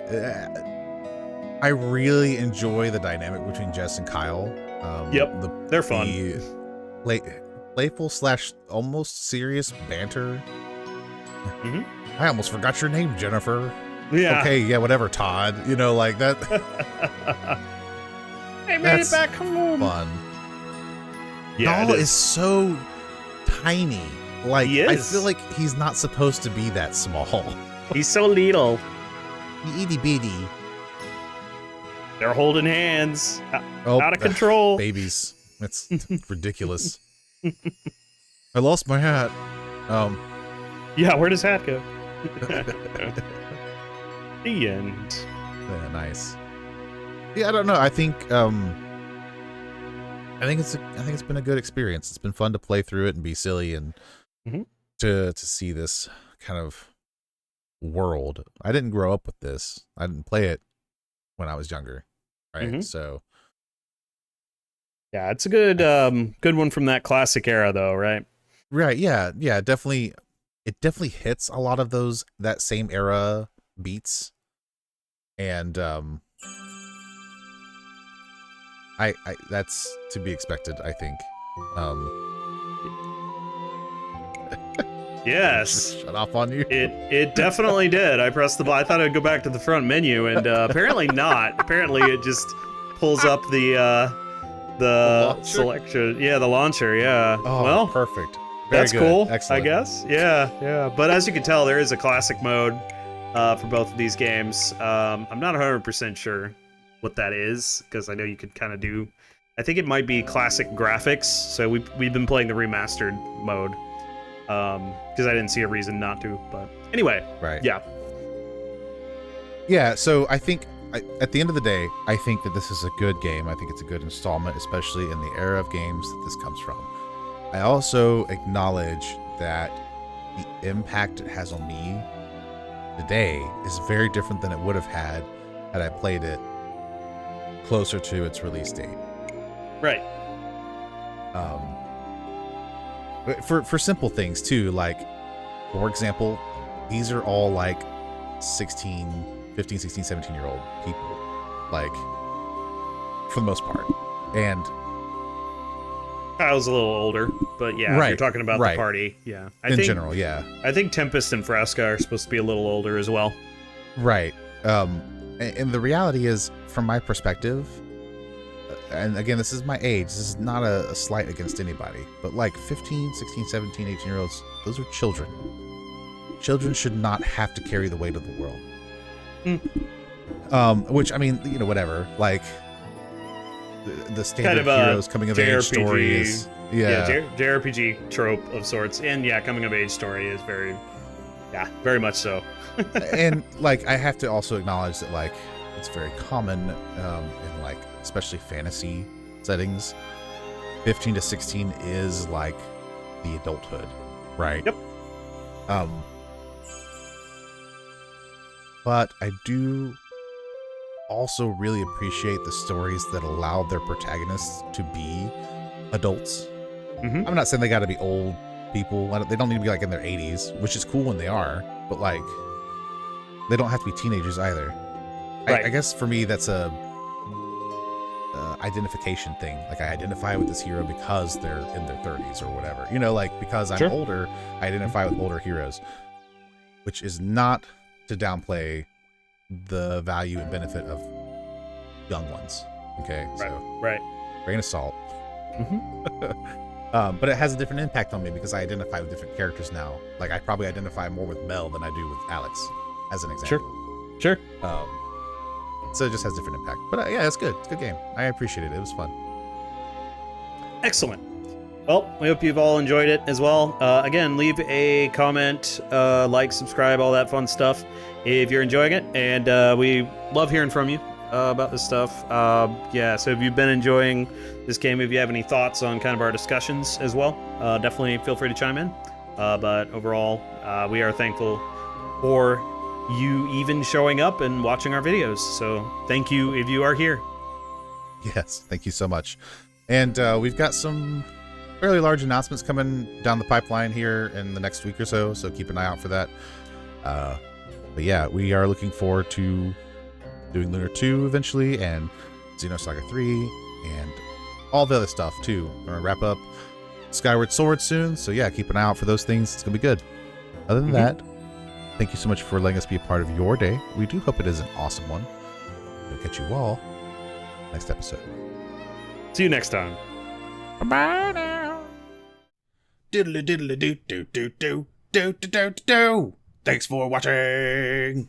S1: I really enjoy the dynamic between Jess and Kyle.
S2: Yep, they're fun.
S1: Playful / almost serious banter. I almost forgot your name, Jennifer.
S2: Yeah.
S1: Okay, yeah, whatever, Todd. You know, like that.
S2: I made it back home.
S1: Fun.
S2: Yeah,
S1: Nala is so tiny. Like,
S2: he is.
S1: I feel like he's not supposed to be that small.
S2: He's so little.
S1: Itty bitty.
S2: They're holding hands.
S1: Oh,
S2: Out of control.
S1: Babies. It's ridiculous. I lost my hat.
S2: Yeah, where does hat go? The end.
S1: Yeah, nice. Yeah, I don't know. I think it's been a good experience. It's been fun to play through it and be silly and to see this kind of world. I didn't grow up with this. I didn't play it when I was younger, right? So
S2: yeah, it's a good good one from that classic era, though, right?
S1: Right. Yeah. Definitely. It definitely hits a lot of that same era beats, and I that's to be expected, I think.
S2: Yes.
S1: Shut off on you.
S2: It definitely did. I pressed the button. I thought it would go back to the front menu, and apparently not. Apparently it just pulls up the selection. Yeah, the launcher. Yeah.
S1: Oh,
S2: well,
S1: perfect. Very
S2: that's
S1: good.
S2: cool.
S1: Excellent.
S2: I guess. Yeah. But as you can tell, there is a classic mode for both of these games. I'm not 100% sure what that is, because I know you could kind of do. I think it might be classic graphics. So we've been playing the remastered mode. Because I didn't see a reason not to, but anyway,
S1: right?
S2: Yeah.
S1: So I think at the end of the day, I think that this is a good game. I think it's a good installment, especially in the era of games that this comes from. I also acknowledge that the impact it has on me today is very different than it would have had I played it closer to its release date.
S2: Right.
S1: For simple things too, like, for example, these are all like 15, 16, 17-year-old people, like, for the most part. And
S2: Kyle's a little older, but yeah,
S1: right,
S2: if you're talking about
S1: right.
S2: the party, yeah.
S1: In general, yeah.
S2: I think Tempest and Fresca are supposed to be a little older as well.
S1: Right. And the reality is, from my perspective, and again, this is my age, this is not a slight against anybody, but like 15, 16, 17, 18-year-olds, those are children. Children should not have to carry the weight of the world. Which, I mean, you know, whatever. Like, the standard heroes coming of age story is
S2: JRPG trope of sorts, and coming of age story is very much so.
S1: And like I have to also acknowledge that like it's very common in like especially fantasy settings. 15 to 16 is like the adulthood, right?
S2: Yep.
S1: But I do also really appreciate the stories that allow their protagonists to be adults.
S2: Mm-hmm.
S1: I'm not saying they got to be old people. They don't need to be like in their 80s, which is cool when they are, but like they don't have to be teenagers either.
S2: Right.
S1: I guess for me that's a identification thing. Like I identify with this hero because they're in their 30s or whatever. You know, like because I'm older, I identify with older heroes, which is not to downplay the value and benefit of young ones. Okay,
S2: right.
S1: Grain of salt.
S2: Mm-hmm.
S1: But it has a different impact on me because I identify with different characters now. Like I probably identify more with Mel than I do with Alex, as an example.
S2: Sure.
S1: So it just has different impact. But yeah, it's good. It's a good game. I appreciate it. It was fun.
S2: Excellent. Well, we hope you've all enjoyed it as well. Again, leave a comment, like, subscribe, all that fun stuff if you're enjoying it. And we love hearing from you about this stuff. So if you've been enjoying this game, if you have any thoughts on kind of our discussions as well, definitely feel free to chime in. But overall, we are thankful for you even showing up and watching our videos. So thank you if you are here.
S1: Yes, thank you so much. And we've got some fairly large announcements coming down the pipeline here in the next week or so, so keep an eye out for that. But yeah, we are looking forward to doing Lunar 2 eventually, and Xenosaga 3, and all the other stuff too. We're going to wrap up Skyward Sword soon, so yeah, keep an eye out for those things. It's going to be good. Other than that, thank you so much for letting us be a part of your day. We do hope it is an awesome one. We'll catch you all next episode.
S2: See you next time.
S1: Bye now. Diddly diddly do do do do do do do do. Thanks for watching.